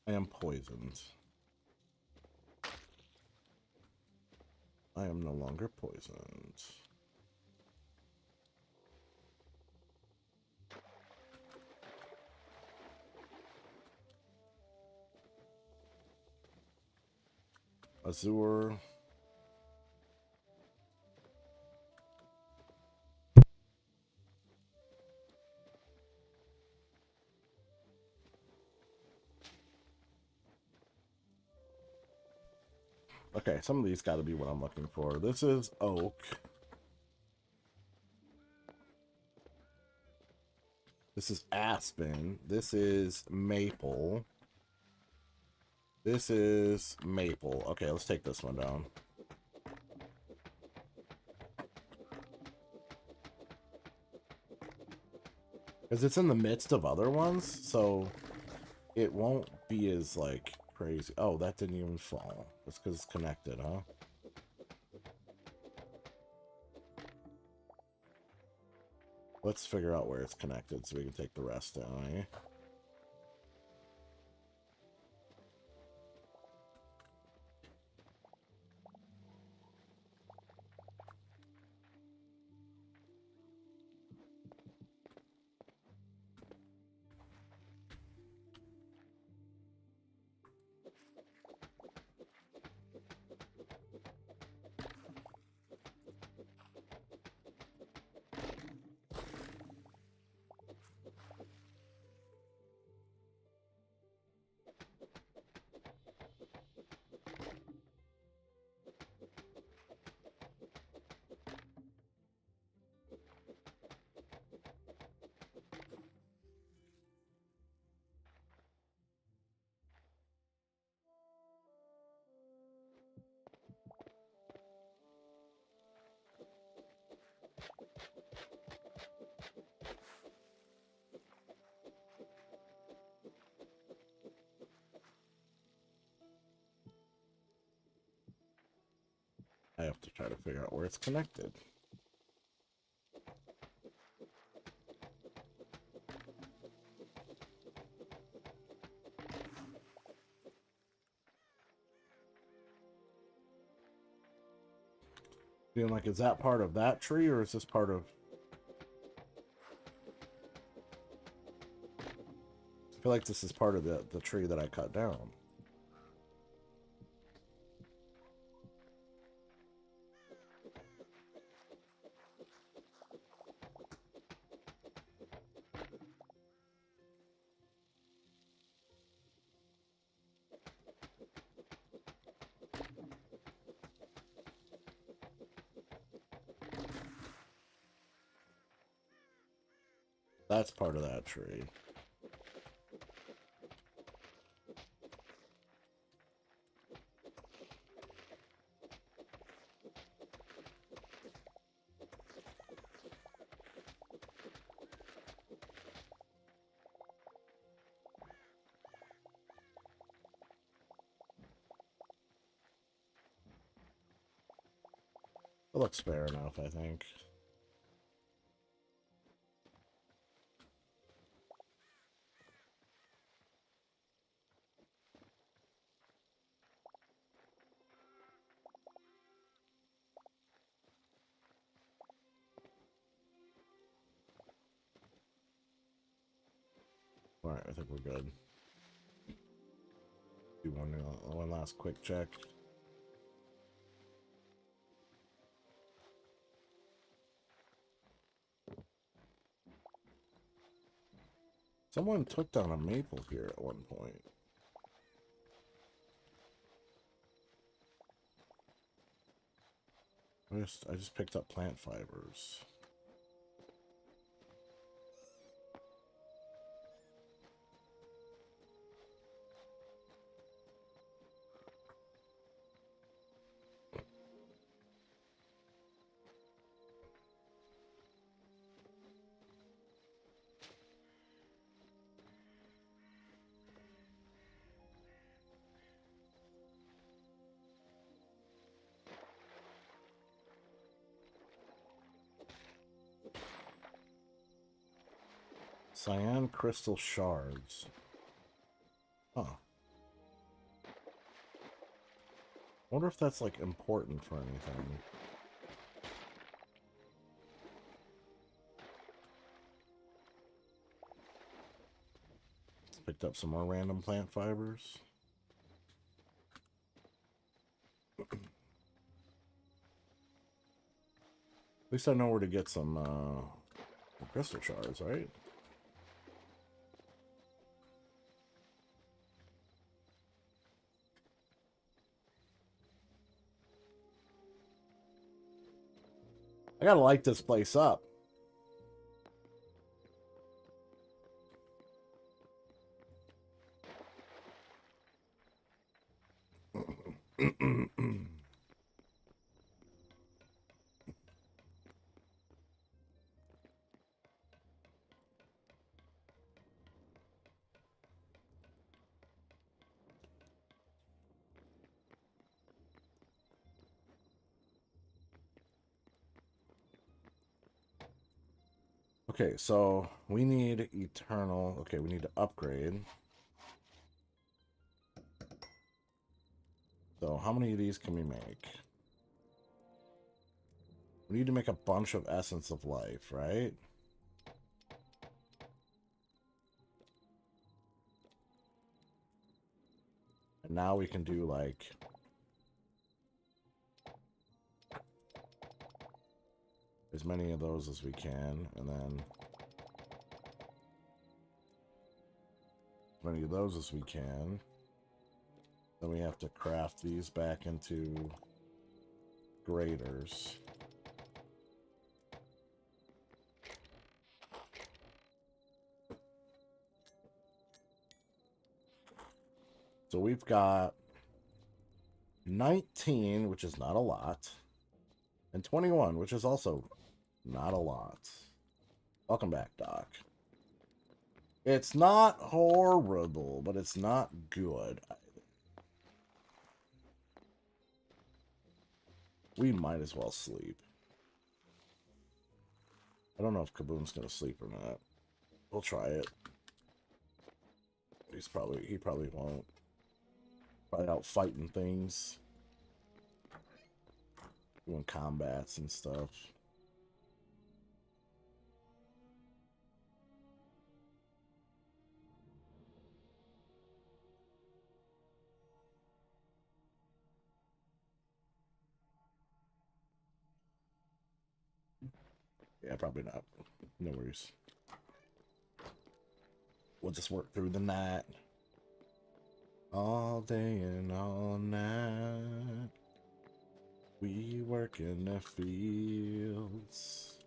I am poisoned. I am no longer poisoned. Azure. Okay, some of these got to be what I'm looking for. This is oak. This is aspen. This is maple. This is maple. Okay, let's take this one down. Because it's in the midst of other ones, so it won't be as, like, crazy. Oh, that didn't even fall. That's because it's connected, huh? Let's figure out where it's connected so we can take the rest down, eh? I have to try to figure out where it's connected. Being like, is that part of that tree or is this part of... I feel like this is part of the tree that I cut down. That's part of that tree. It looks fair enough, I think. Alright, I think we're good. Do one last quick check. Someone took down a maple here at one point. I just picked up plant fibers. Cyan crystal shards. Huh. Wonder if that's like important for anything. Picked up some more random plant fibers. At least I know where to get some crystal shards, right? I gotta light this place up. Okay, so we need eternal. Okay, we need to upgrade. So how many of these can we make? We need to make a bunch of essence of life, right? And now we can do like as many of those as we can, and then as many of those as we can. Then we have to craft these back into graters. So we've got 19, which is not a lot, and 21, which is also not a lot. Welcome back, Doc. It's not horrible, but it's not good either. We might as well sleep. I don't know if Kaboom's gonna sleep or not. We'll try it. He probably won't. Probably out fighting things. Doing combats and stuff. Yeah, probably not. No worries. We'll just work through the night. All day and all night. We work in the fields.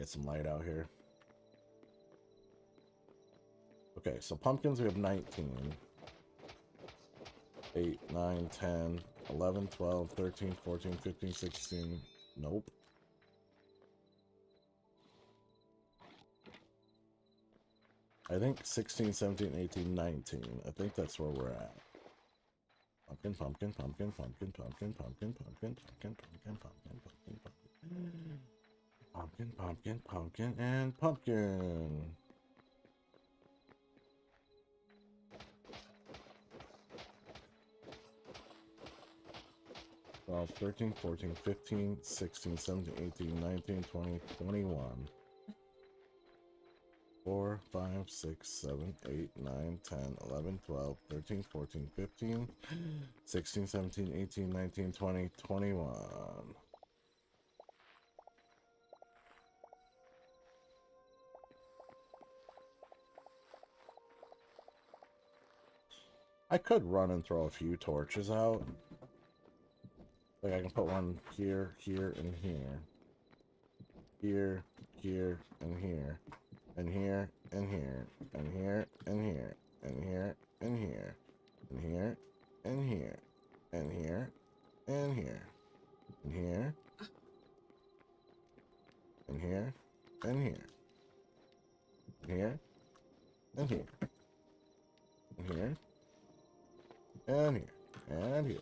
Get some light out here. Okay, so pumpkins we have 19. 8, 9, 10, 11, 12, 13, 14, 15, 16. Nope. I think 16, 17, 18, 19. I think that's where we're at. Pumpkin, pumpkin, pumpkin, pumpkin, pumpkin, pumpkin, pumpkin, pumpkin, pumpkin, pumpkin, pumpkin, pumpkin. Pumpkin, pumpkin, pumpkin, and pumpkin. 12, 13, 14, 15, 16, 17, 18, 19, 20, 21. 4, 5, 6, 7, 8, 9, 10, 11, 12, 13, 14, 15, 16, 17, 18, 19, 20, 21. I could run and throw a few torches out. Like I can put one here, here, and here. Here, here, and here. And here, and here, and here, and here, and here, and here, and here, and here, and here, and here, and here, and here, and here, and here, and here, and here, and here, and here,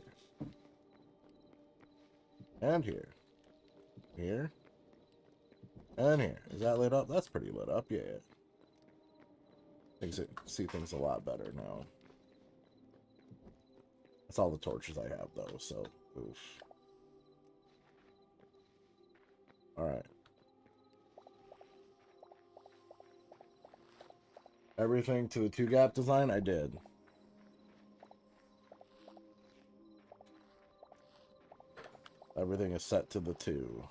and here, here, and here. Is that lit up? That's pretty lit up, yeah. I see things a lot better now. That's all the torches I have, though, so oof. Alright. Everything to the 2-gap design, I did. Everything is set to the 2.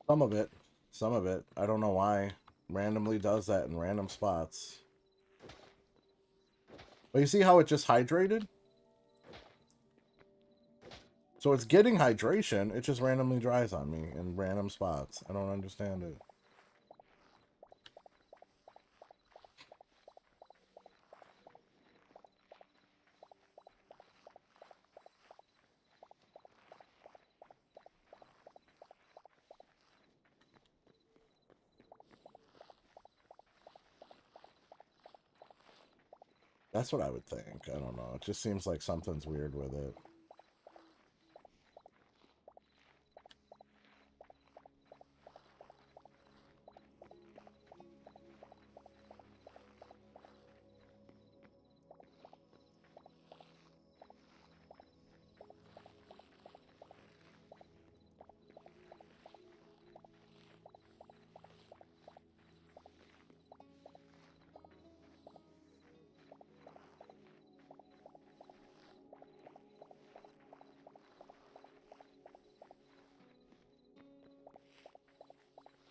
Some of it. I don't know why. Randomly does that in random spots. But you see how it just hydrated? So it's getting hydration, it just randomly dries on me in random spots. I don't understand it. That's what I would think. I don't know. It just seems like something's weird with it.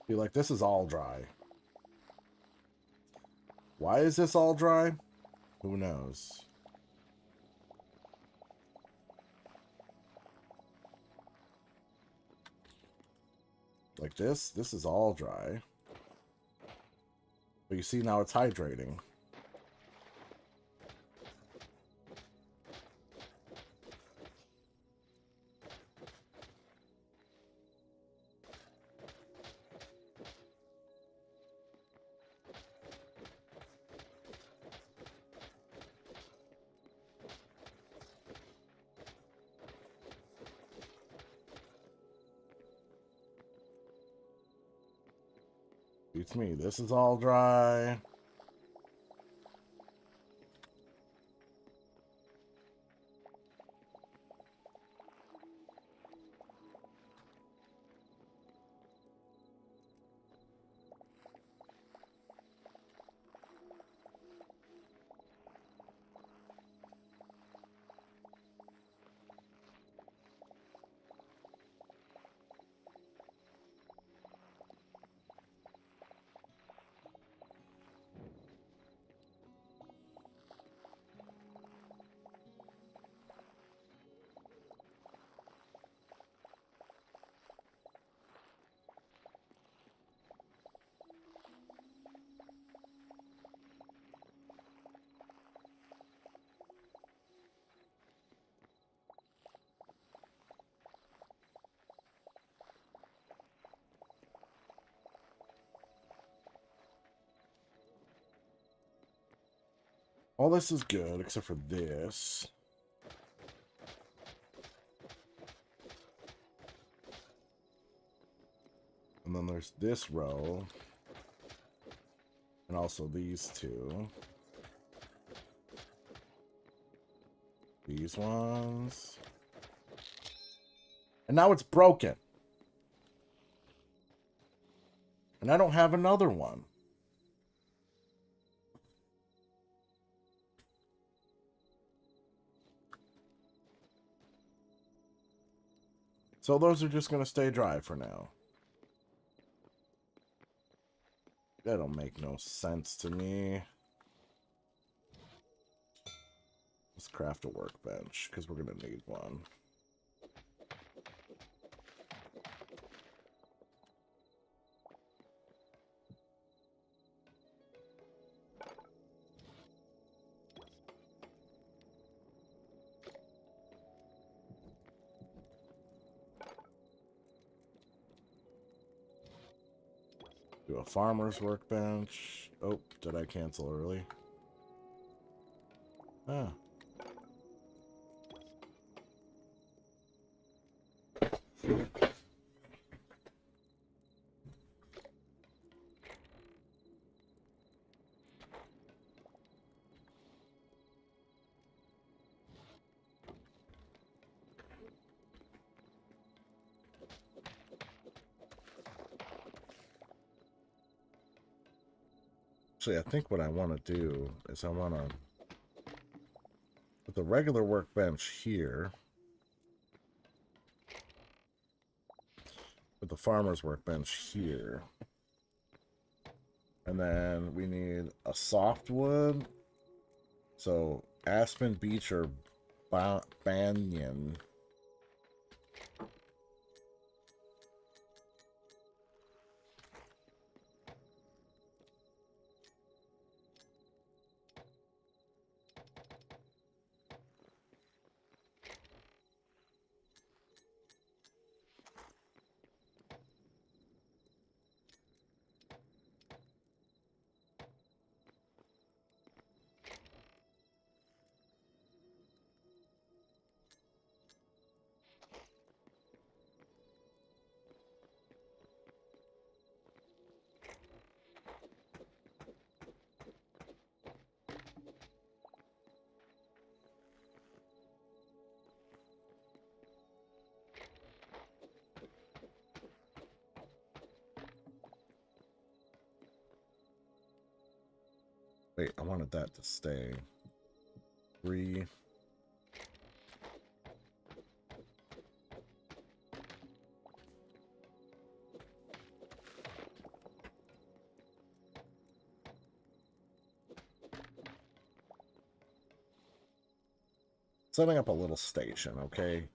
Be like, this is all dry. Why is this all dry? Who knows? Like this is all dry. But you see now it's hydrating. Beats me. This is all dry. All this is good, except for this. And then there's this row. And also these two. These ones. And now it's broken. And I don't have another one. So those are just going to stay dry for now. That don't make no sense to me. Let's craft a workbench, because we're going to need one. Do a farmer's workbench. Oh, did I cancel early? Ah. Actually, I think what I want to do is I want to put the regular workbench here. Put the farmer's workbench here. And then we need a softwood. So aspen, beech, or banyan. Wait, I wanted that to stay. 3. Setting up a little station, okay?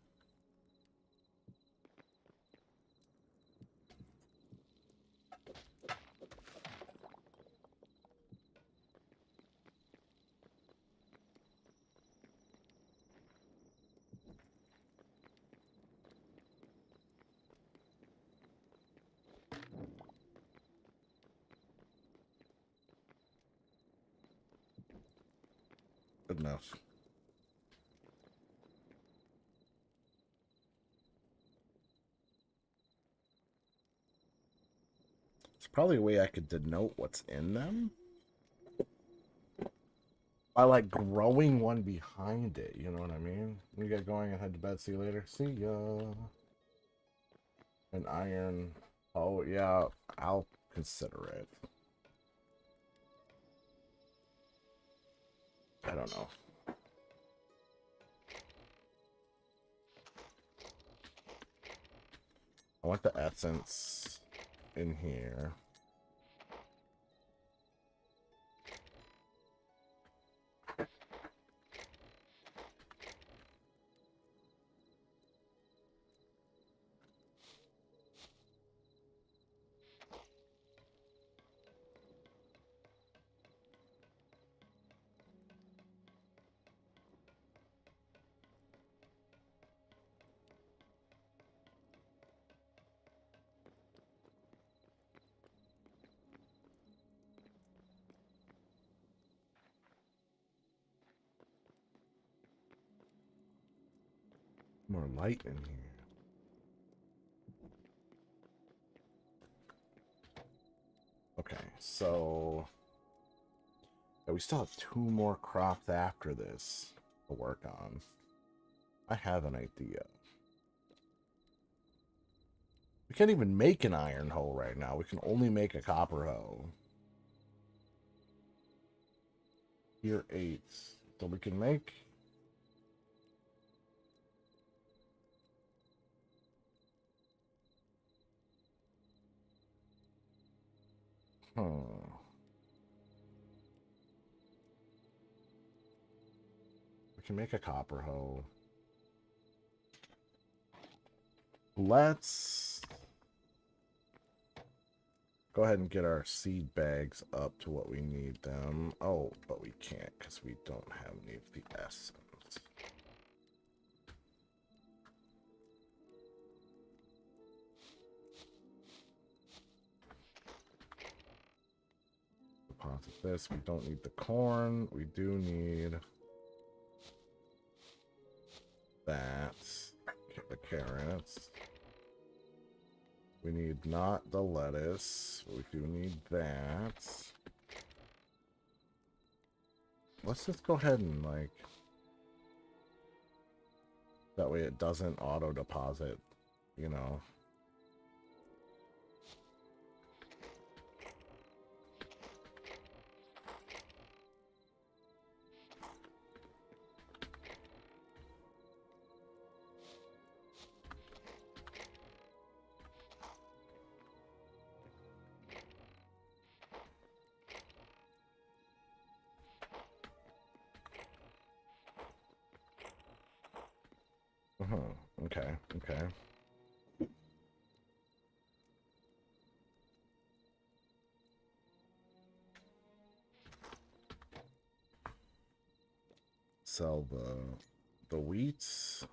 Good enough. There's probably a way I could denote what's in them. By, like, growing one behind it, you know what I mean? We get going and head to bed. See you later. See ya. An iron. Oh, yeah, I'll consider it. I don't know. I want the essence in here. More light in here. Okay, so yeah, we still have 2 more crops after this to work on. I have an idea. We can't even make an iron hoe right now. We can only make a copper hoe. Here 8. So we can make... We can make a copper hoe. Let's go ahead and get our seed bags up to what we need them. Oh, but we can't because we don't have any of the essence. Deposit this. We don't need the corn. We do need that. Get the carrots. We need not the lettuce. We do need that. Let's just go ahead and, like... That way it doesn't auto-deposit, you know. Okay, okay. Sell the wheats.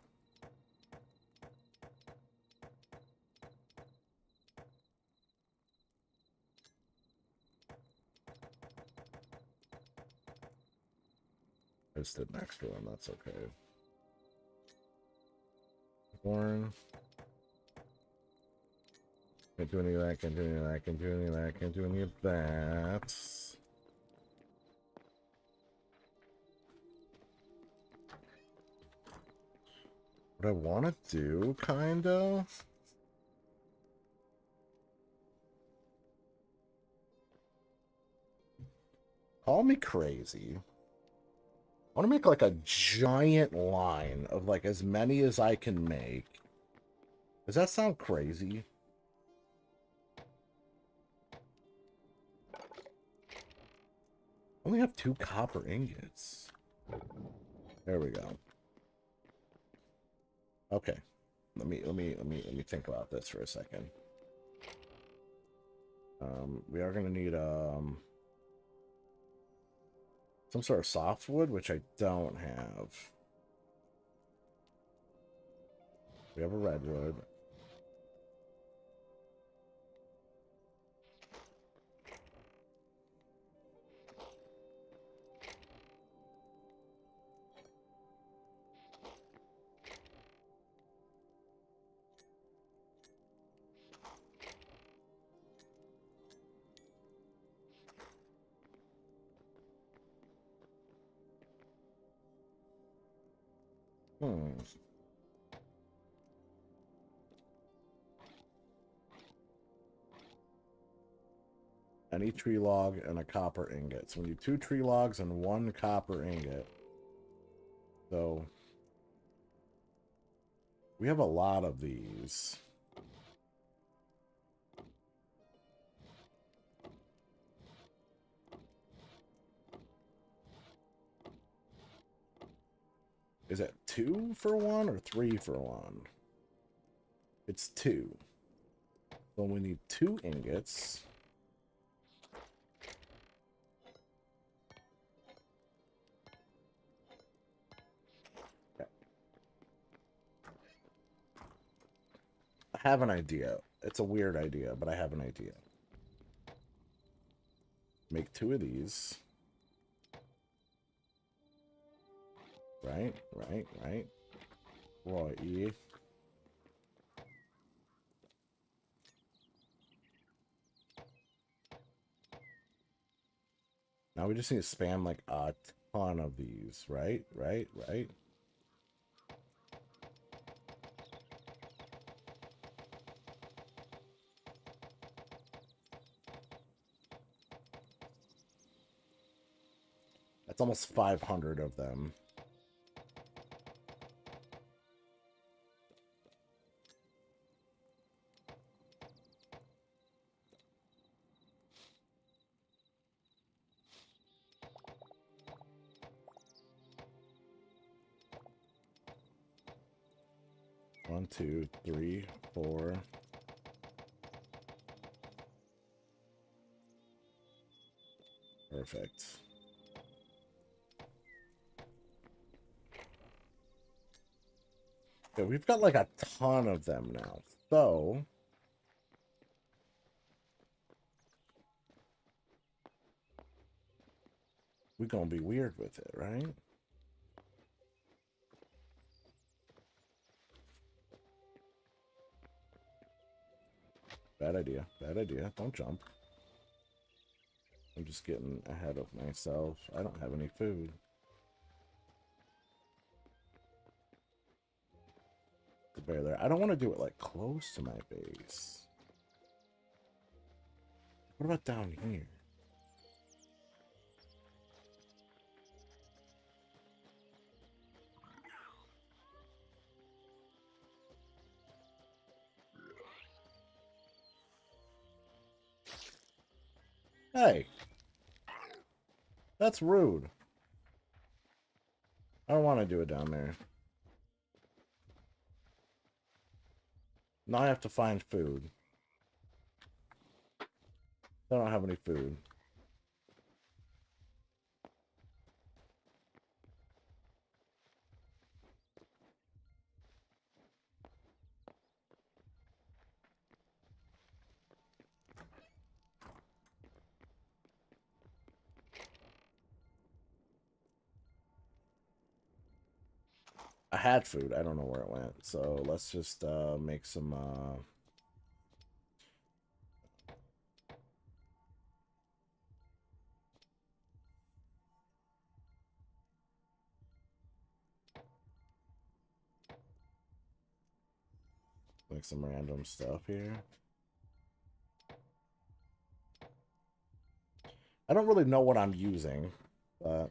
I just did an extra one, that's okay. Corn. Can't do any of that, can't do any of that, can't do any of that, can't do any of that. What I want to do, kinda... Call me crazy. I want to make like a giant line of like as many as I can make. Does that sound crazy? I only have 2 copper ingots. There we go. Okay. Let me think about this for a second. We are gonna need some sort of softwood, which I don't have. We have a redwood. Any tree log and a copper ingot. So we need 2 tree logs and 1 copper ingot. So we have a lot of these. Is it 2 for 1 or 3 for 1? It's 2. So we need 2 ingots. I have an idea. It's a weird idea, but I have an idea. Make 2 of these. Right. Right, yeah. Now we just need to spam like a ton of these, right? Right? That's almost 500 of them. One, two, three, four. Perfect. Okay, we've got like a ton of them now. So we're gonna be weird with it, right? Bad idea. Bad idea. Don't jump. I'm just getting ahead of myself. I don't have any food. The bear there. I don't want to do it like close to my base. What about down here? Hey, that's rude. I don't want to do it down there. Now I have to find food. I don't have any food. I had food. I don't know where it went. So let's just make some... Like some random stuff here. I don't really know what I'm using, but...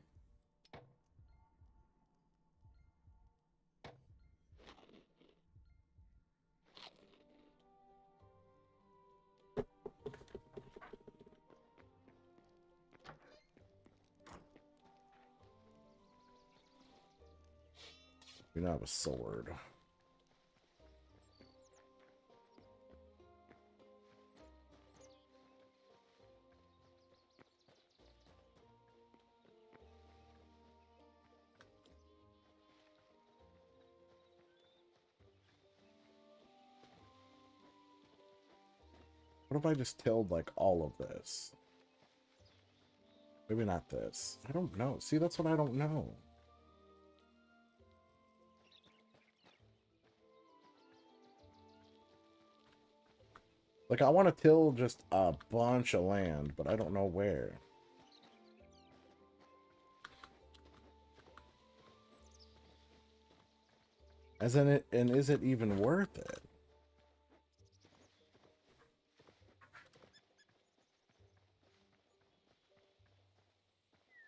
We now have a sword. What if I just tilled, like, all of this? Maybe not this. I don't know. See, that's what I don't know. Like, I want to till just a bunch of land, but I don't know where. As in it, and is it even worth it?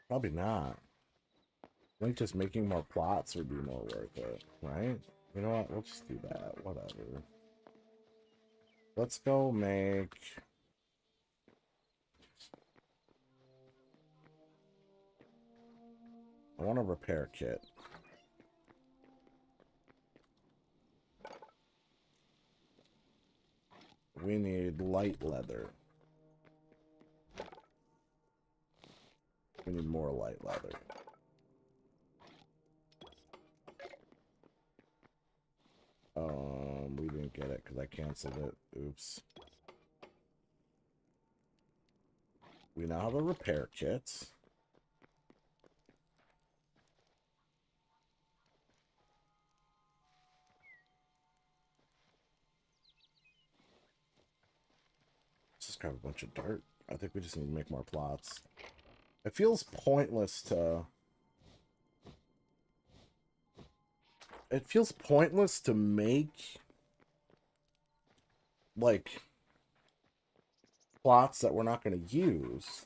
Probably not. I think just making more plots would be more worth it, right? You know what? We'll just do that. Whatever. Let's go make... I want a repair kit. We need light leather. We need more light leather. We didn't get it because I canceled it. Oops. We now have a repair kit. grab a bunch of dirt. I think we just need to make more plots. It feels pointless to... It feels pointless to make, like, plots that we're not going to use.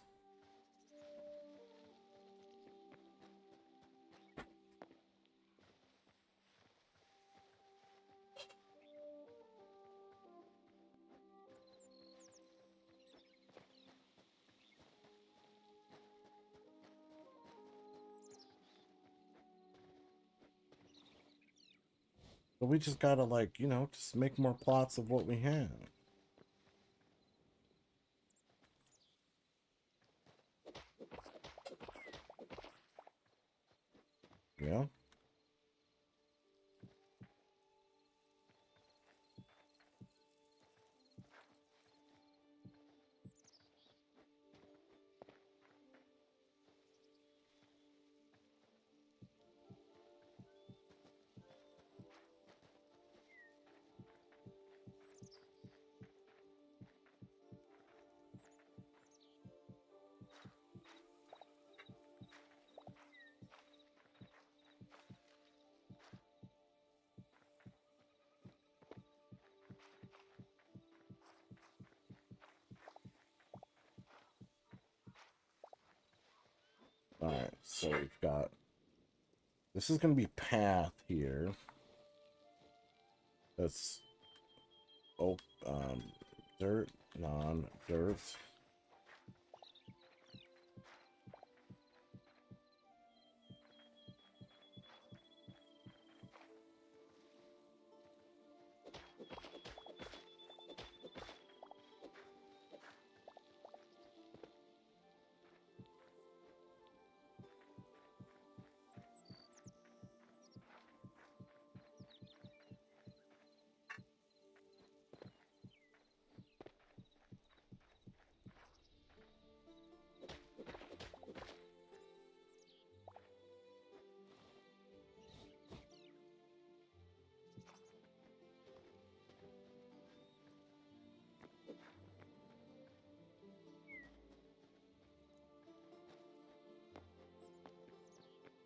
But we just gotta, like, you know, just make more plots of what we have. Yeah? Alright, so we've got... This is going to be path here. That's... Oh, dirt, non-dirt.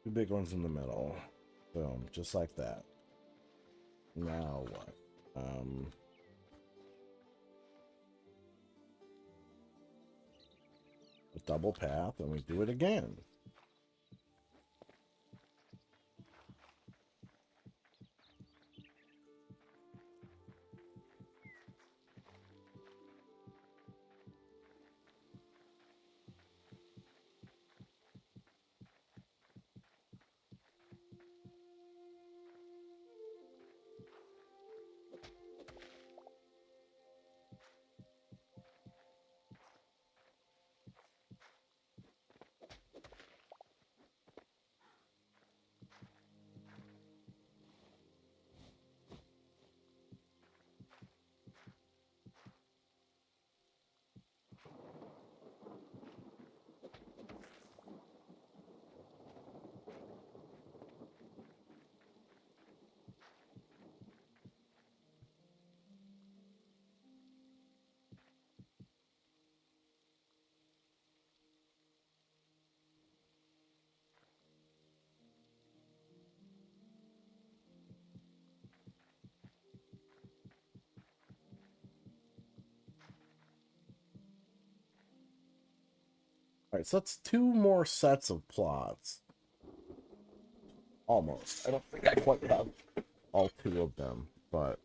Two big ones in the middle. Boom, just like that. Now what? A double path, and we do it again. Alright, so that's two more sets of plots. Almost. I don't think I quite have all two of them, but...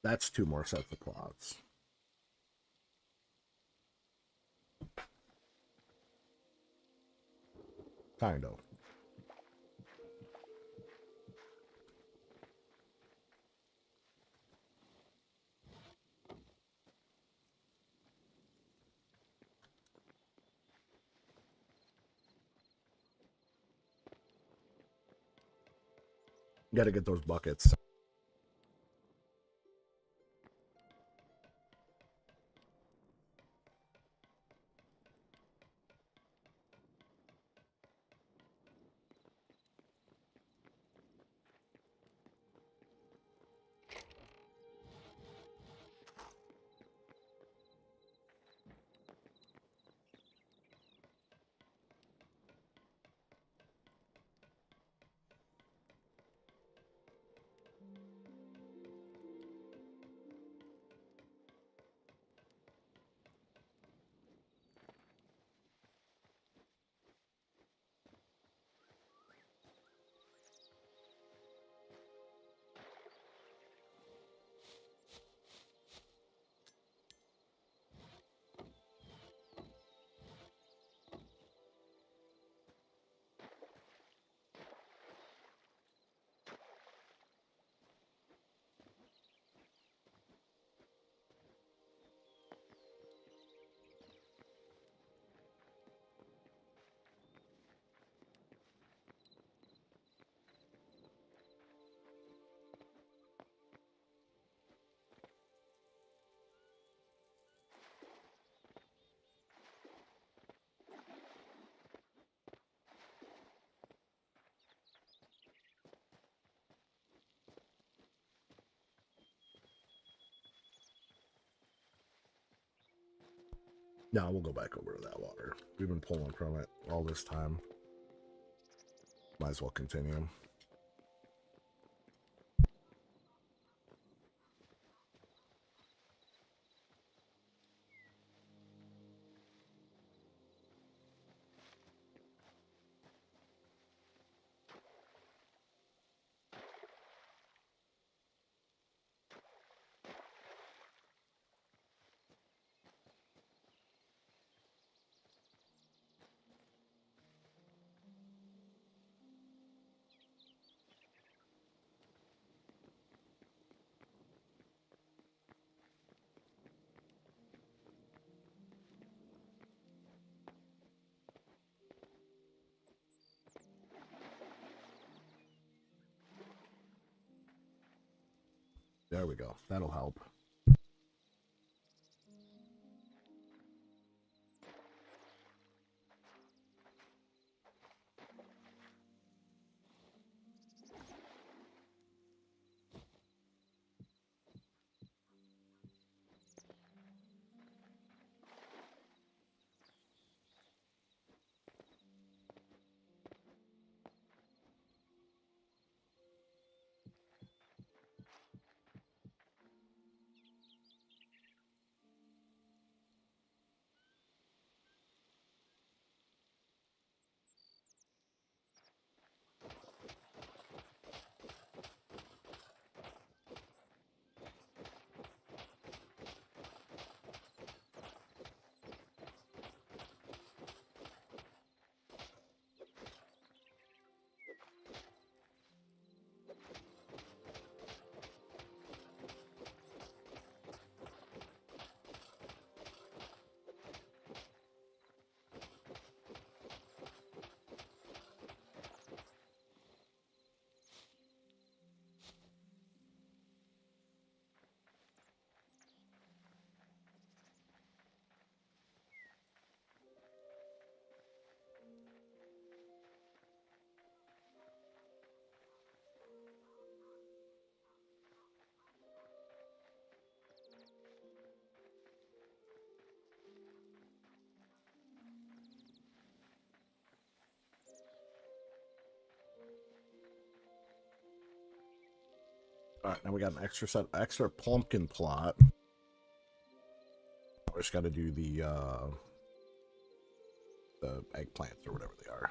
That's two more sets of plots. Kind of. Got to get those buckets. No, we'll go back over to that water. We've been pulling from it all this time. Might as well continue. There we go. That'll help. All right, now we got an extra pumpkin plot. We just got to do the eggplants or whatever they are.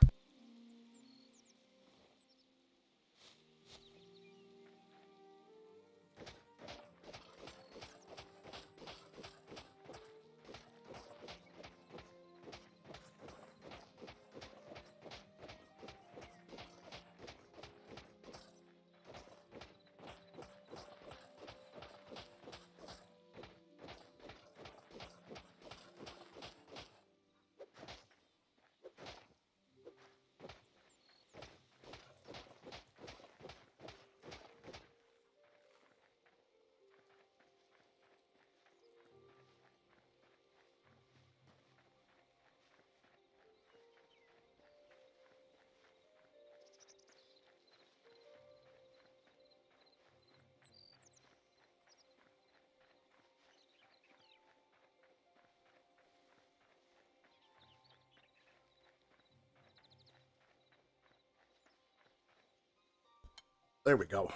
There we go.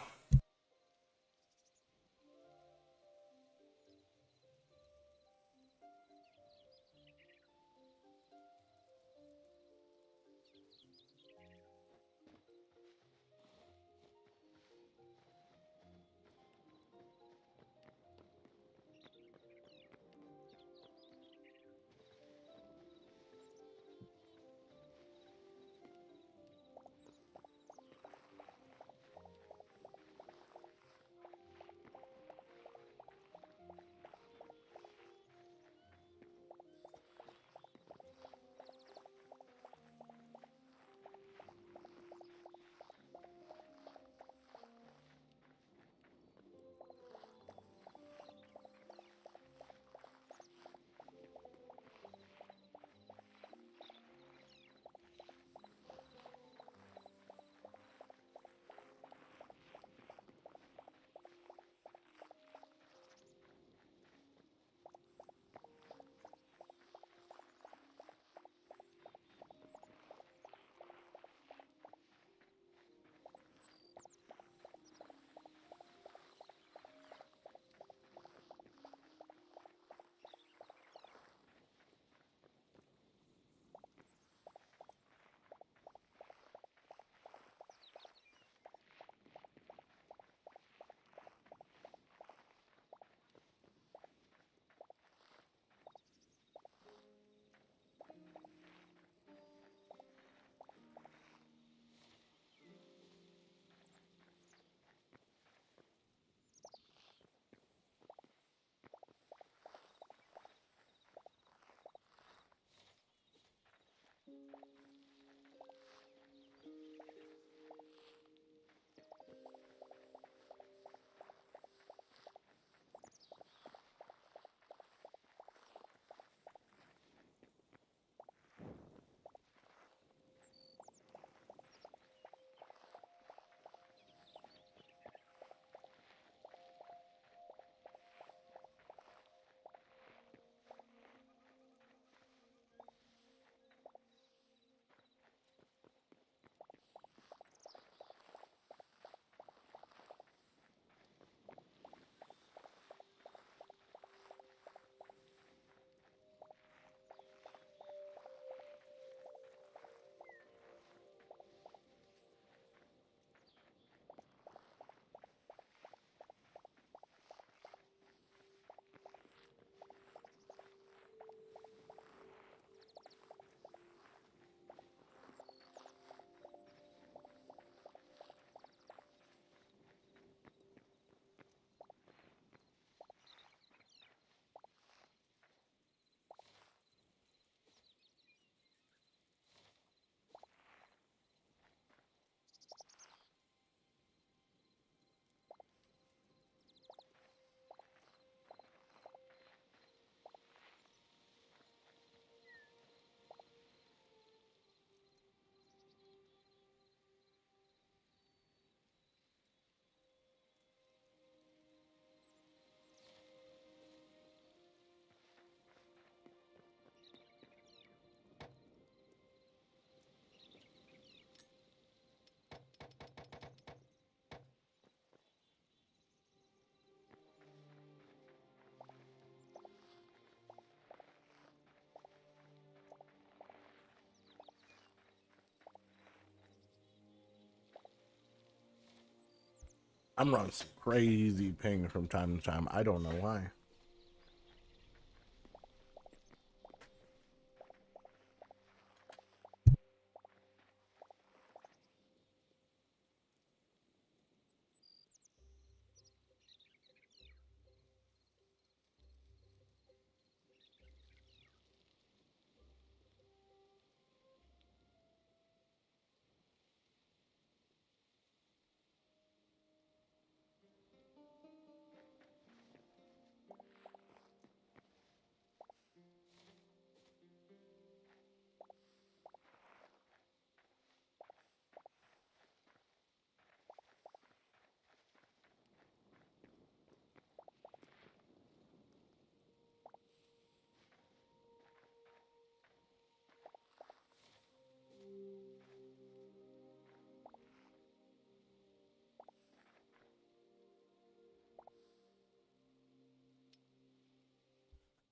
I'm running some crazy ping from time to time. I don't know why.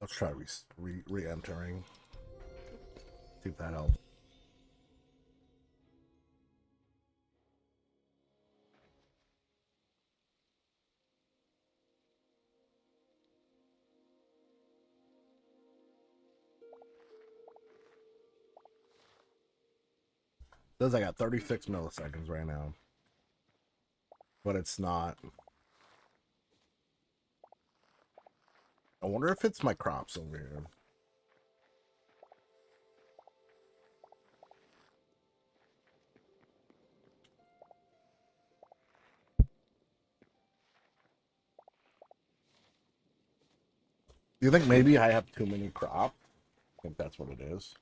Let's try re-entering. See if that helps. Says I got 36 milliseconds right now, but it's not. I wonder if it's my crops over here. Do you think maybe I have too many crops? I think that's what it is.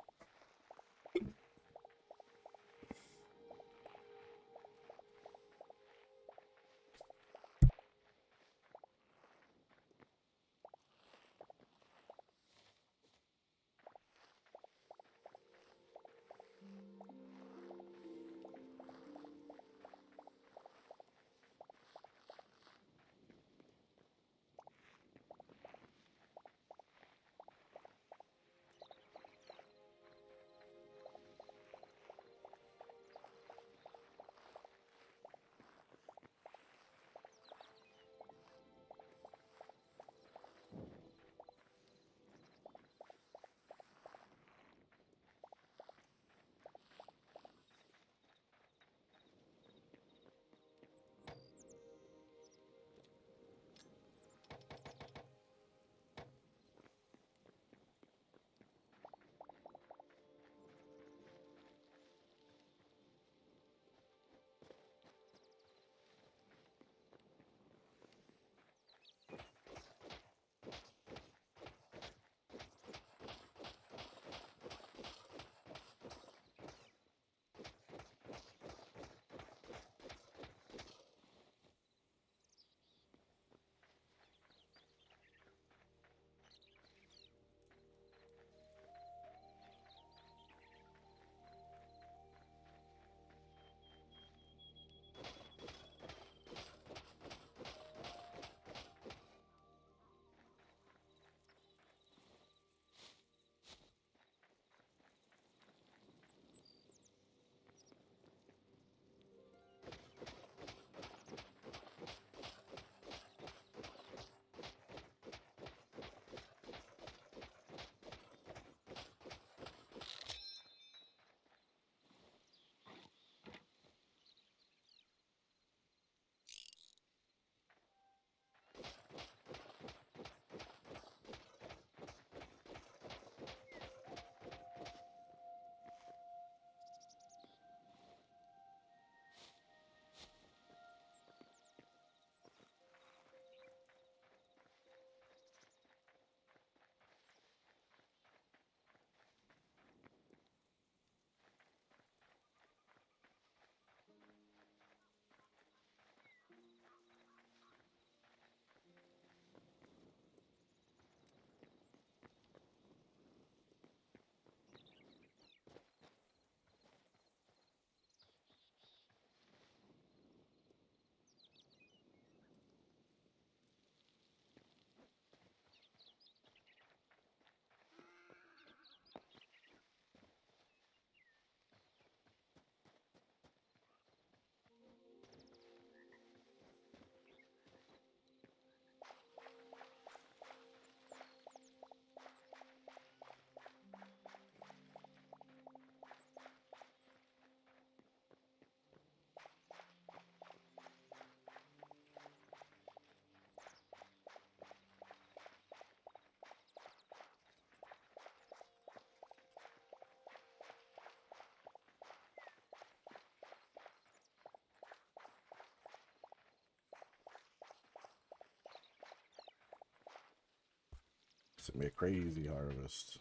It's gonna be a crazy harvest.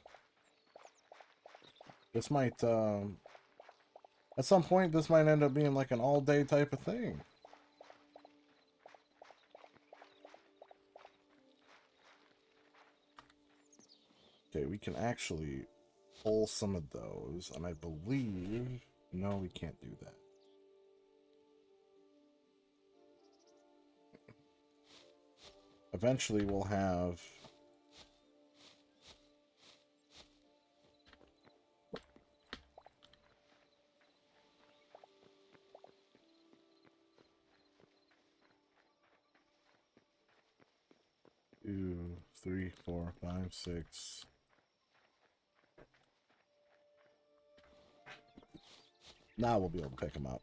This might, at some point, this might end up being like an all-day type of thing. Okay, we can actually pull some of those, and I believe... No, we can't do that. Eventually, we'll have 2, 3, 4, 5, 6. Now we'll be able to pick them up.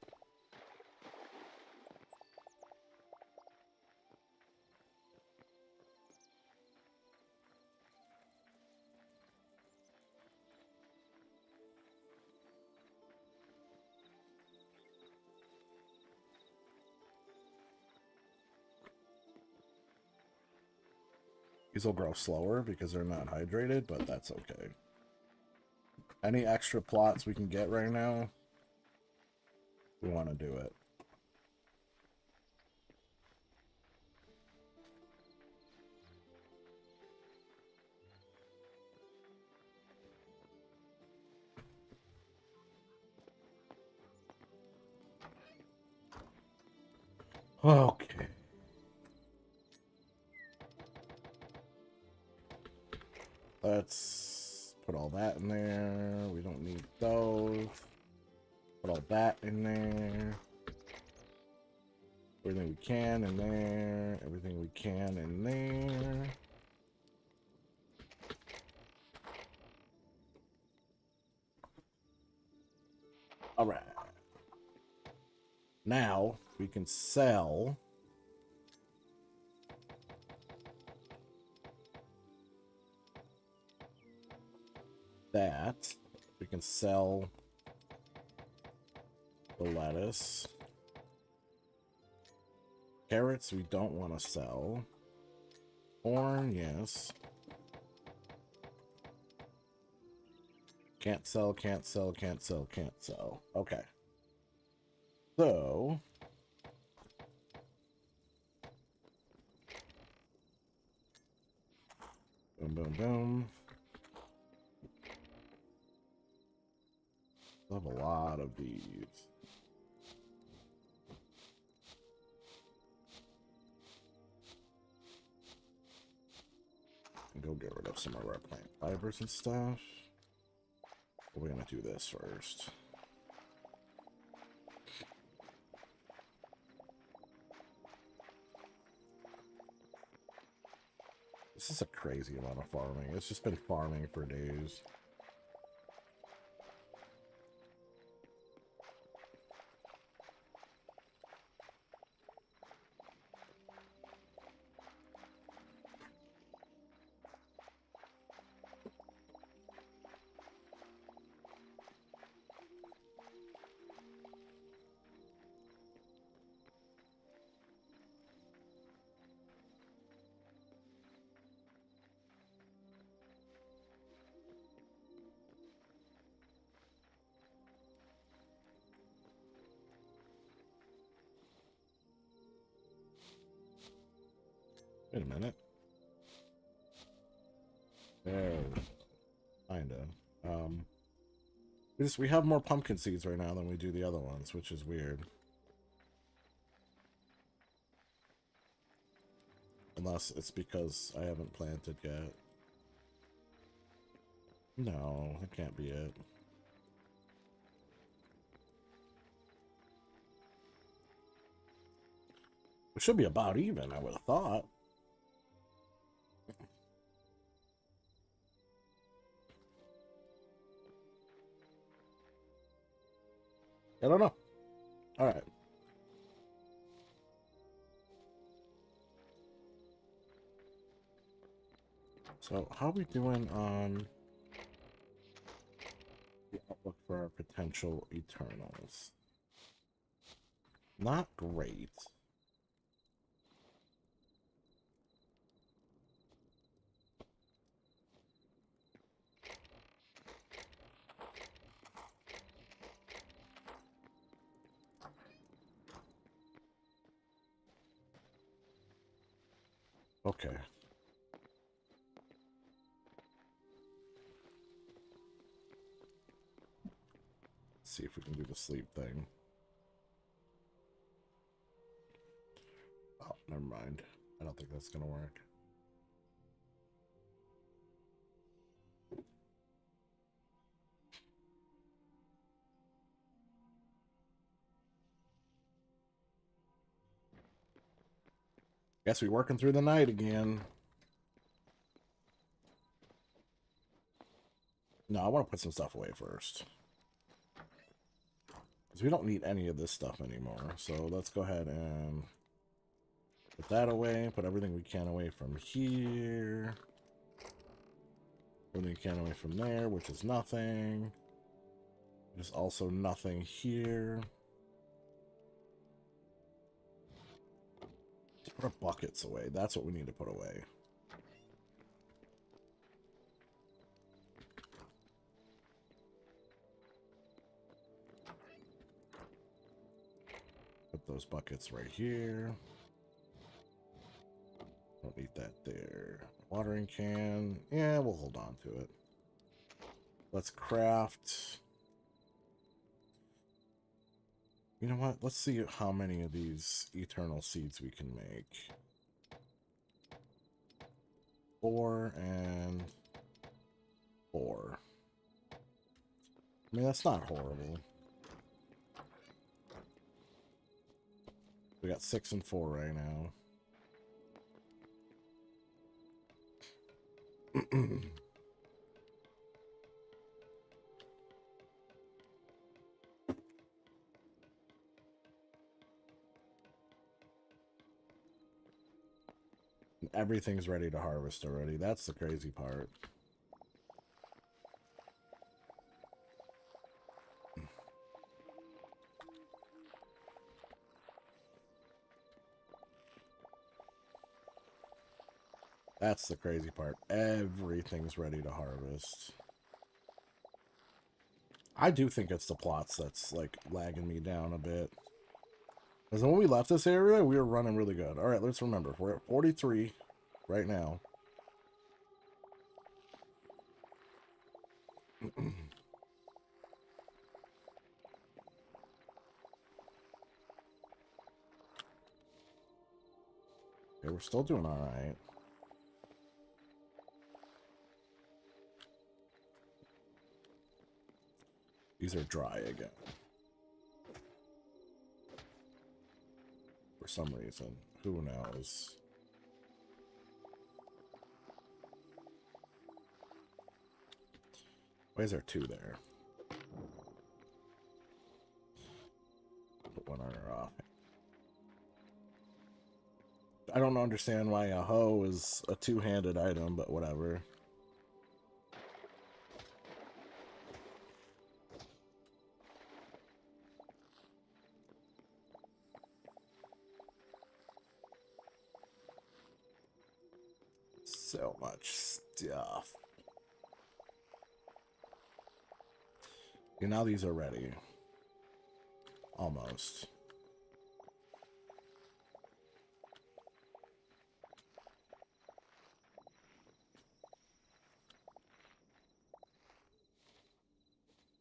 These will grow slower because they're not hydrated, but that's okay. Any extra plots we can get right now, we want to do it. Okay. Let's put all that in there. We don't need those. Put all that in there. Everything we can in there. Everything we can in there. All right. Now we can sell that. We can sell the lettuce. Carrots we don't want to sell. Corn, yes. Can't sell, can't sell, can't sell, can't sell. Okay. So boom, boom, boom. I have a lot of these. And go get rid of some of our plant fibers and stuff. But we're gonna do this first. This is a crazy amount of farming. It's just been farming for days. Wait a minute. There. Kinda. We have more pumpkin seeds right now than we do the other ones, which is weird. Unless it's because I haven't planted yet. No, that can't be it. It should be about even, I would have thought. I don't know. All right. So, how are we doing on the outlook for our potential Eternals? Not great. Okay. Let's see if we can do the sleep thing. Oh, never mind. I don't think that's gonna work. Guess we working through the night again. No, I want to put some stuff away first. Because we don't need any of this stuff anymore. So let's go ahead and put that away. Put everything we can away from here. Everything we can away from there, which is nothing. There's also nothing here. Let's put our buckets away. That's what we need to put away. Put those buckets right here. Don't need that there. Watering can. Yeah, we'll hold on to it. Let's craft. You know what? Let's see how many of these eternal seeds we can make. 4 and 4. I mean, that's not horrible. We got 6 and 4 right now. Everything's ready to harvest already. That's the crazy part. That's the crazy part. Everything's ready to harvest. I do think it's the plots that's, like, lagging me down a bit. Because when we left this area, we were running really good. Alright, let's remember. We're at 43 right now. Okay, we're still doing alright. These are dry again. For some reason. Who knows? Why is there 2 there? Put one on her off. I don't understand why a hoe is a 2-handed item, but whatever. So much stuff. Okay, now these are ready. Almost.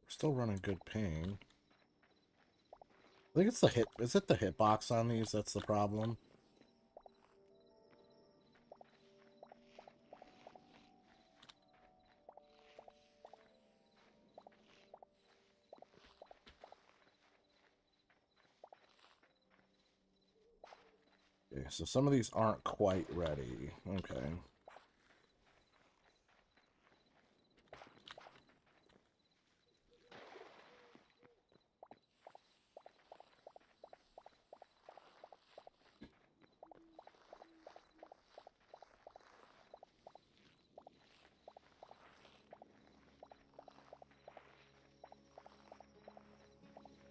We're still running good ping. I think it's the hit. Is it the hitbox on these that's the problem? Okay, so some of these aren't quite ready. Okay.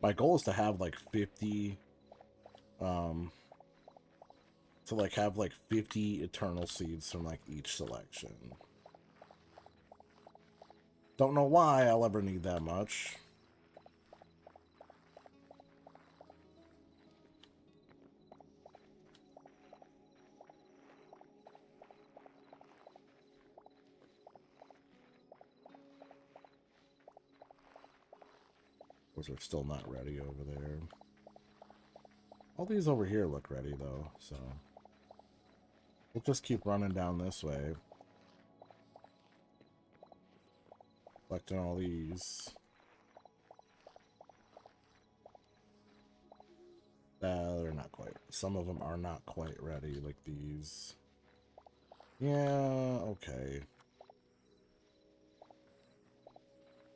My goal is to have like 50, to like have like 50 eternal seeds from like each selection. Don't know why I'll ever need that much. Those are still not ready over there. All these over here look ready though, so we'll just keep running down this way. Collecting all these. They're not quite. Some of them are not quite ready, like these. Yeah, okay.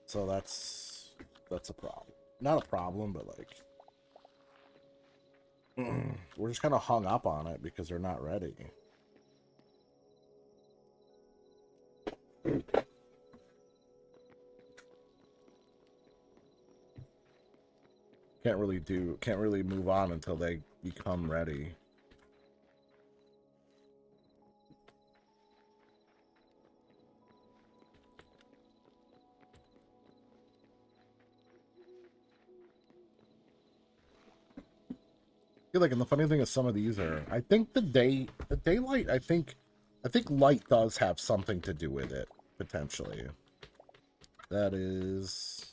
So that's a problem. Not a problem, but like we're just kind of hung up on it because they're not ready. Can't really move on until they become ready. I feel like, and the funny thing is, some of these are. I think the daylight. I think light does have something to do with it potentially. That is.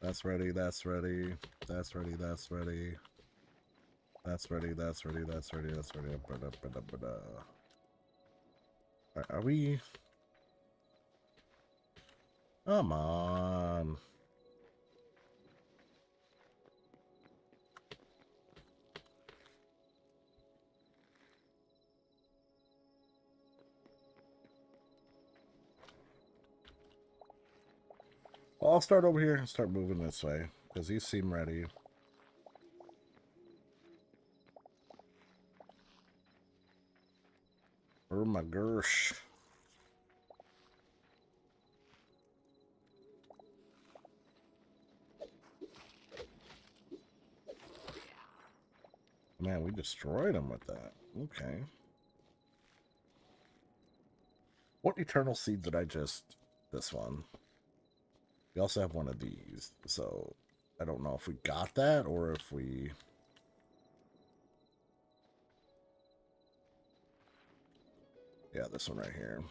That's ready. That's ready. That's ready. That's ready. That's ready. That's ready. That's ready. That's ready. Are we? Come on. Well, I'll start over here and start moving this way because these seem ready. Oh my gosh. Man, we destroyed him with that. Okay. What eternal seed did I just... This one. We also have one of these. So, I don't know if we got that or if we... Yeah, this one right here.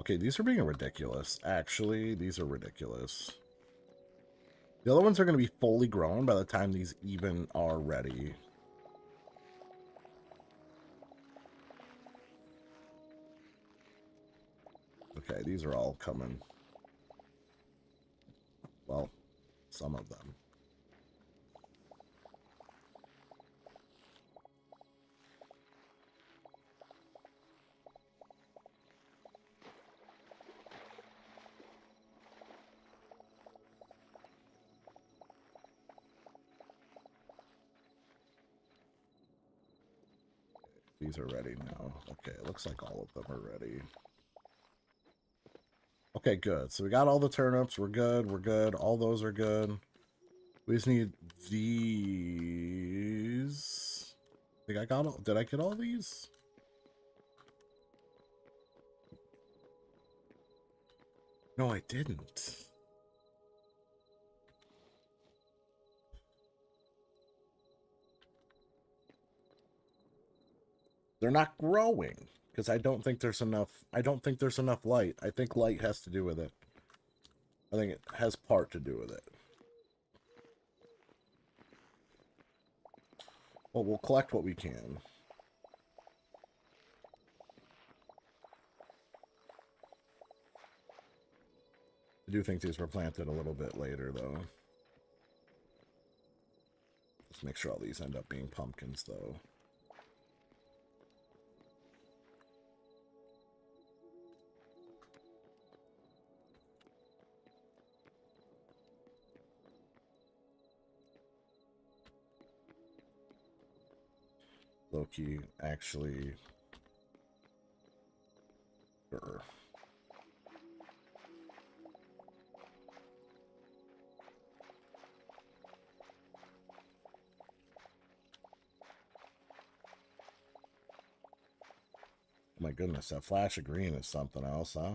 Okay, these are being ridiculous. Actually, these are ridiculous. The other ones are going to be fully grown by the time these even are ready. Okay, these are all coming. Well, some of them. These are ready now. Okay, it looks like all of them are ready. Okay, good. So we got all the turnips. We're good. We're good. All those are good. We just need these. I think I got all... Did I get all these? No, I didn't. They're not growing because I don't think there's enough. I don't think there's enough light. I think light has to do with it. I think it has part to do with it. Well, we'll collect what we can. I do think these were planted a little bit later, though. Let's make sure all these end up being pumpkins, though. Loki actually... Sure. Oh my goodness, that flash of green is something else, huh?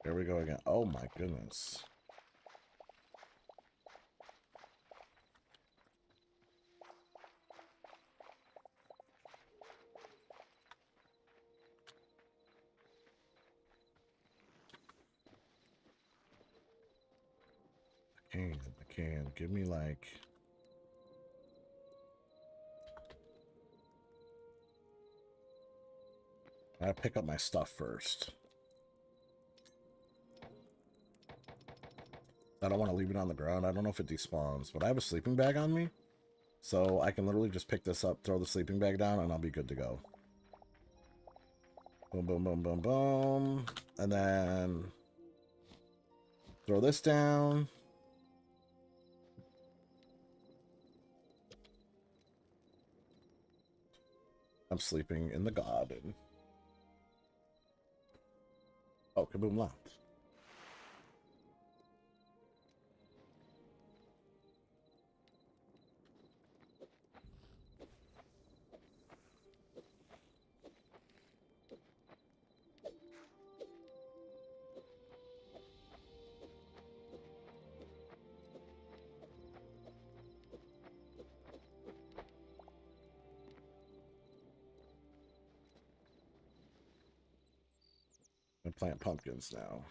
There we go again. Oh my goodness. I can. Give me like... I gotta pick up my stuff first. I don't want to leave it on the ground. I don't know if it despawns, but I have a sleeping bag on me. So I can literally just pick this up, throw the sleeping bag down, and I'll be good to go. Boom, boom, boom, boom, boom. And then throw this down. I'm sleeping in the garden. Oh, kaboom locked. I plant pumpkins now.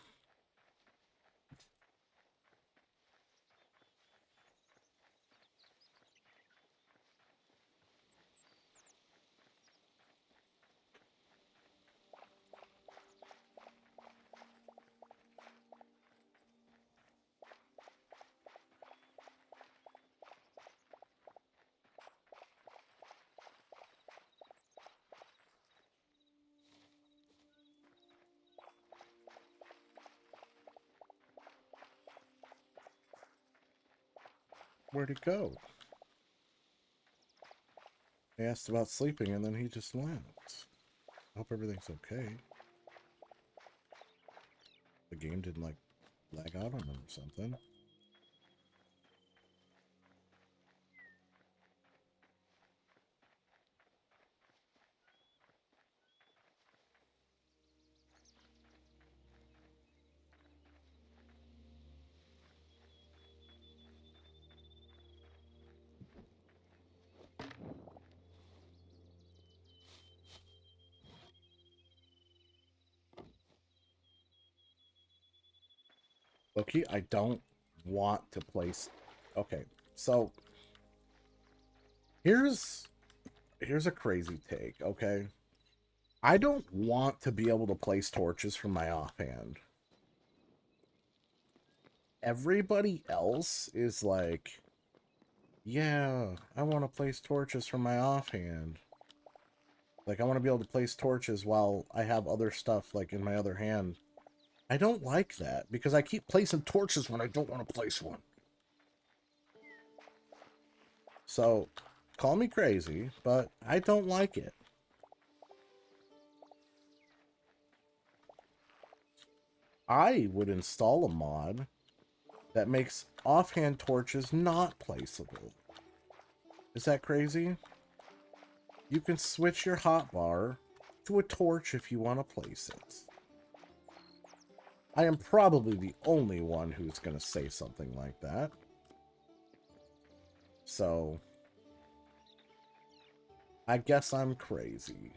Where'd it go? I asked about sleeping and then he just left. I hope everything's okay. The game didn't like lag out on him or something. Loki, I don't want to place... Okay, so... Here's a crazy take, okay? I don't want to be able to place torches from my offhand. Everybody else is like, yeah, I want to place torches from my offhand. Like, I want to be able to place torches while I have other stuff, like, in my other hand. I don't like that, because I keep placing torches when I don't want to place one. So, call me crazy, but I don't like it. I would install a mod that makes offhand torches not placeable. Is that crazy? You can switch your hotbar to a torch if you want to place it. I am probably the only one who's going to say something like that. So, I guess I'm crazy.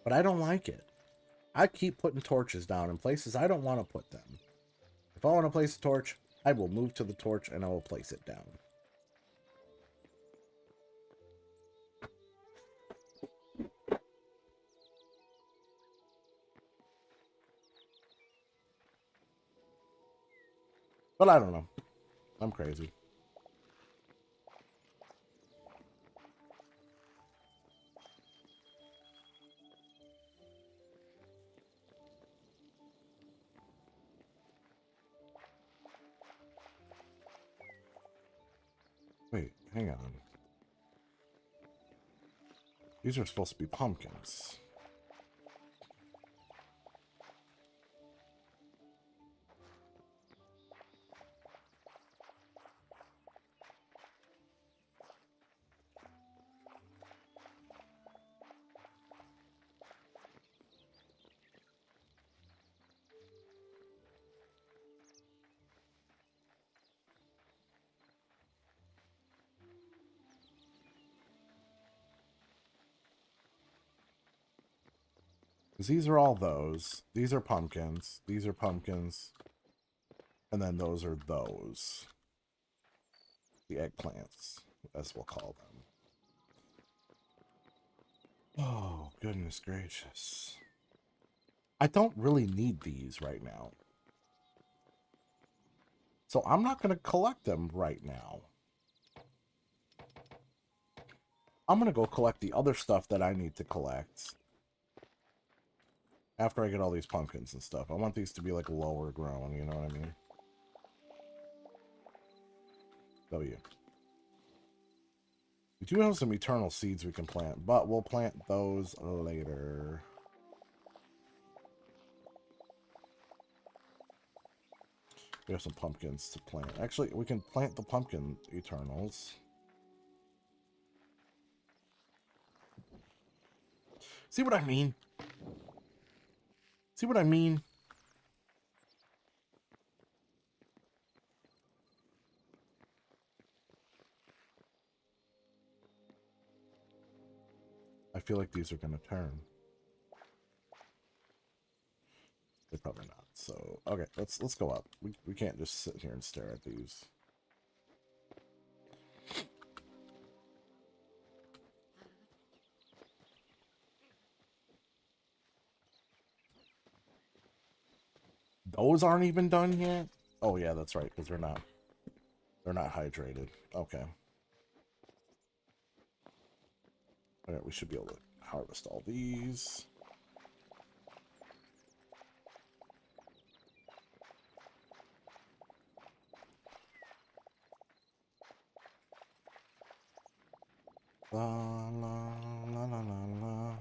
But I don't like it. I keep putting torches down in places I don't want to put them. If I want to place a torch, I will move to the torch and I will place it down. But I don't know. I'm crazy. Wait, hang on. These are supposed to be pumpkins. These are all those. These are pumpkins. These are pumpkins. And then those are those. The eggplants, as we'll call them. Oh, goodness gracious. I don't really need these right now. So I'm not going to collect them right now. I'm going to go collect the other stuff that I need to collect. After I get all these pumpkins and stuff. I want these to be like lower grown, you know what I mean? W. We do have some eternal seeds we can plant, but we'll plant those later. We have some pumpkins to plant. Actually, we can plant the pumpkin eternals. See what I mean? See what I mean? I feel like these are going to turn. They're probably not. So, okay, let's go up. We can't just sit here and stare at these. Those aren't even done yet? Oh yeah, that's right, because they're not hydrated. Okay. Alright, we should be able to harvest all these. La la la la la la.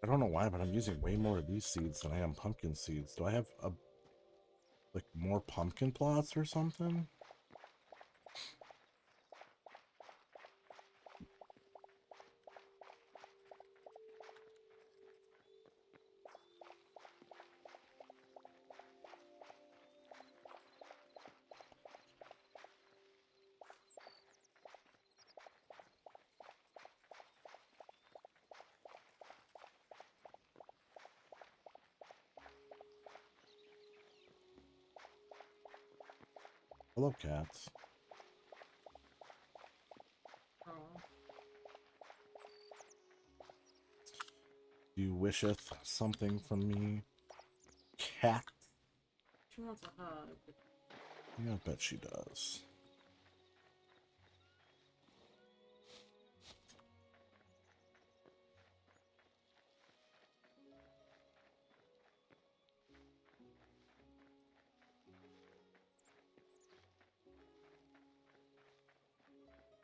I don't know why, but I'm using way more of these seeds than I am pumpkin seeds. Do I have like more pumpkin plots or something? Hello, cats. Oh. You wisheth something from me, cat? She wants a hug. Yeah, I bet she does.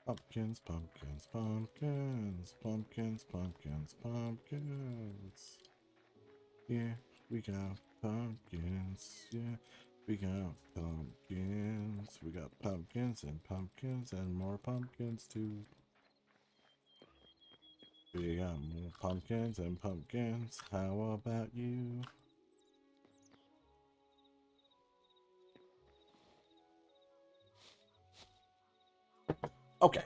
Pumpkins, pumpkins, pumpkins, pumpkins, pumpkins, pumpkins. Yeah, we got pumpkins. Yeah, we got pumpkins. We got pumpkins and more pumpkins too. We got more pumpkins and pumpkins. How about you? Okay.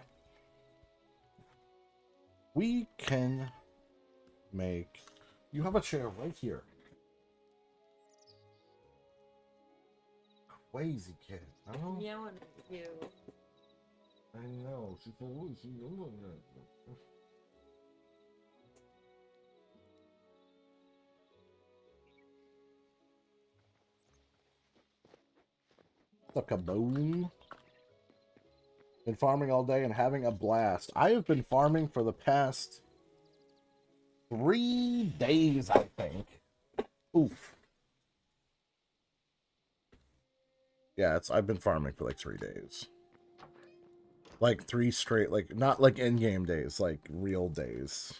We can make... You have a chair right here. Crazy kid. I don't know. Yelling at you. I know. She's always yelling at me. What's up, kaboom? Been farming all day and having a blast. I have been farming for the past 3 days, I think. Oof. Yeah, I've been farming for like 3 days. Like 3 straight, like not like in-game days, like real days.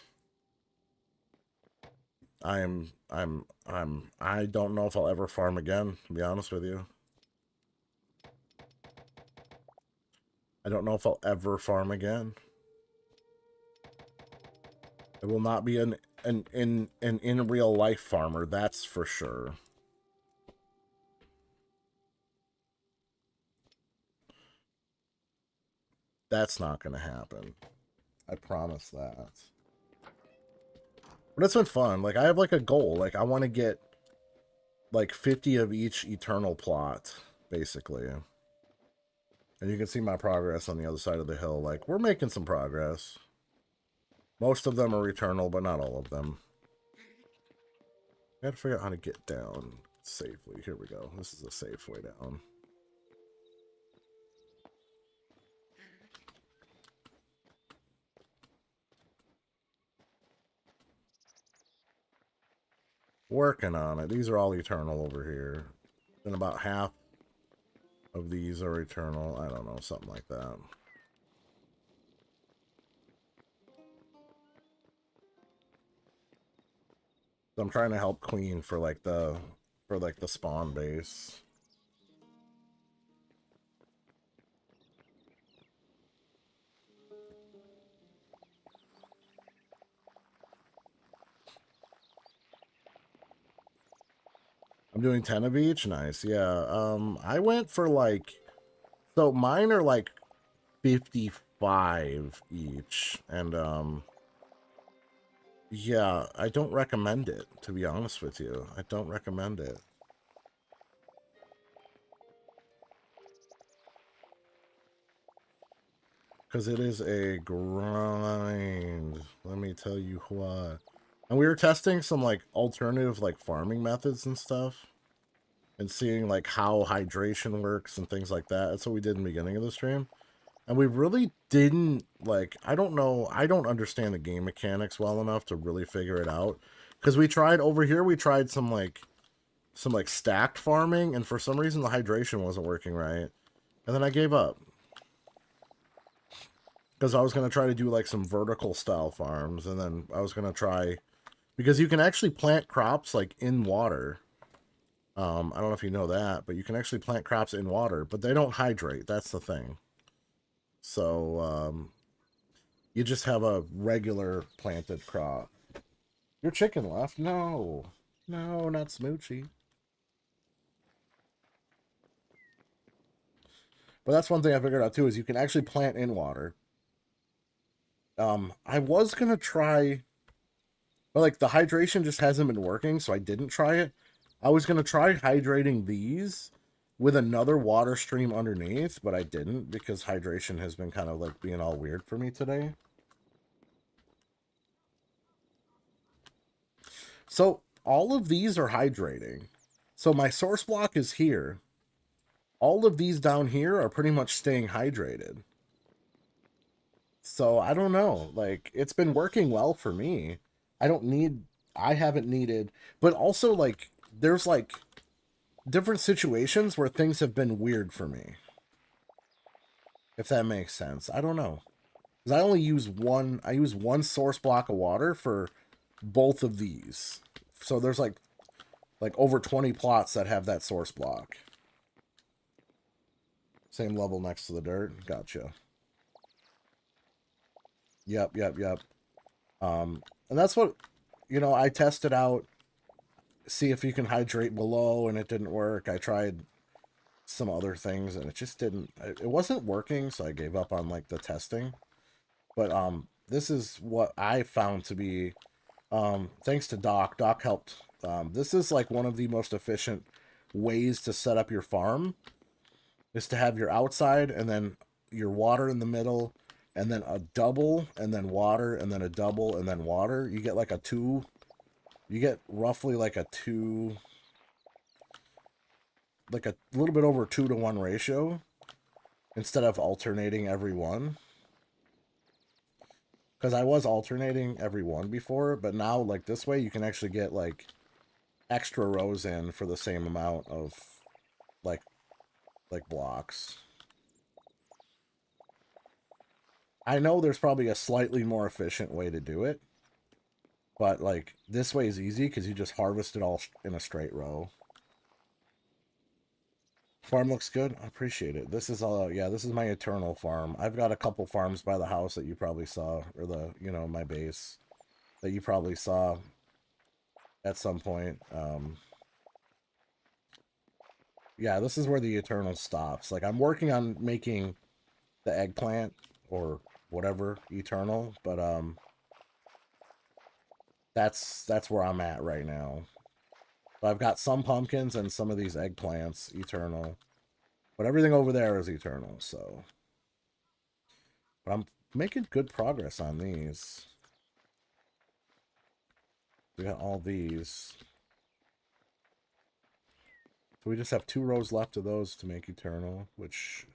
I don't know if I'll ever farm again, to be honest with you. I don't know if I'll ever farm again. I will not be an in real life farmer, that's for sure. That's not gonna happen. I promise that. But it's been fun. Like, I have like a goal. Like, I want to get like 50 of each eternal plot, basically. And you can see my progress on the other side of the hill. Like, we're making some progress. Most of them are eternal, but not all of them. I gotta figure out how to get down safely. Here we go. This is a safe way down. Working on it. These are all eternal over here. And about half of these are eternal. I don't know, something like that. So I'm trying to help Queen for like the spawn base. I'm doing 10 of each. Nice. Yeah. I went for like, so mine are like 55 each, and yeah, I don't recommend it, to be honest with you. I don't recommend it. Because it is a grind. Let me tell you what. And we were testing some like alternative like farming methods and stuff. And seeing like how hydration works and things like that. That's what we did in the beginning of the stream. And we really didn't, like, I don't know, I don't understand the game mechanics well enough to really figure it out. Because we tried, over here, we tried some stacked farming, and for some reason the hydration wasn't working right. And then I gave up. Because I was going to try to do, like, some vertical style farms, and then I was going to try, because you can actually plant crops, like, in water. I don't know if you know that, but you can actually plant crops in water, but they don't hydrate, that's the thing. So, you just have a regular planted crop. Your chicken left? No. No, not Smoochie. But that's one thing I figured out, too, is you can actually plant in water. I was going to try... But, like, the hydration just hasn't been working, so I didn't try it. I was going to try hydrating these with another water stream underneath, but I didn't, because hydration has been kind of, like, being all weird for me today. So, all of these are hydrating. So, my source block is here. All of these down here are pretty much staying hydrated. So, I don't know. Like, it's been working well for me. I haven't needed... But also, like, there's, like, different situations where things have been weird for me. If that makes sense. I don't know. Because I only use one... I use one source block of water for both of these. So there's like over 20 plots that have that source block. Same level next to the dirt. Gotcha. Yep. And that's what, you know, I tested out, see if you can hydrate below, and it didn't work. I tried some other things, and it just didn't, it wasn't working, so I gave up on, like, the testing. But, this is what I found to be, thanks to Doc. Doc helped. This is, like, one of the most efficient ways to set up your farm, is to have your outside, and then your water in the middle, and then a double, and then water, and then a double, and then water. You get, like, a 2... You get roughly, like, a 2... like a little bit over 2-to-1 ratio instead of alternating every one. Because I was alternating every one before, but now, like, this way you can actually get, like, extra rows in for the same amount of, like blocks. I know there's probably a slightly more efficient way to do it, but, like, this way is easy because you just harvest it all in a straight row. Farm looks good. I appreciate it. This is yeah, this is my eternal farm. I've got a couple farms by the house that you probably saw, or the, you know, my base that you probably saw at some point. Yeah, this is where the eternal stops. Like, I'm working on making the eggplant or whatever eternal, but that's where I'm at right now. So I've got some pumpkins and some of these eggplants eternal, but everything over there is eternal. So, but I'm making good progress on these. We got all these. So we just have 2 rows left of those to make eternal, which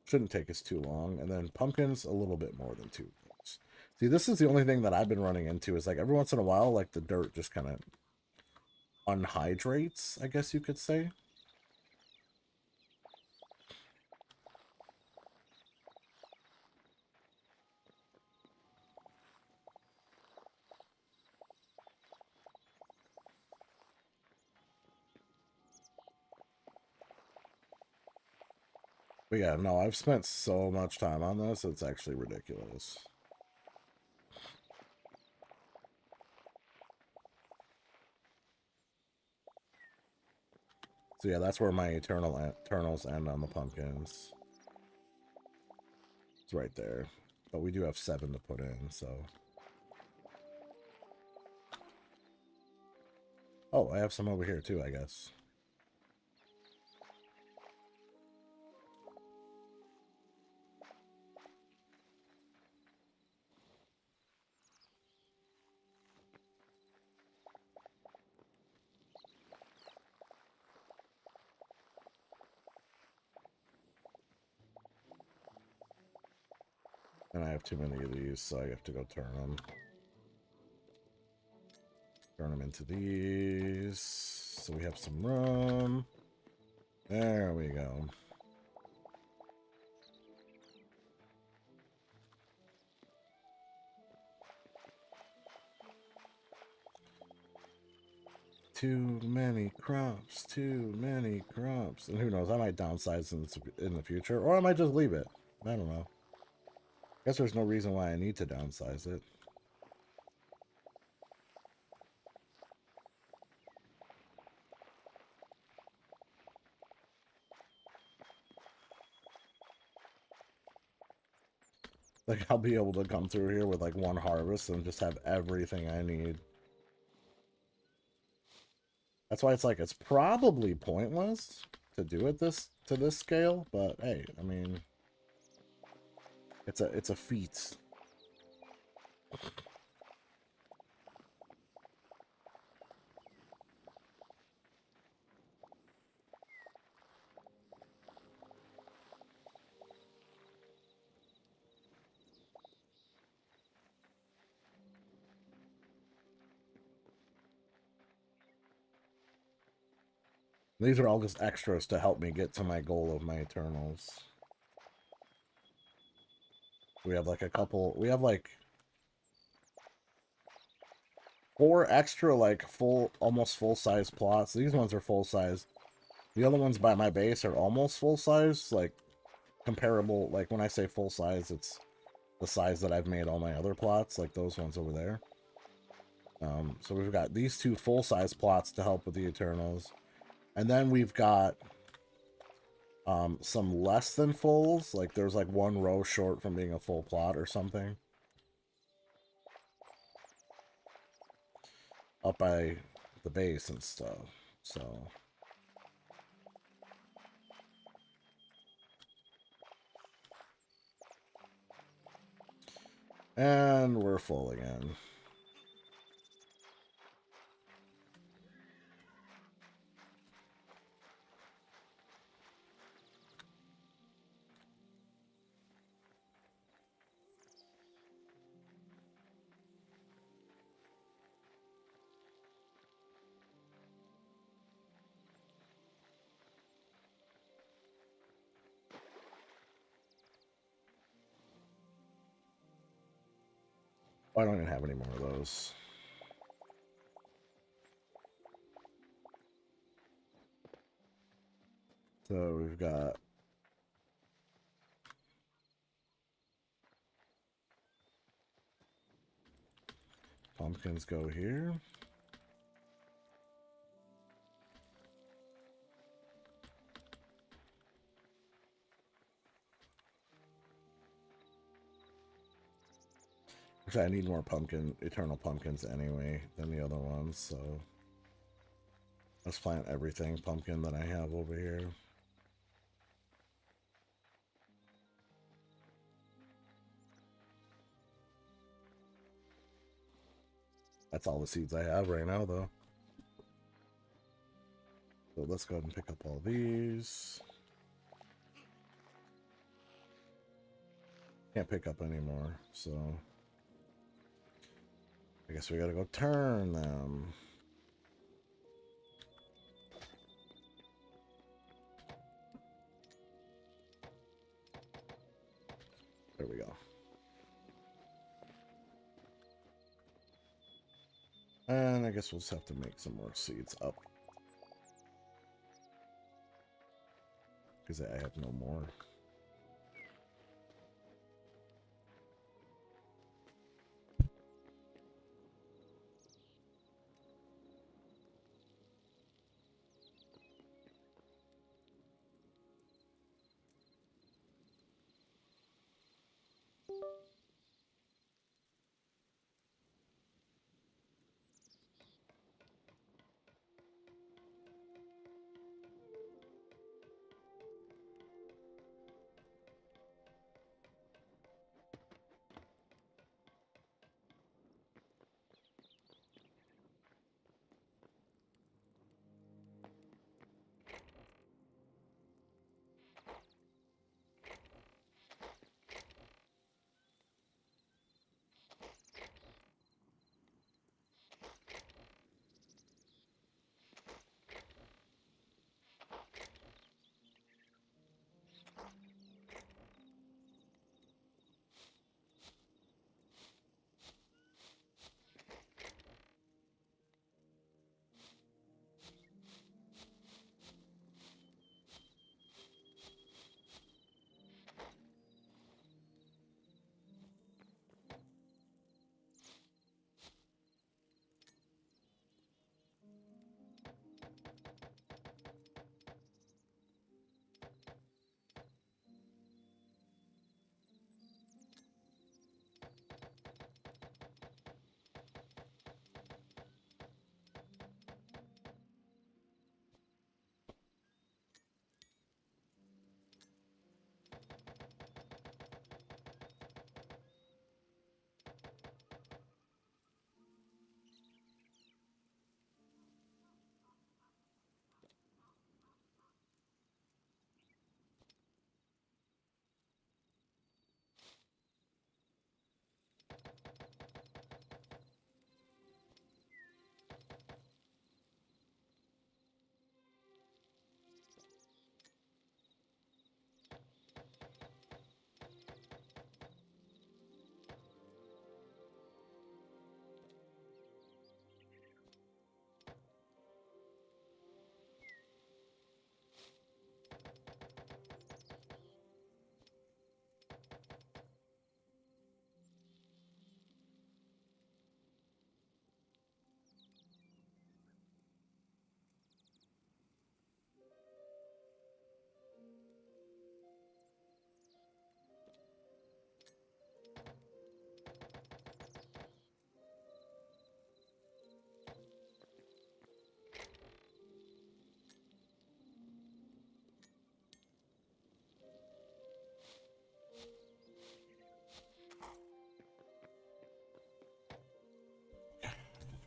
shouldn't take us too long. And then pumpkins, a little bit more than 2 rows. See, this is the only thing that I've been running into is, like, every once in a while, like, the dirt just kind of unhydrates, I guess you could say. But yeah, no, I've spent so much time on this, it's actually ridiculous. So yeah, that's where my eternals end on the pumpkins. It's right there. But we do have 7 to put in, so. Oh, I have some over here too, I guess. And I have too many of these, so I have to go turn them. Turn them into these. So we have some room. There we go. Too many crops, too many crops. And who knows, I might downsize in the future, or I might just leave it. I don't know. Guess there's no reason why I need to downsize it. Like, I'll be able to come through here with, like, 1 harvest and just have everything I need. That's why it's like, it's probably pointless to do it to this scale, but hey, I mean, it's a feat. These are all just extras to help me get to my goal of my Eternals. We have like a couple, we have like 4 extra like almost full size plots. These ones are full size. The other ones by my base are almost full size, like comparable. Like when I say full size, it's the size that I've made all my other plots, like those ones over there. So we've got these 2 full size plots to help with the Eternals. And then we've got some less than fulls. Like there's like 1 row short from being a full plot or something. Up by the base and stuff. So and we're full again. I don't even have any more of those. So we've got pumpkins go here. Actually, I need more eternal pumpkins anyway than the other ones, so let's plant everything pumpkin that I have over here. That's all the seeds I have right now, though. So let's go ahead and pick up all these. Can't pick up anymore, so I guess we gotta go turn them. There we go. And I guess we'll just have to make some more seeds up. Because I have no more.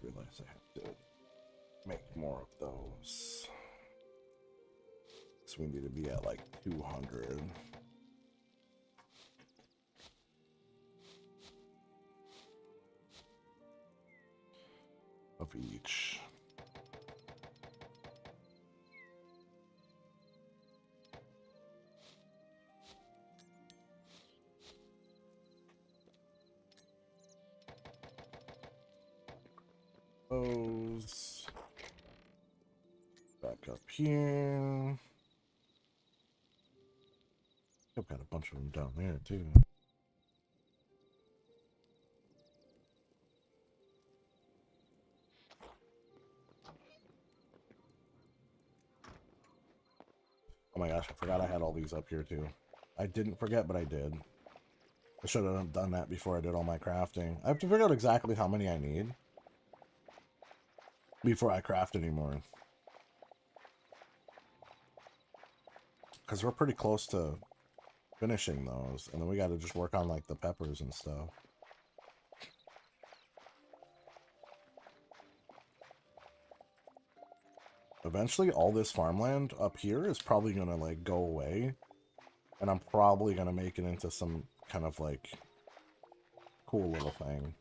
Realize I have to make more of those. So we need to be at like 200 of each. Those. Back up here. I've got a bunch of them down there too. Oh my gosh, I forgot I had all these up here too. I didn't forget, but I did. I should have done that before I did all my crafting. I have to figure out exactly how many I need before I craft anymore. Because we're pretty close to finishing those. And then we got to just work on like the peppers and stuff. Eventually all this farmland up here is probably going to like go away. And I'm probably going to make it into some kind of like cool little thing.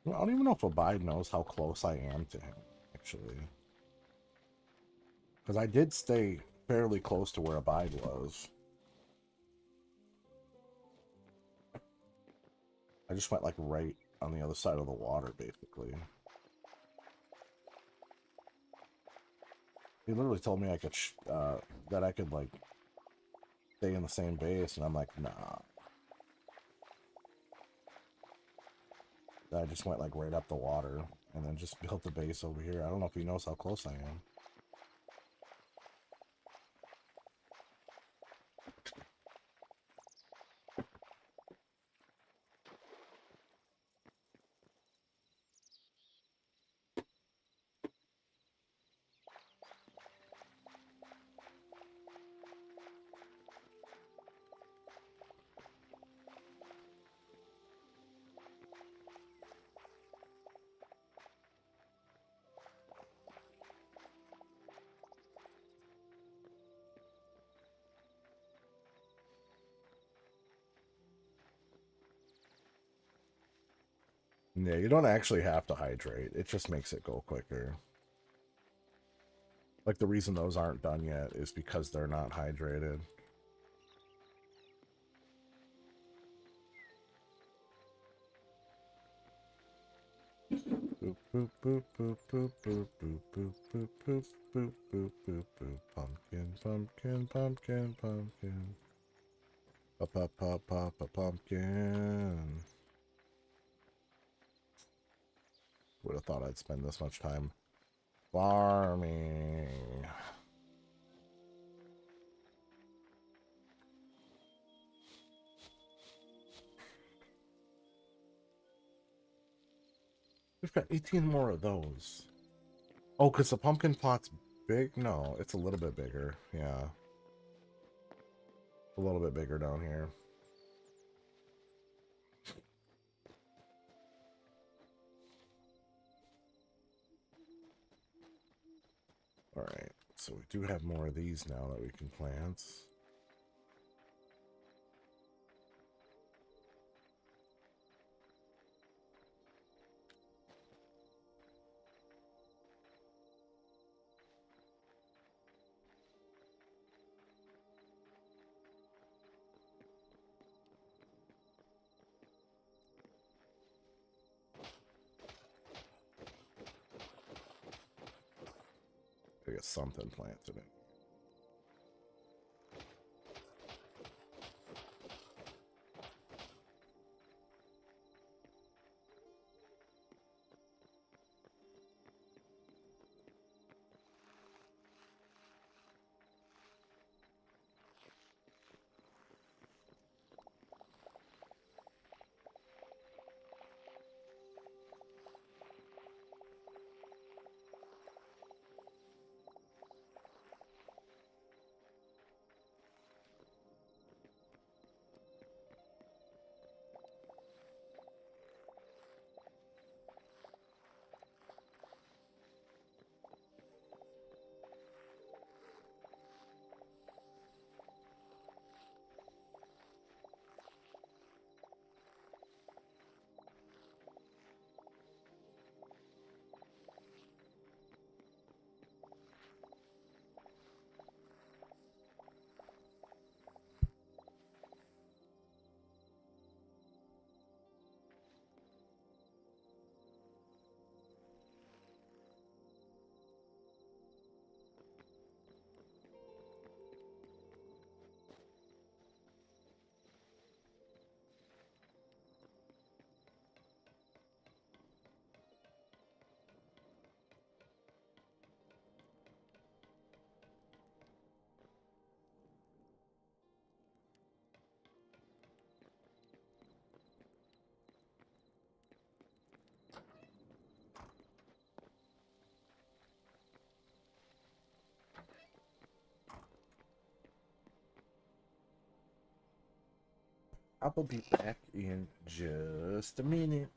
I don't even know if Abide knows how close I am to him, actually. Because I did stay fairly close to where Abide was. I just went like right on the other side of the water, basically. He literally told me I could, that I could like stay in the same base, and I'm like, nah. I just went like right up the water, and then just built the base over here. I don't know if he knows how close I am. Yeah, you don't actually have to hydrate. It just makes it go quicker. Like, the reason those aren't done yet is because they're not hydrated. Boop, boop, boop, boop, boop, boop, boop, boop, boop, boop, boop, boop, boop, boop. Pumpkin, pumpkin, pumpkin, pumpkin. Up, up, up, up, a pumpkin. Would have thought I'd spend this much time farming. We've got 18 more of those. Oh, because the pumpkin plot's big? No, it's a little bit bigger. Yeah. A little bit bigger down here. Alright, so we do have more of these now that we can plant. I got something planted in. I will be back in just a minute.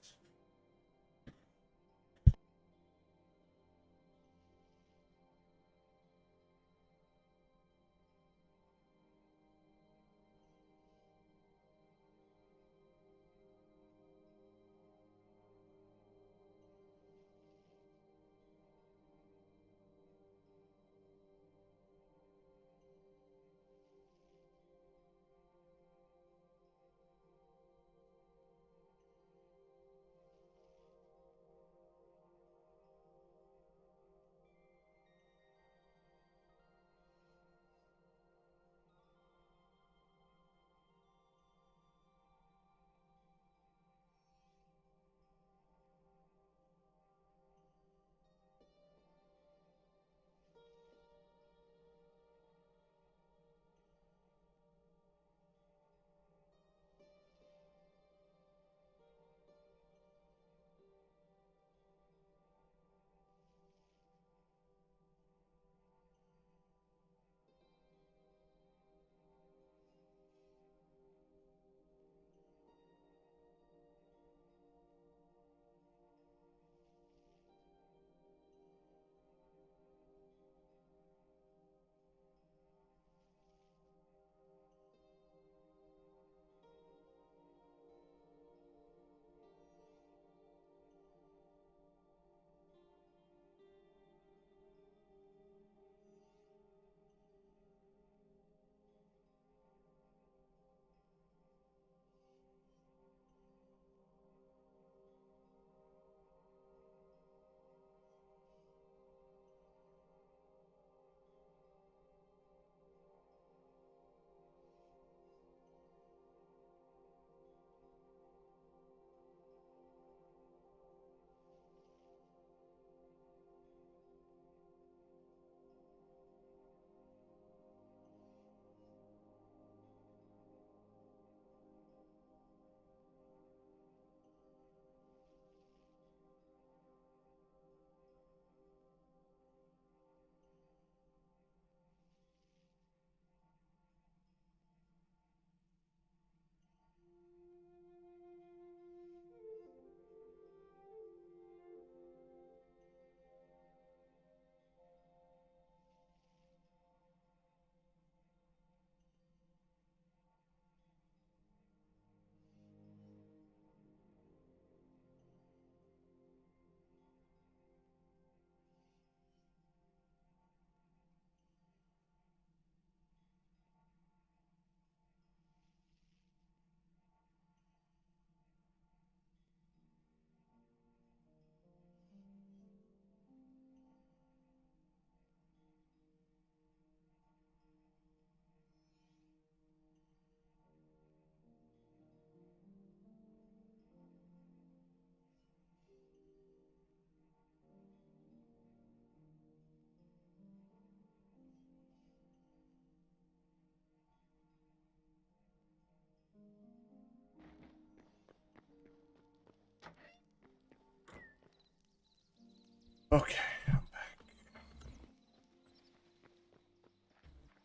Okay.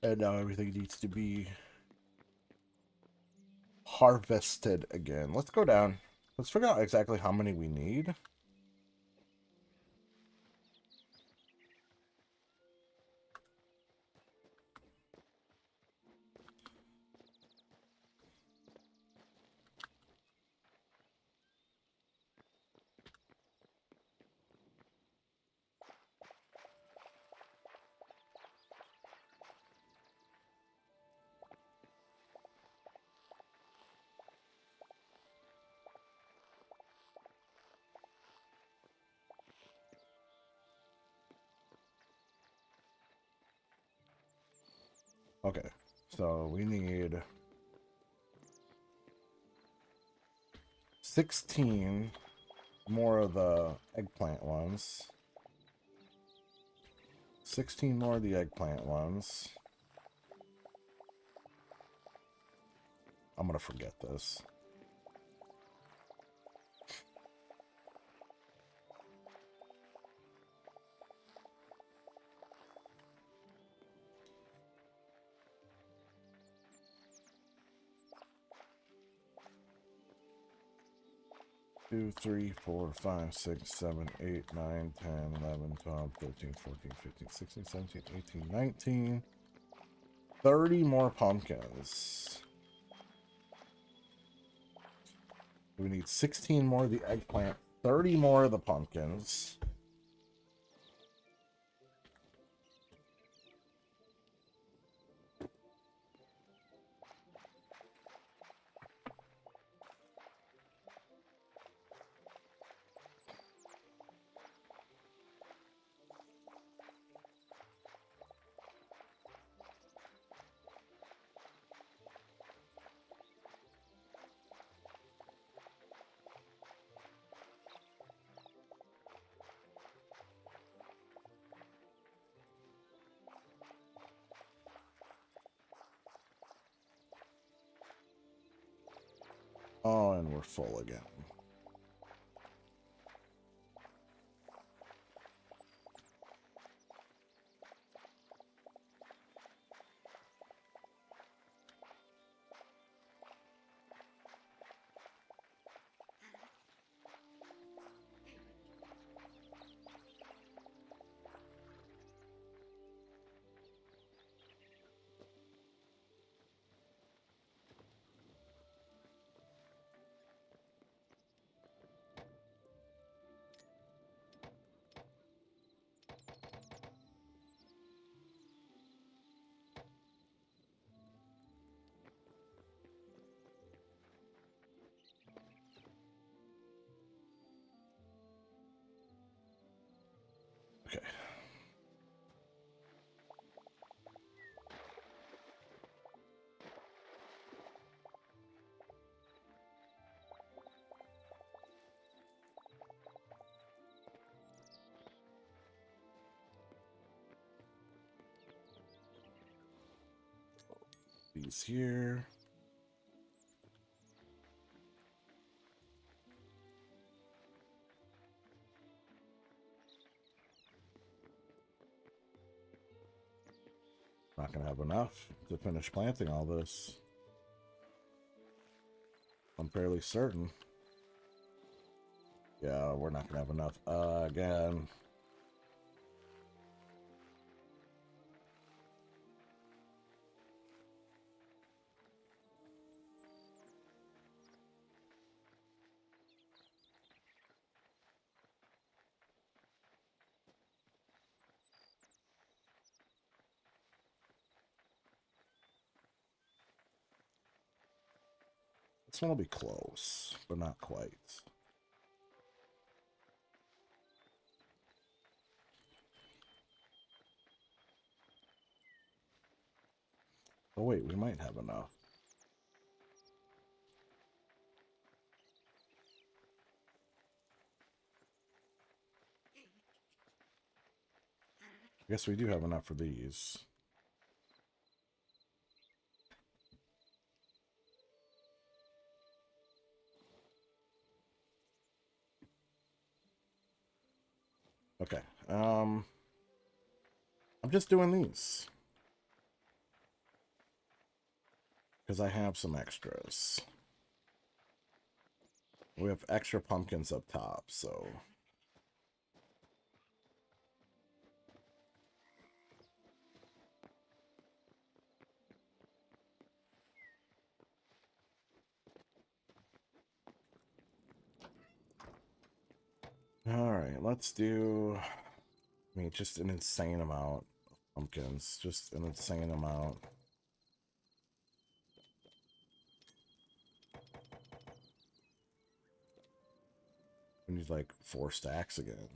And now everything needs to be harvested again. Let's go down. Let's figure out exactly how many we need. Okay, so we need 16 more of the eggplant ones. 16 more of the eggplant ones. I'm gonna forget this. 2, 3, 4, 5, 6, 7, 8, 9, 10, 11, 12, 13, 14, 15, 16, 17, 18, 19. 30 more pumpkins. We need 16 more of the eggplant, 30 more of the pumpkins. Oh, and we're full again. Okay. These here. Not gonna have enough to finish planting all this. I'm fairly certain. Yeah, we're not gonna have enough again. This one will be close, but not quite. Oh wait, we might have enough. I guess we do have enough for these. Okay. I'm just doing these because I have some extras. We have extra pumpkins up top, so all right, let's do, I mean, just an insane amount of pumpkins, just an insane amount. We need like 4 stacks again.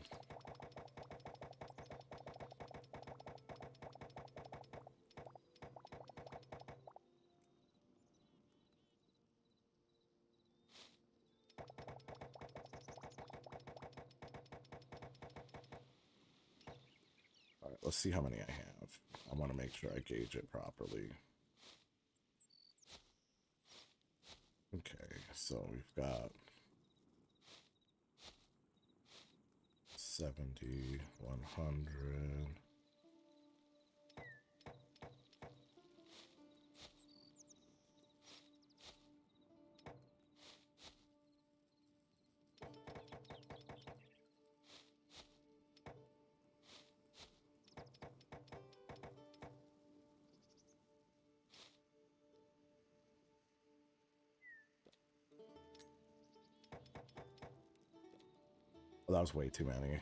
All right, let's see how many I have. I want to make sure I gauge it properly. Okay, so we've got 70, 100. Oh, that was way too many.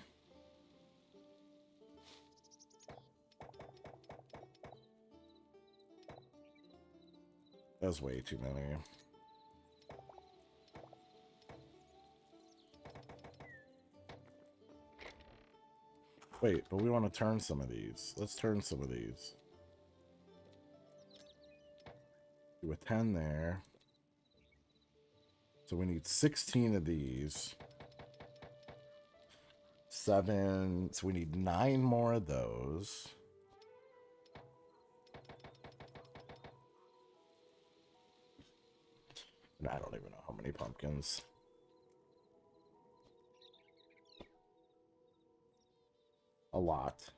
That was way too many. Wait, but we want to turn some of these. Let's turn some of these. Do a 10 there. So we need 16 of these. 7. So we need 9 more of those. And I don't even know how many pumpkins. A lot.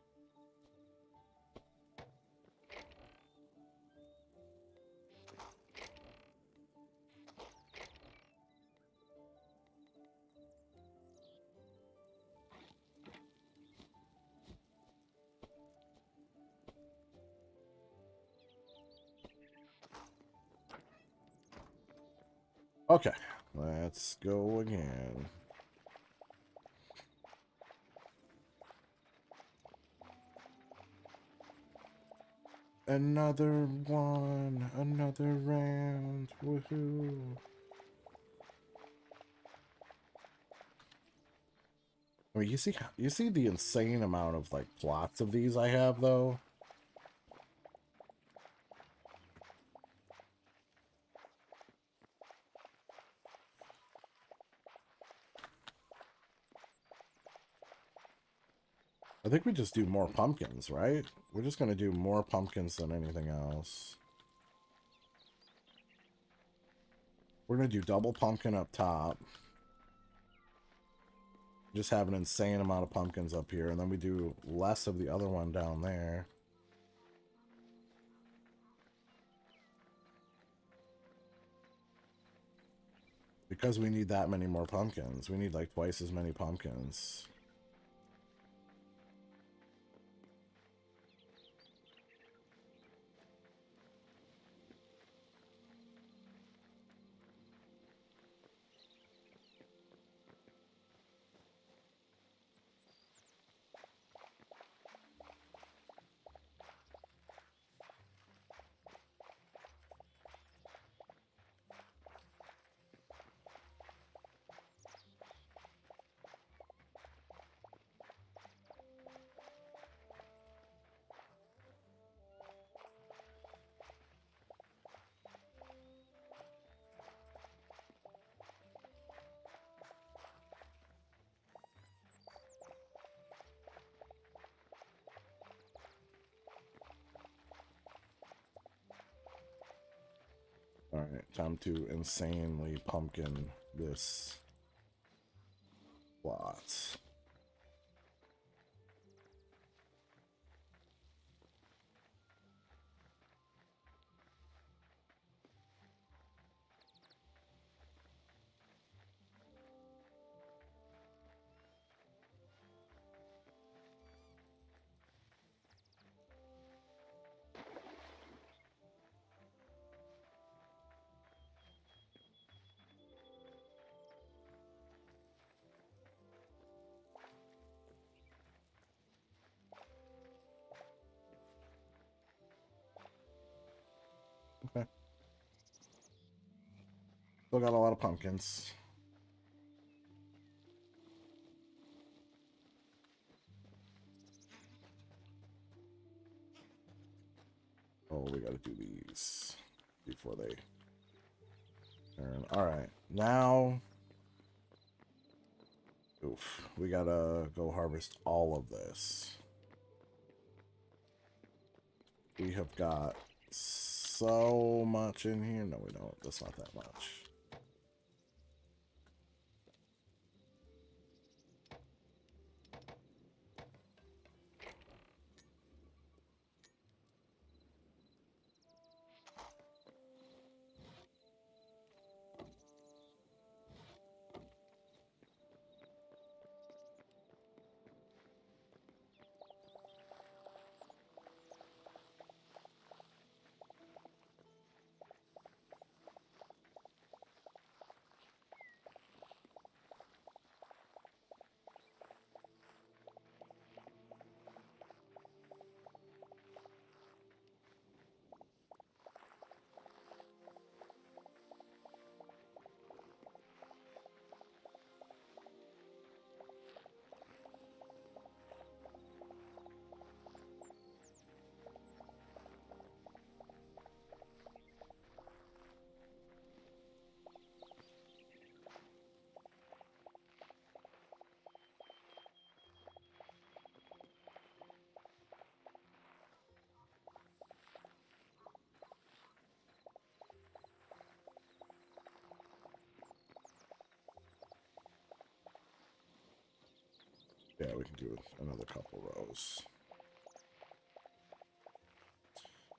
Okay, let's go again. Another one, another round, woohoo. I mean, you see the insane amount of like plots of these I have though. I think we just do more pumpkins, right? We're just gonna do more pumpkins than anything else. We're gonna do double pumpkin up top. Just have an insane amount of pumpkins up here, and then we do less of the other one down there. Because we need that many more pumpkins. We need like twice as many pumpkins. Alright, time to insanely pumpkin this plot. Okay. Still got a lot of pumpkins. Oh, we gotta do these before they turn. Alright, now... Oof, we gotta go harvest all of this. We have got so much in here. No, we don't. That's not that much. do another couple rows.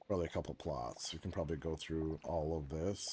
Probably a couple plots. We can probably go through all of this.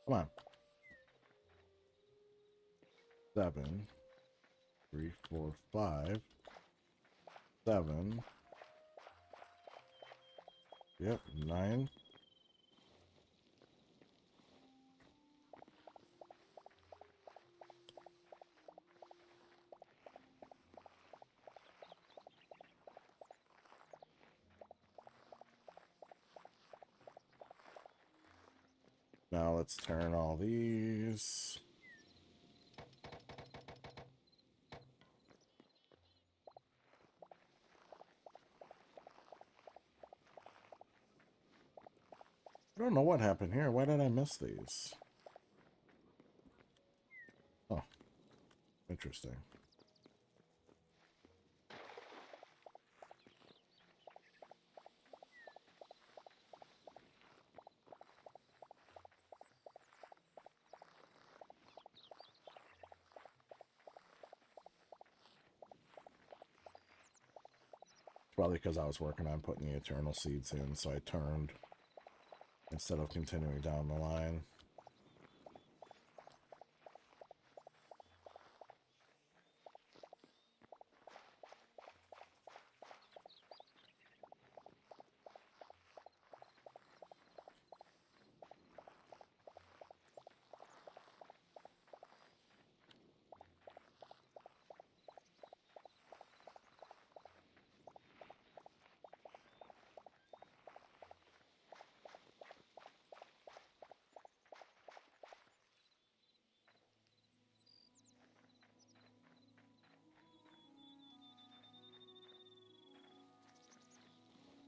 Come on. 7, 3, 4, 5, 7. Yep, 9. Now let's turn all these. I don't know what happened here. Why did I miss these? Oh, interesting. Probably because I was working on putting the eternal seeds in, so I turned instead of continuing down the line.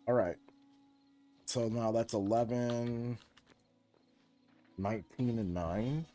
All right. So now that's 11, 19, and 9.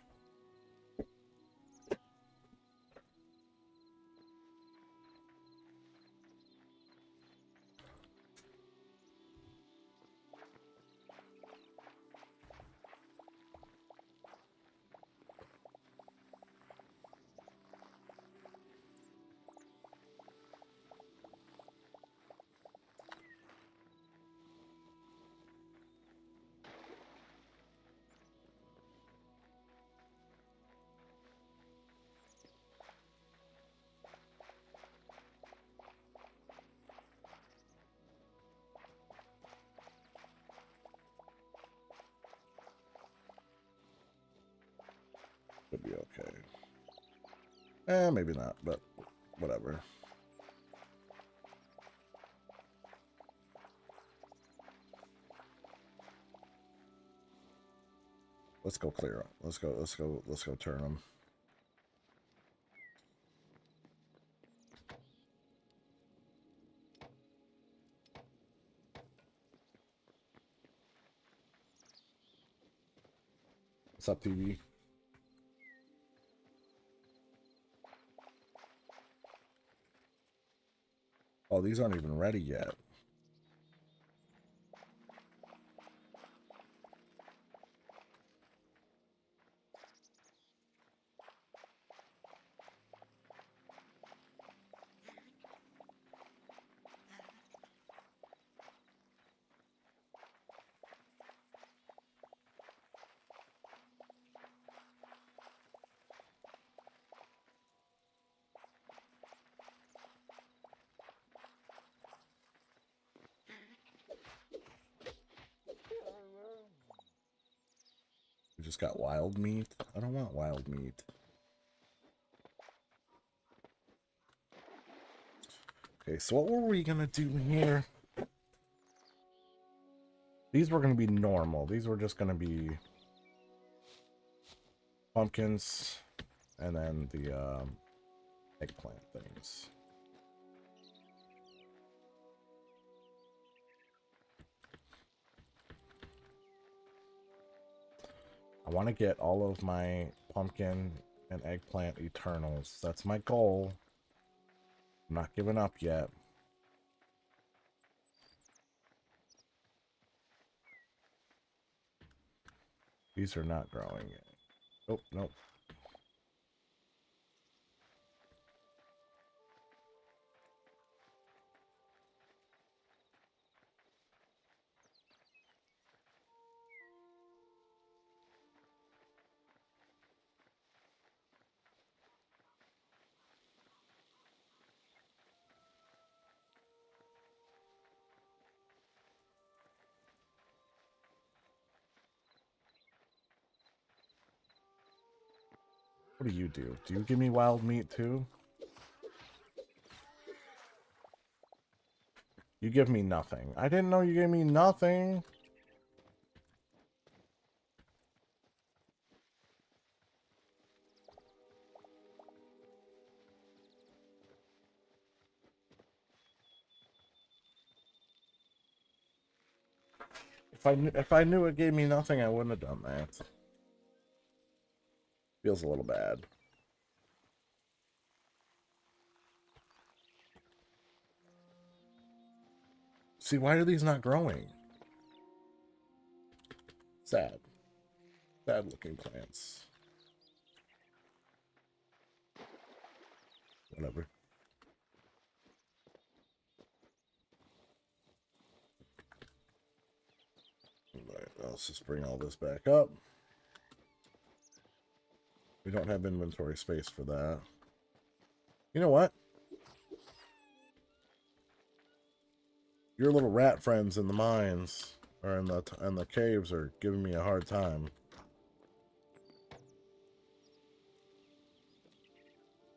Should be okay. Maybe not, but whatever. Let's go clear. Let's go turn them. What's up, TV? Oh, these aren't even ready yet. just got wild meat. I don't want wild meat. Okay, so what were we gonna do here? These were gonna be normal. These were just gonna be pumpkins and then the eggplant things. I want to get all of my pumpkin and eggplant eternals. That's my goal. I'm not giving up yet. These are not growing yet. Oh, nope. What do you do? Do you give me wild meat too? You give me nothing. I didn't know you gave me nothing. If I knew it gave me nothing, I wouldn't have done that. Feels a little bad. See, why are these not growing? Sad. Sad looking plants. Whatever. Alright, let's just bring all this back up. We don't have inventory space for that. You know what? Your little rat friends in the mines or in the caves are giving me a hard time.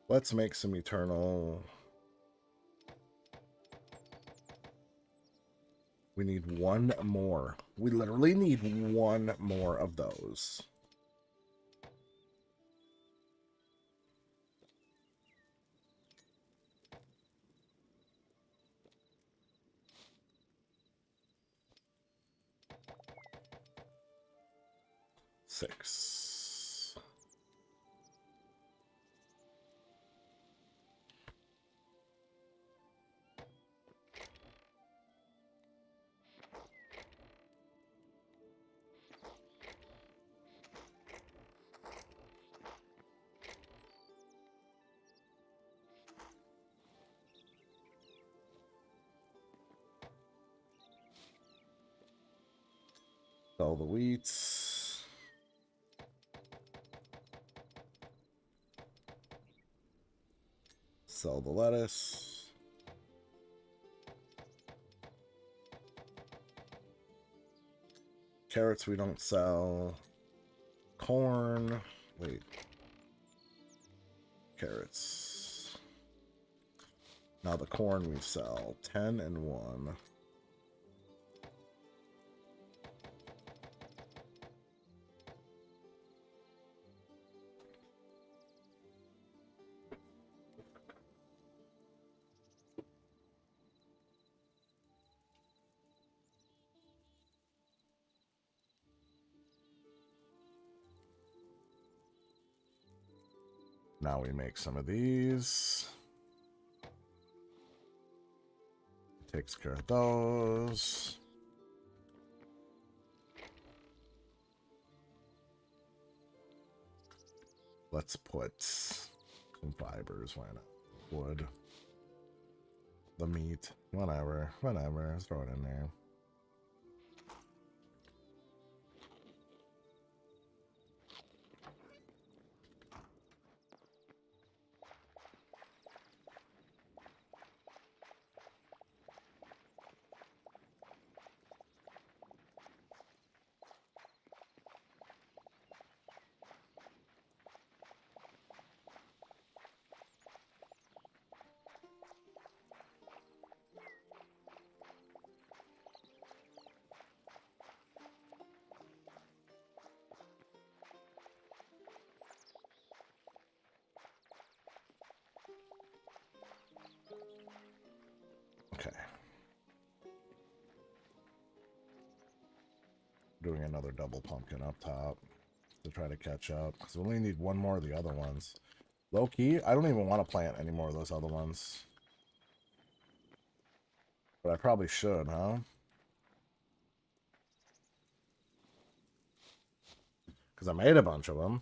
Let's make some eternal. We need one more. We literally need one more of those. Six. Sell the wheat. Sell the lettuce. Carrots we don't sell. Corn. Wait. Carrots. Now the corn we sell. 10 and 1. Now we make some of these. Takes care of those. Let's put some fibers. Why not? Wood. The meat. Whatever. Whatever. Let's throw it in there. Okay. Doing another double pumpkin up top to try to catch up. Because we only need one more of the other ones. Low key, I don't even want to plant any more of those other ones. But I probably should, huh? Because I made a bunch of them.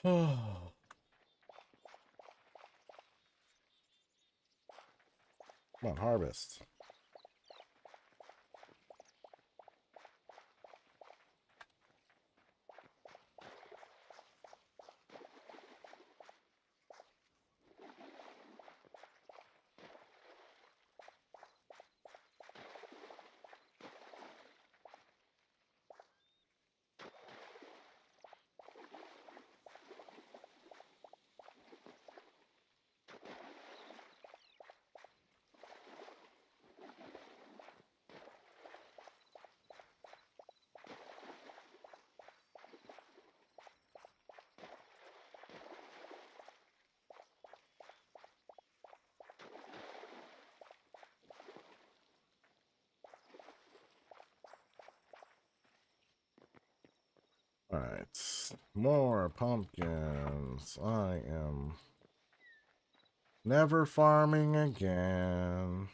Come on, harvest. Alright. More pumpkins. I am never farming again.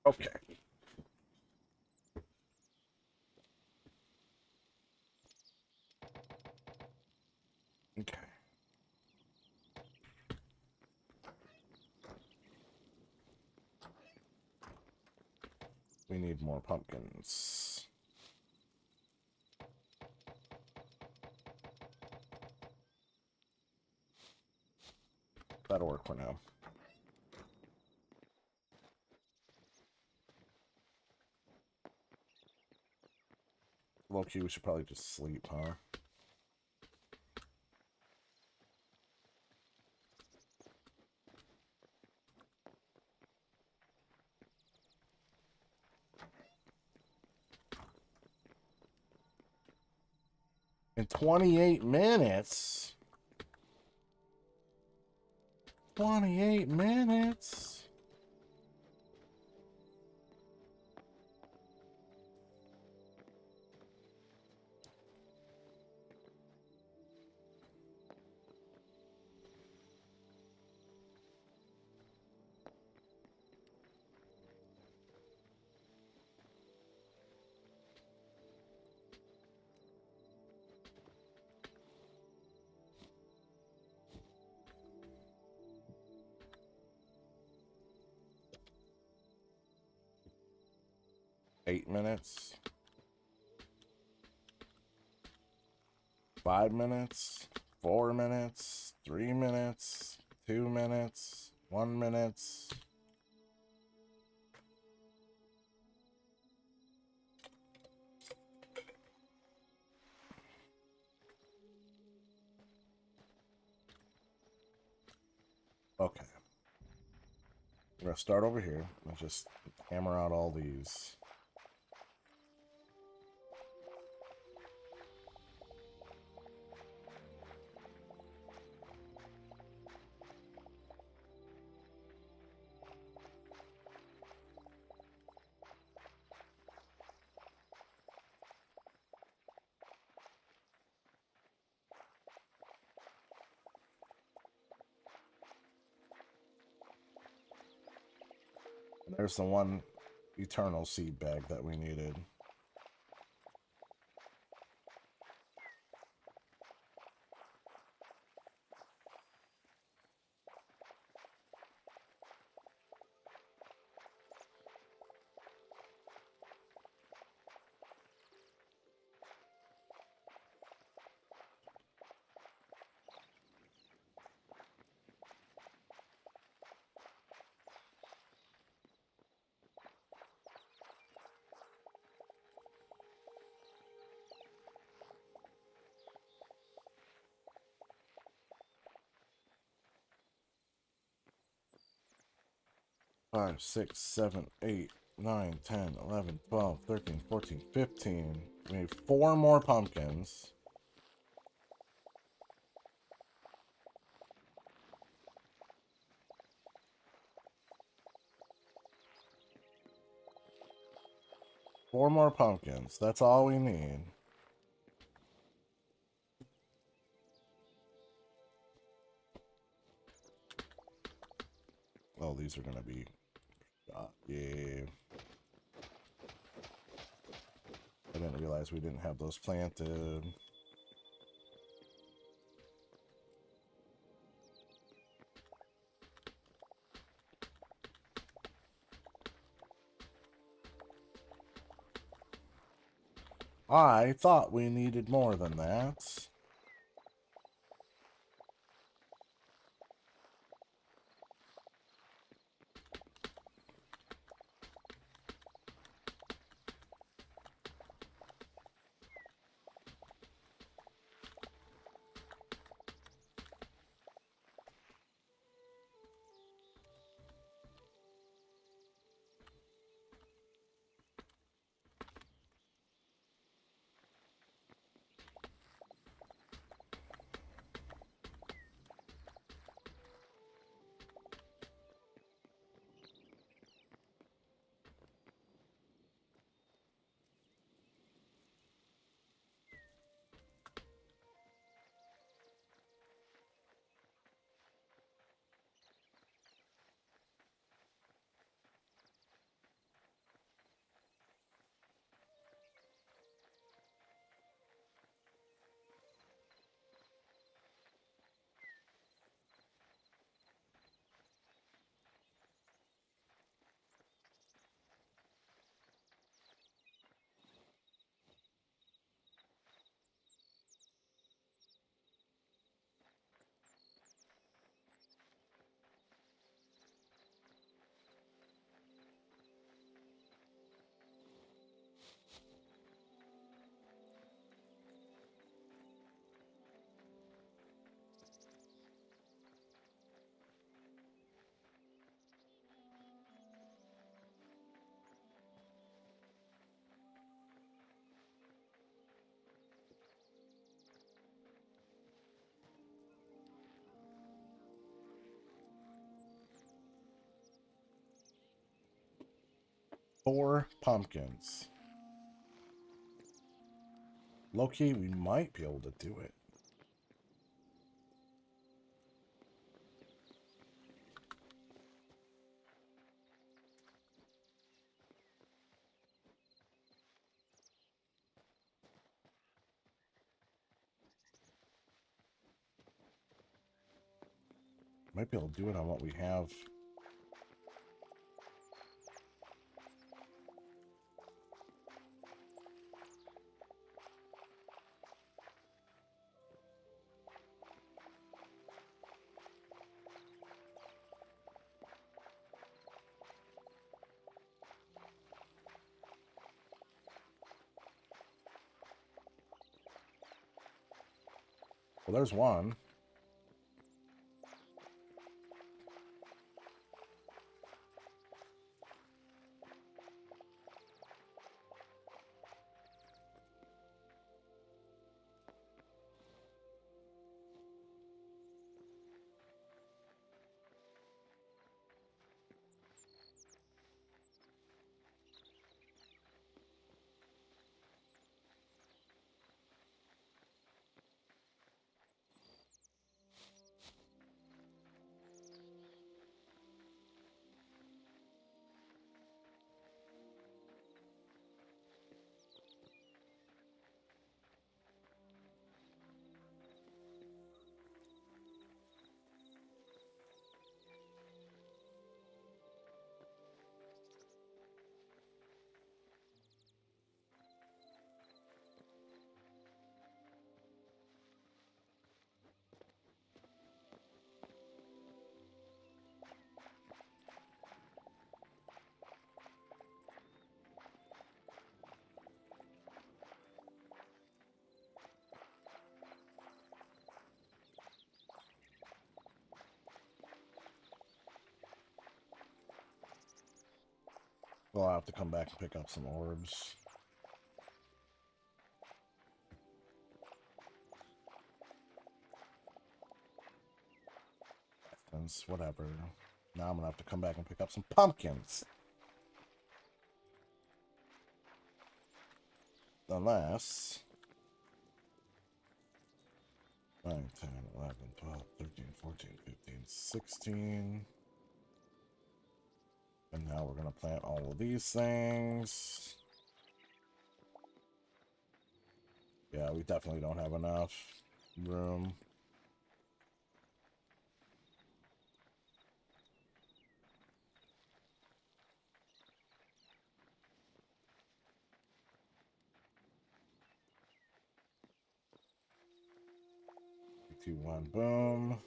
Okay. Okay. We need more pumpkins. That'll work for now. Low-key, we should probably just sleep, huh? In 28 minutes? 28 minutes? Eight minutes? 5 minutes? 4 minutes? 3 minutes? 2 minutes? 1 minute? Okay. I'm gonna start over here and just hammer out all these. There's the one eternal seed bag that we needed. Five, 6, 7, 8, 9, 10, 11, 12, 13, 14, 15. We need 4 more pumpkins. Four more pumpkins. That's all we need. Oh, these are gonna be. Yeah. I didn't realize we didn't have those planted. I thought we needed more than that. Four pumpkins. Low-key, we might be able to do it. Might be able to do it on what we have. Well, there's one. Well, I'll have to come back and pick up some orbs. Essence, whatever. Now I'm gonna have to come back and pick up some pumpkins. Unless 9, 10, 11, 12, 13, 14, 15, 16. And now we're going to plant all of these things. Yeah, we definitely don't have enough room. Three, two, one, boom.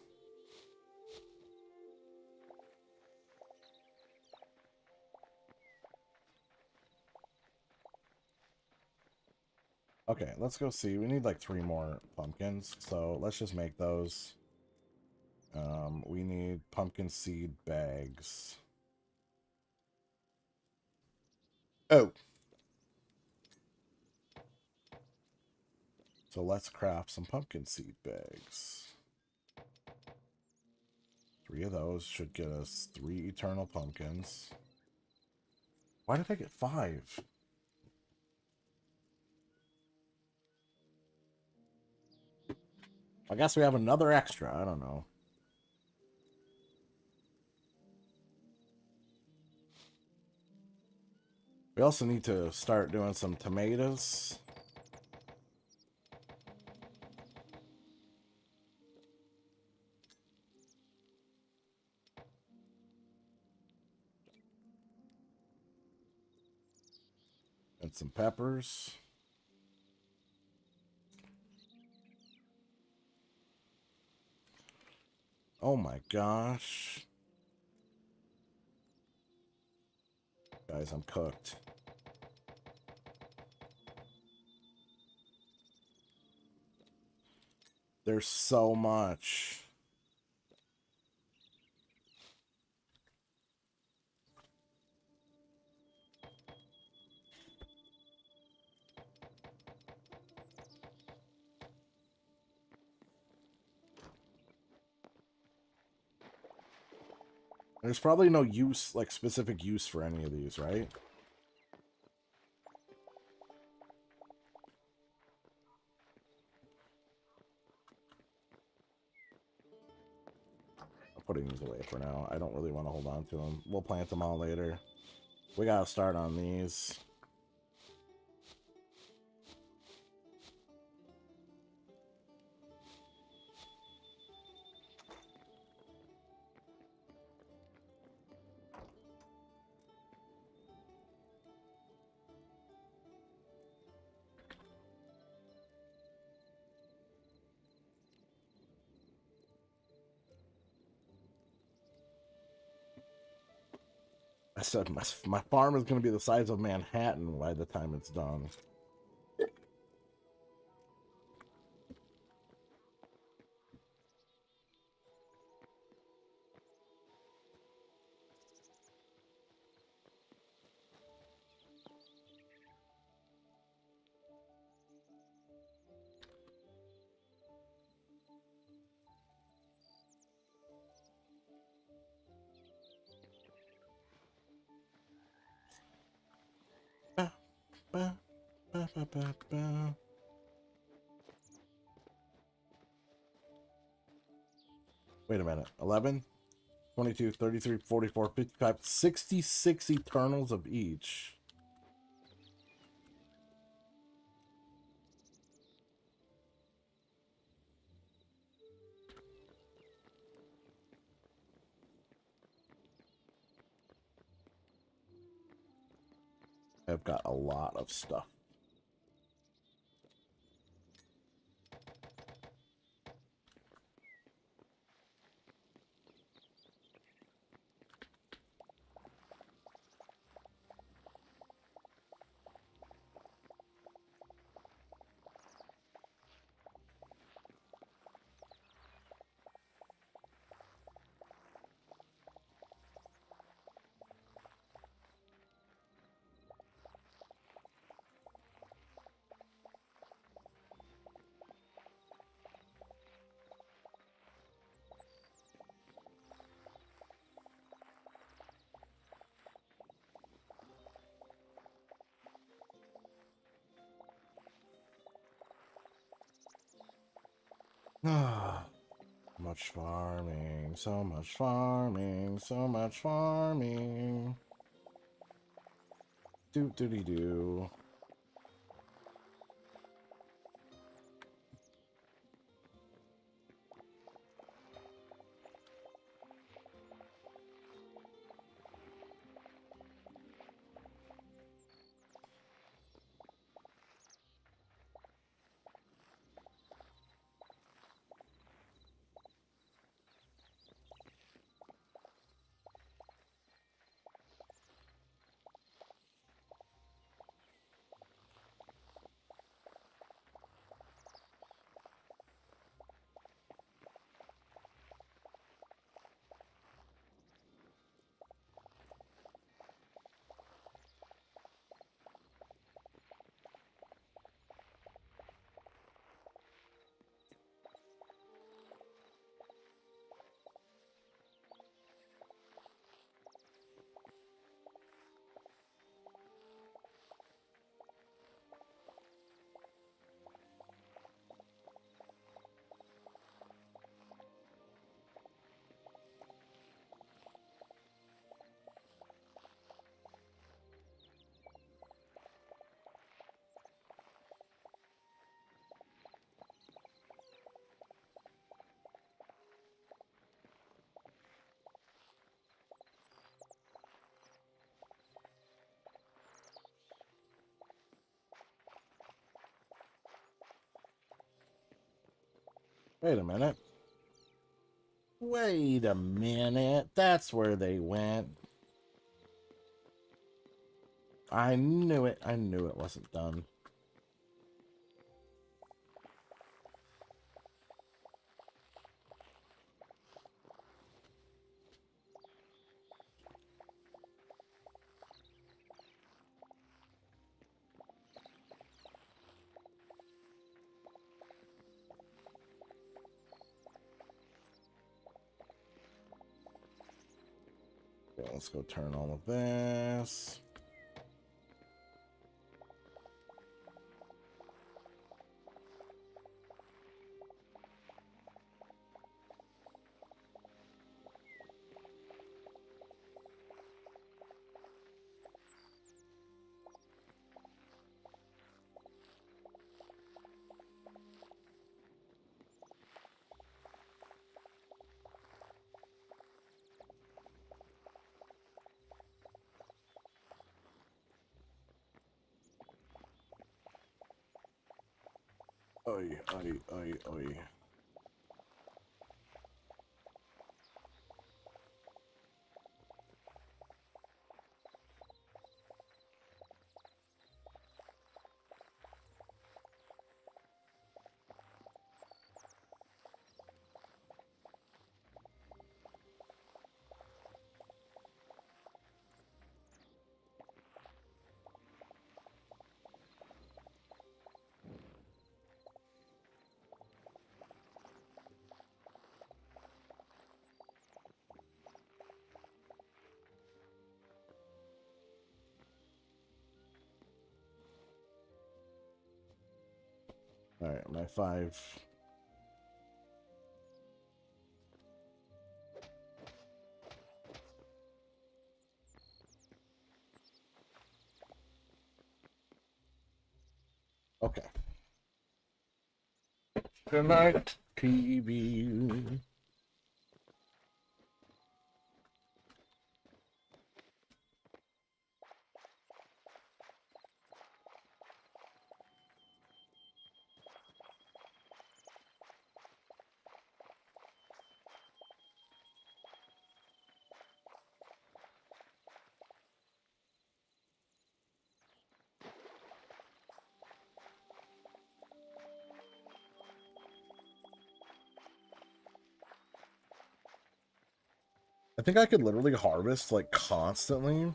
Okay, let's go see. We need like 3 more pumpkins, so let's just make those. We need pumpkin seed bags. Oh! So let's craft some pumpkin seed bags. 3 of those should get us 3 eternal pumpkins. Why did I get 5? I guess we have another extra. I don't know. We also need to start doing some tomatoes. And some peppers. Oh my gosh. Guys, I'm cooked. There's so much. There's probably no use, like specific use for any of these, right? I'm putting these away for now. I don't really want to hold on to them. We'll plant them all later. We gotta start on these. I said my farm is going to be the size of Manhattan by the time it's done. Ba, ba, ba, ba, ba, ba. Wait a minute. 11, 22, 33, 44, 55, 66 Eternals of each. I've got a lot of stuff. Much farming, so much farming, so much farming. Do do dee do. Wait a minute. Wait a minute. That's where they went. I knew it. I knew it wasn't done. Okay, let's go turn all of this. Oi, oi, oi, oi. All right, my 5. Okay. Good night, TV. I think I could literally harvest like constantly.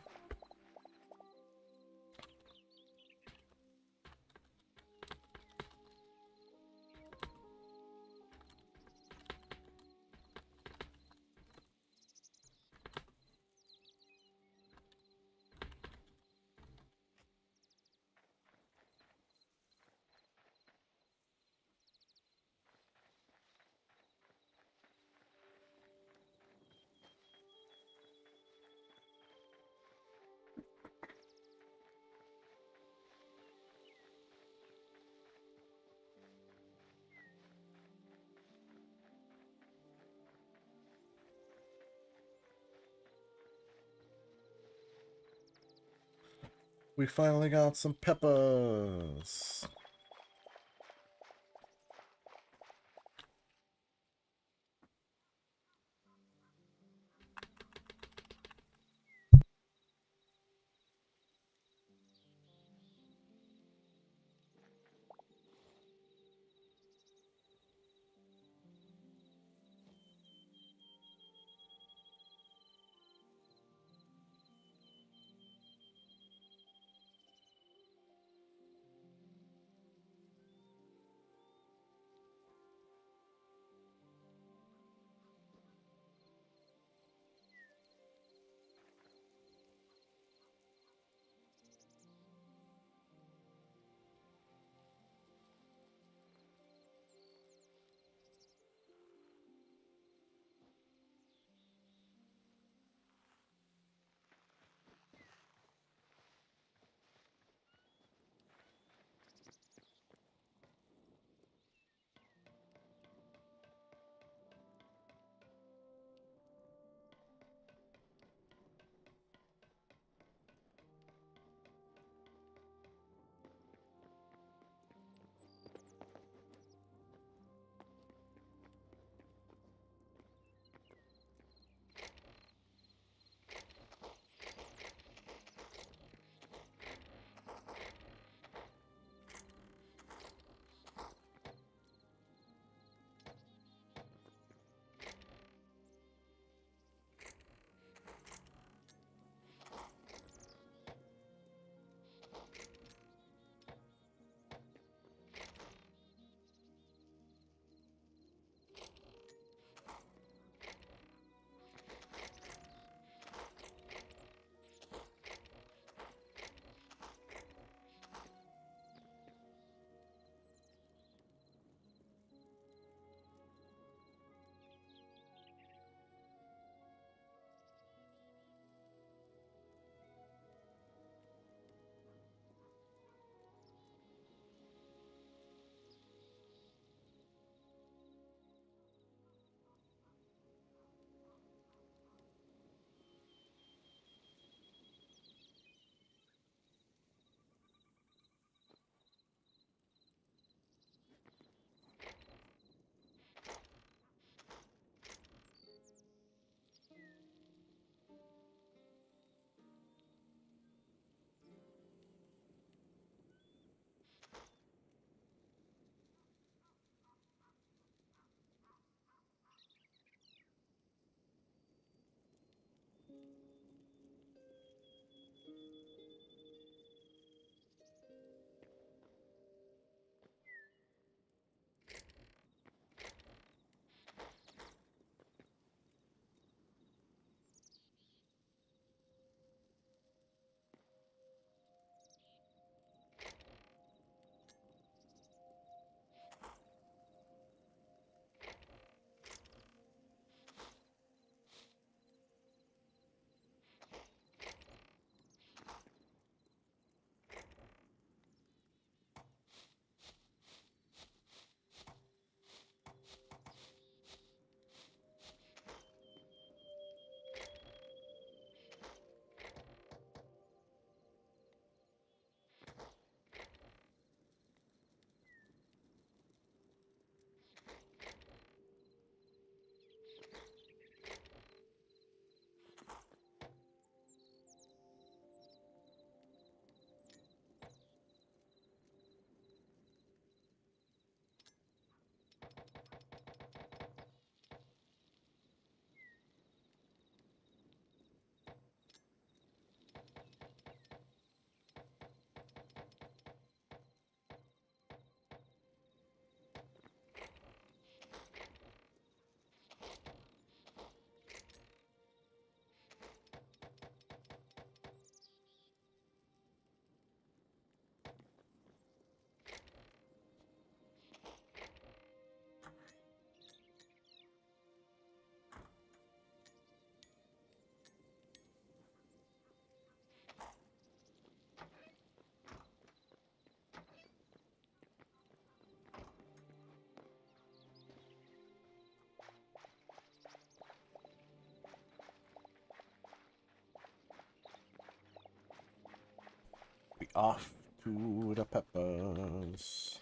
We finally got some peppers. Off to the peppers.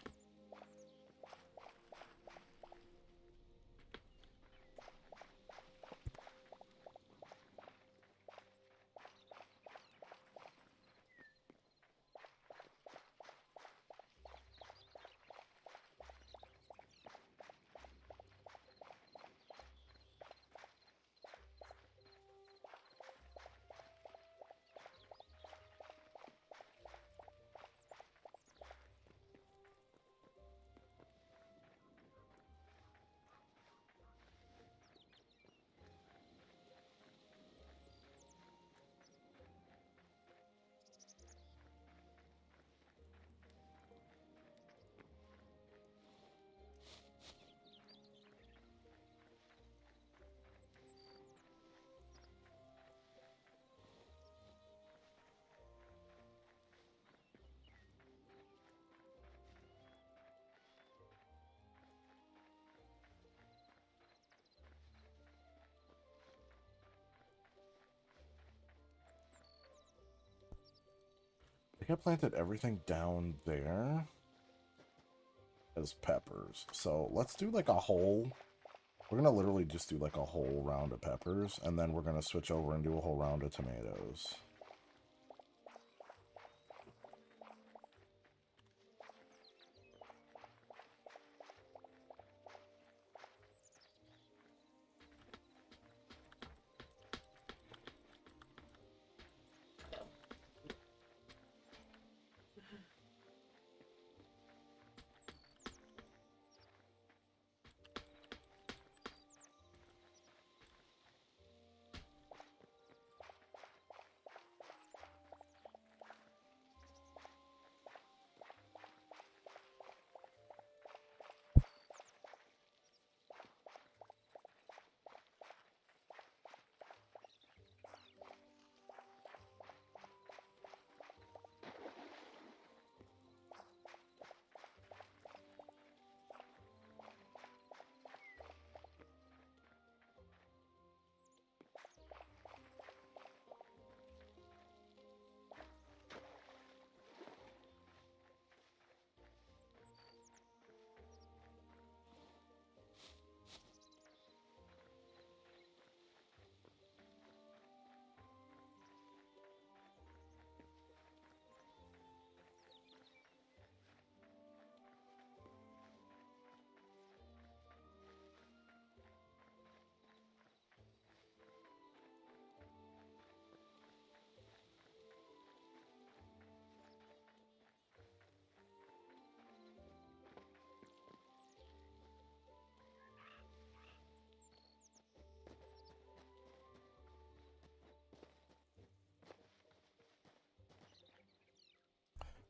I think I planted everything down there as peppers. So let's do like a whole. We're gonna literally just do like a whole round of peppers, and then we're gonna switch over and do a whole round of tomatoes.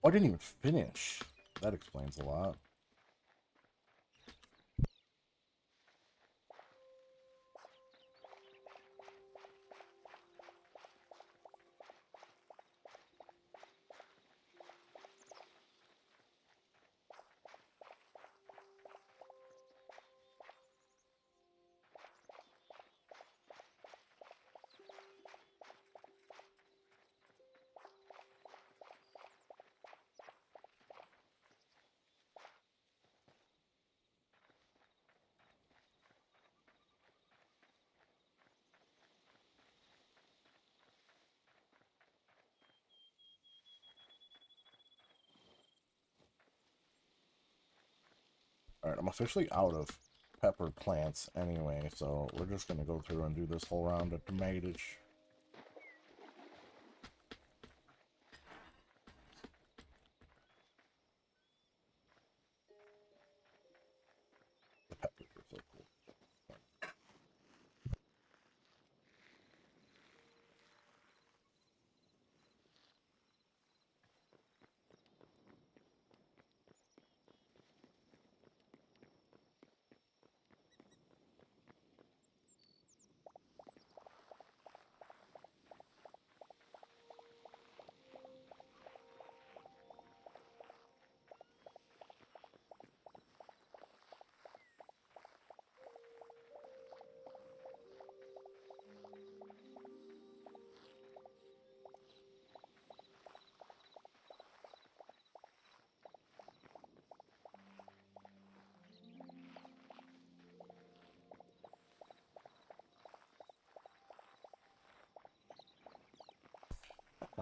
Oh, I didn't even finish. That explains a lot. Alright, I'm officially out of pepper plants anyway, so we're just gonna go through and do this whole round of tomatoes. The peppers are so cool.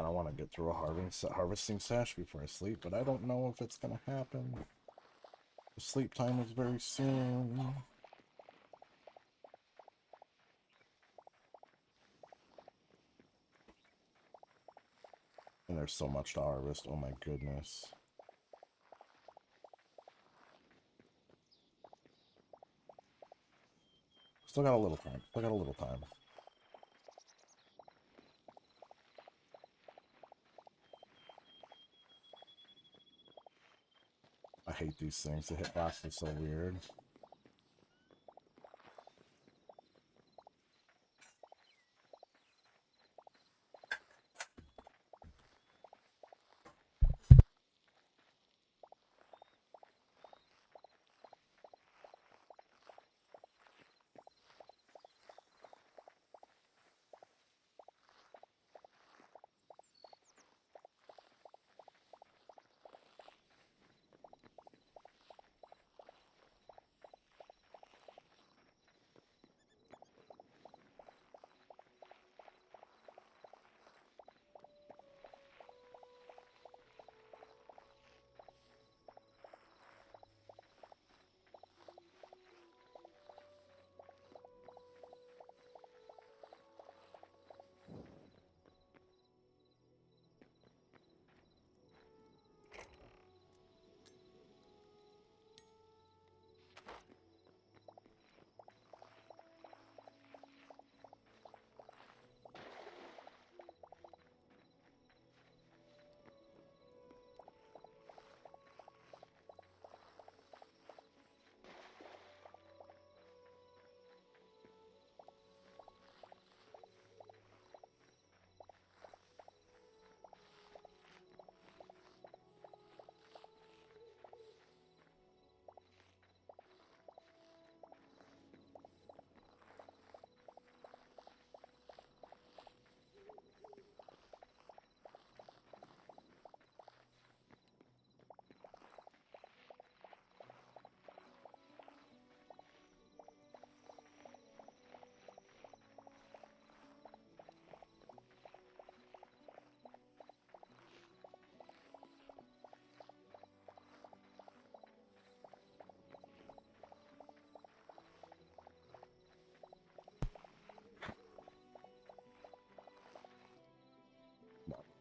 I want to get through a harvesting sesh before I sleep, but I don't know if it's gonna happen. The sleep time is very soon. And there's so much to harvest. Oh my goodness. Still got a little time. Still got a little time. I hate these things. The hitbox is so weird.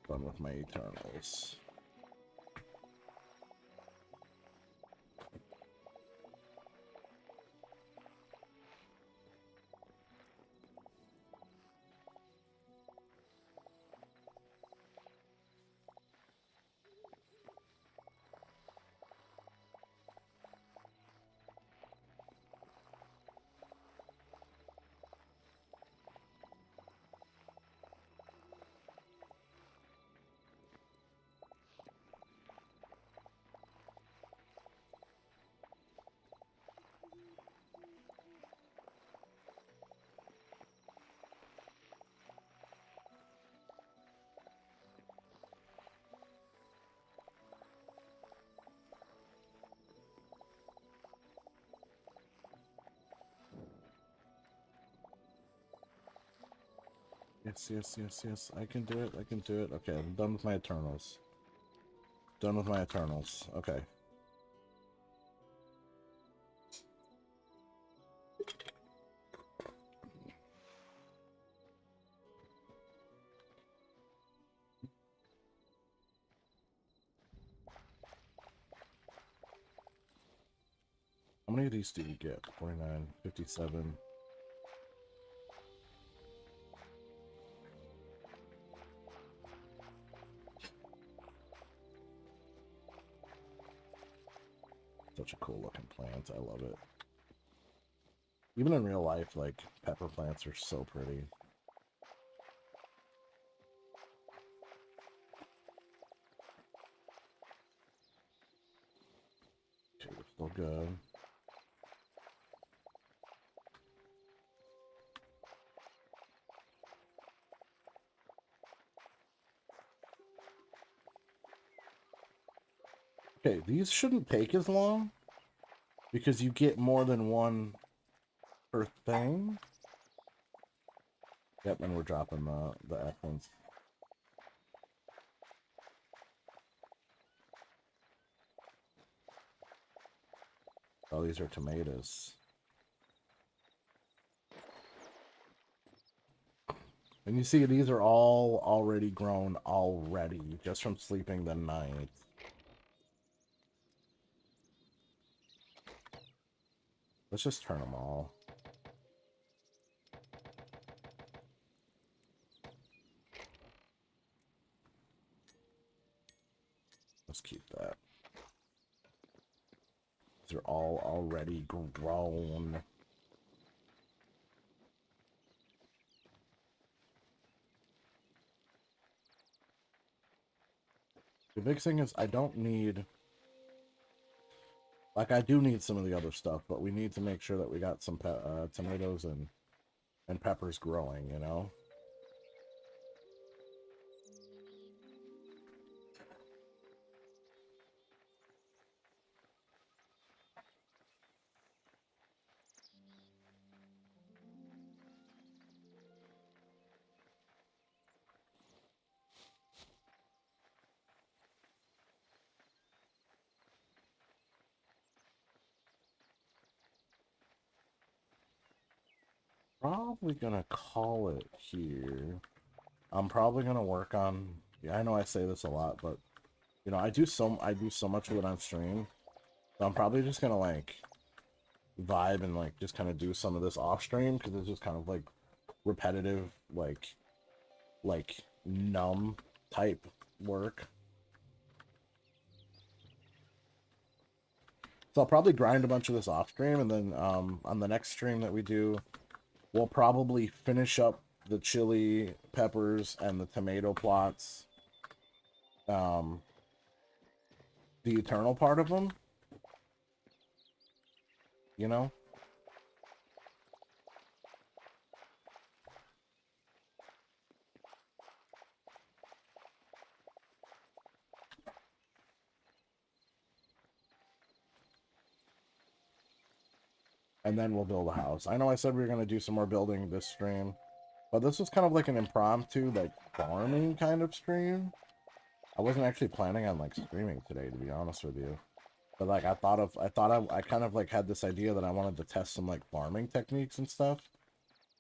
Done with my Eternals. Yes, yes, yes, yes. I can do it. I can do it. Okay, I'm done with my Eternals. Done with my Eternals. Okay. How many of these do you get? 49, 57. Such a cool looking plant. I love it. Even in real life, like, pepper plants are so pretty. Okay, we're still good. Okay, these shouldn't take as long because you get more than one per thing. Yep, and we're dropping the F ones. Oh, these are tomatoes. And you see, these are all already grown already, just from sleeping the night. Let's just turn them all. Let's keep that. These are all already grown. The big thing is I don't need... Like, I do need some of the other stuff, but we need to make sure that we got some tomatoes and peppers growing, you know? Probably gonna call it here. I'm probably gonna work on... Yeah, I know I say this a lot, but you know, I do so much of it on stream. So I'm probably just gonna like vibe and like just kind of do some of this off stream because it's just kind of like repetitive, like numb type work. So I'll probably grind a bunch of this off stream, and then on the next stream that we do, we'll probably finish up the chili peppers and the tomato plots. The eternal part of them, you know? And then we'll build a house. I know I said we were going to do some more building this stream, but this was kind of like an impromptu, like, farming kind of stream. I wasn't actually planning on, like, streaming today, to be honest with you. But, like, I kind of, like, had this idea that I wanted to test some, like, farming techniques and stuff,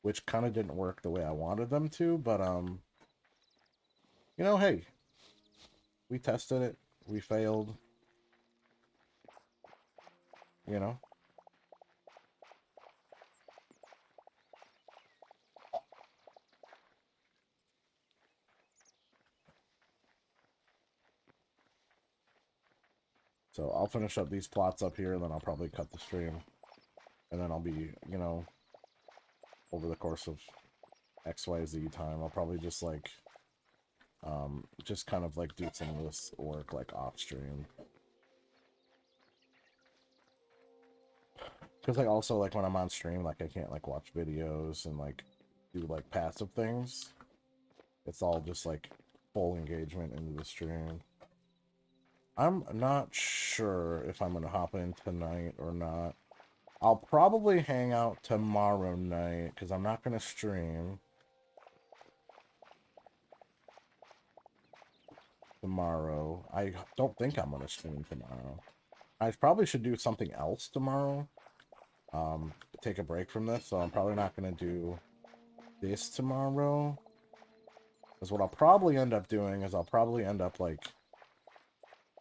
which kind of didn't work the way I wanted them to, but, you know, hey, we tested it, we failed, you know? So I'll finish up these plots up here, and then I'll probably cut the stream. And then I'll be, you know, over the course of XYZ time, I'll probably just, like, just kind of, like, do some of this work, like, off stream. Because, like, also, like, when I'm on stream, like, I can't, like, watch videos and, like, do, like, passive things. It's all just, like, full engagement into the stream. I'm not sure if I'm gonna hop in tonight or not. I'll probably hang out tomorrow night, because I'm not gonna stream tomorrow. I don't think I'm gonna stream tomorrow. I probably should do something else tomorrow. Take a break from this, so I'm probably not gonna do this tomorrow. Because what I'll probably end up doing is I'll probably end up, like,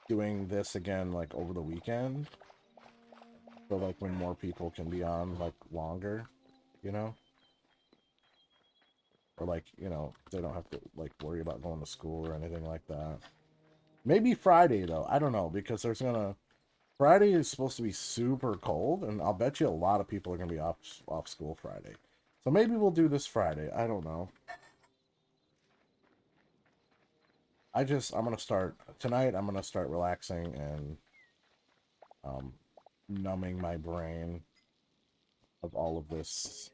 doing this again, like, over the weekend. So, like, when more people can be on, like, longer, you know? Or, like, you know, they don't have to, like, worry about going to school or anything like that. Maybe Friday, though. I don't know, because there's gonna... Friday is supposed to be super cold, and I'll bet you a lot of people are gonna be off school Friday. So maybe we'll do this Friday. I don't know. I'm gonna start... Tonight, I'm gonna start relaxing and numbing my brain of all of this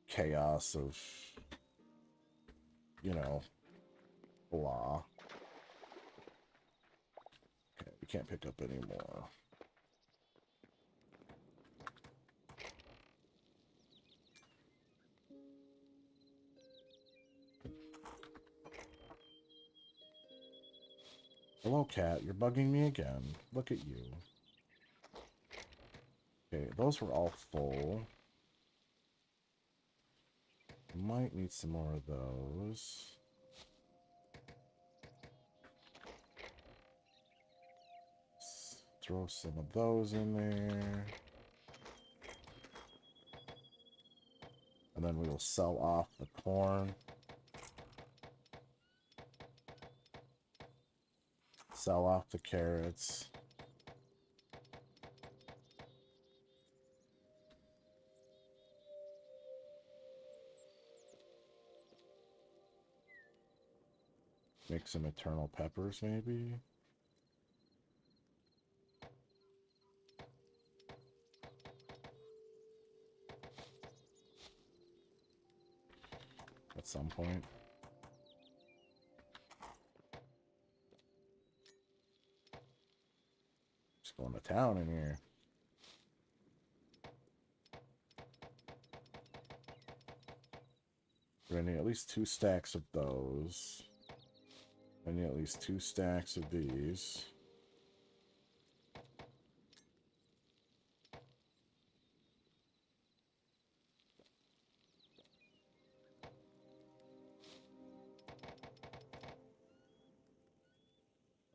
chaos of, you know, blah. Okay, we can't pick up anymore. Hello, cat. You're bugging me again. Look at you. Okay, those were all full. Might need some more of those. Let's throw some of those in there. And then we will sell off the corn. Sell off the carrots. Make some eternal peppers, maybe. At some point. Just going to town in here. We're gonna need at least 2 stacks of those. I need at least 2 stacks of these.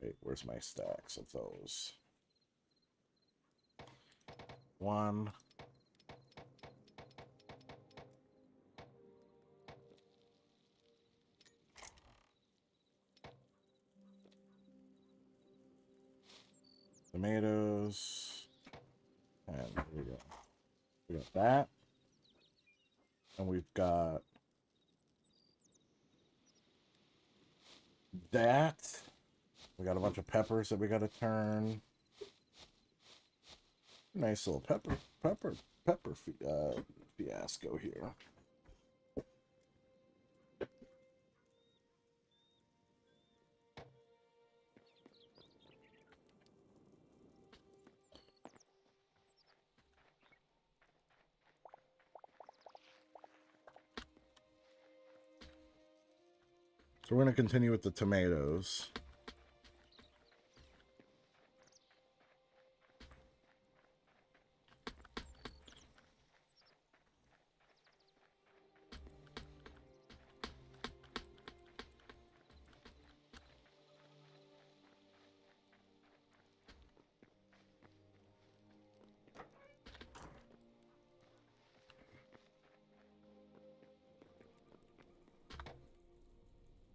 Wait, where's my stacks of those? 1. Tomatoes. And here we go. We got that. And we've got that. We got a bunch of peppers that we got to turn. Nice little pepper fiasco here. So we're going to continue with the tomatoes.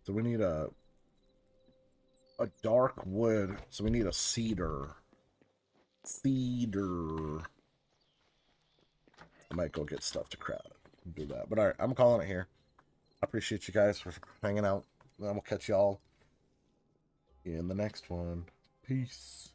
So we need a dark wood. So we need a cedar. Cedar. I might go get stuff to craft. Do that. But alright, I'm calling it here. I appreciate you guys for hanging out. And we'll catch y'all in the next one. Peace.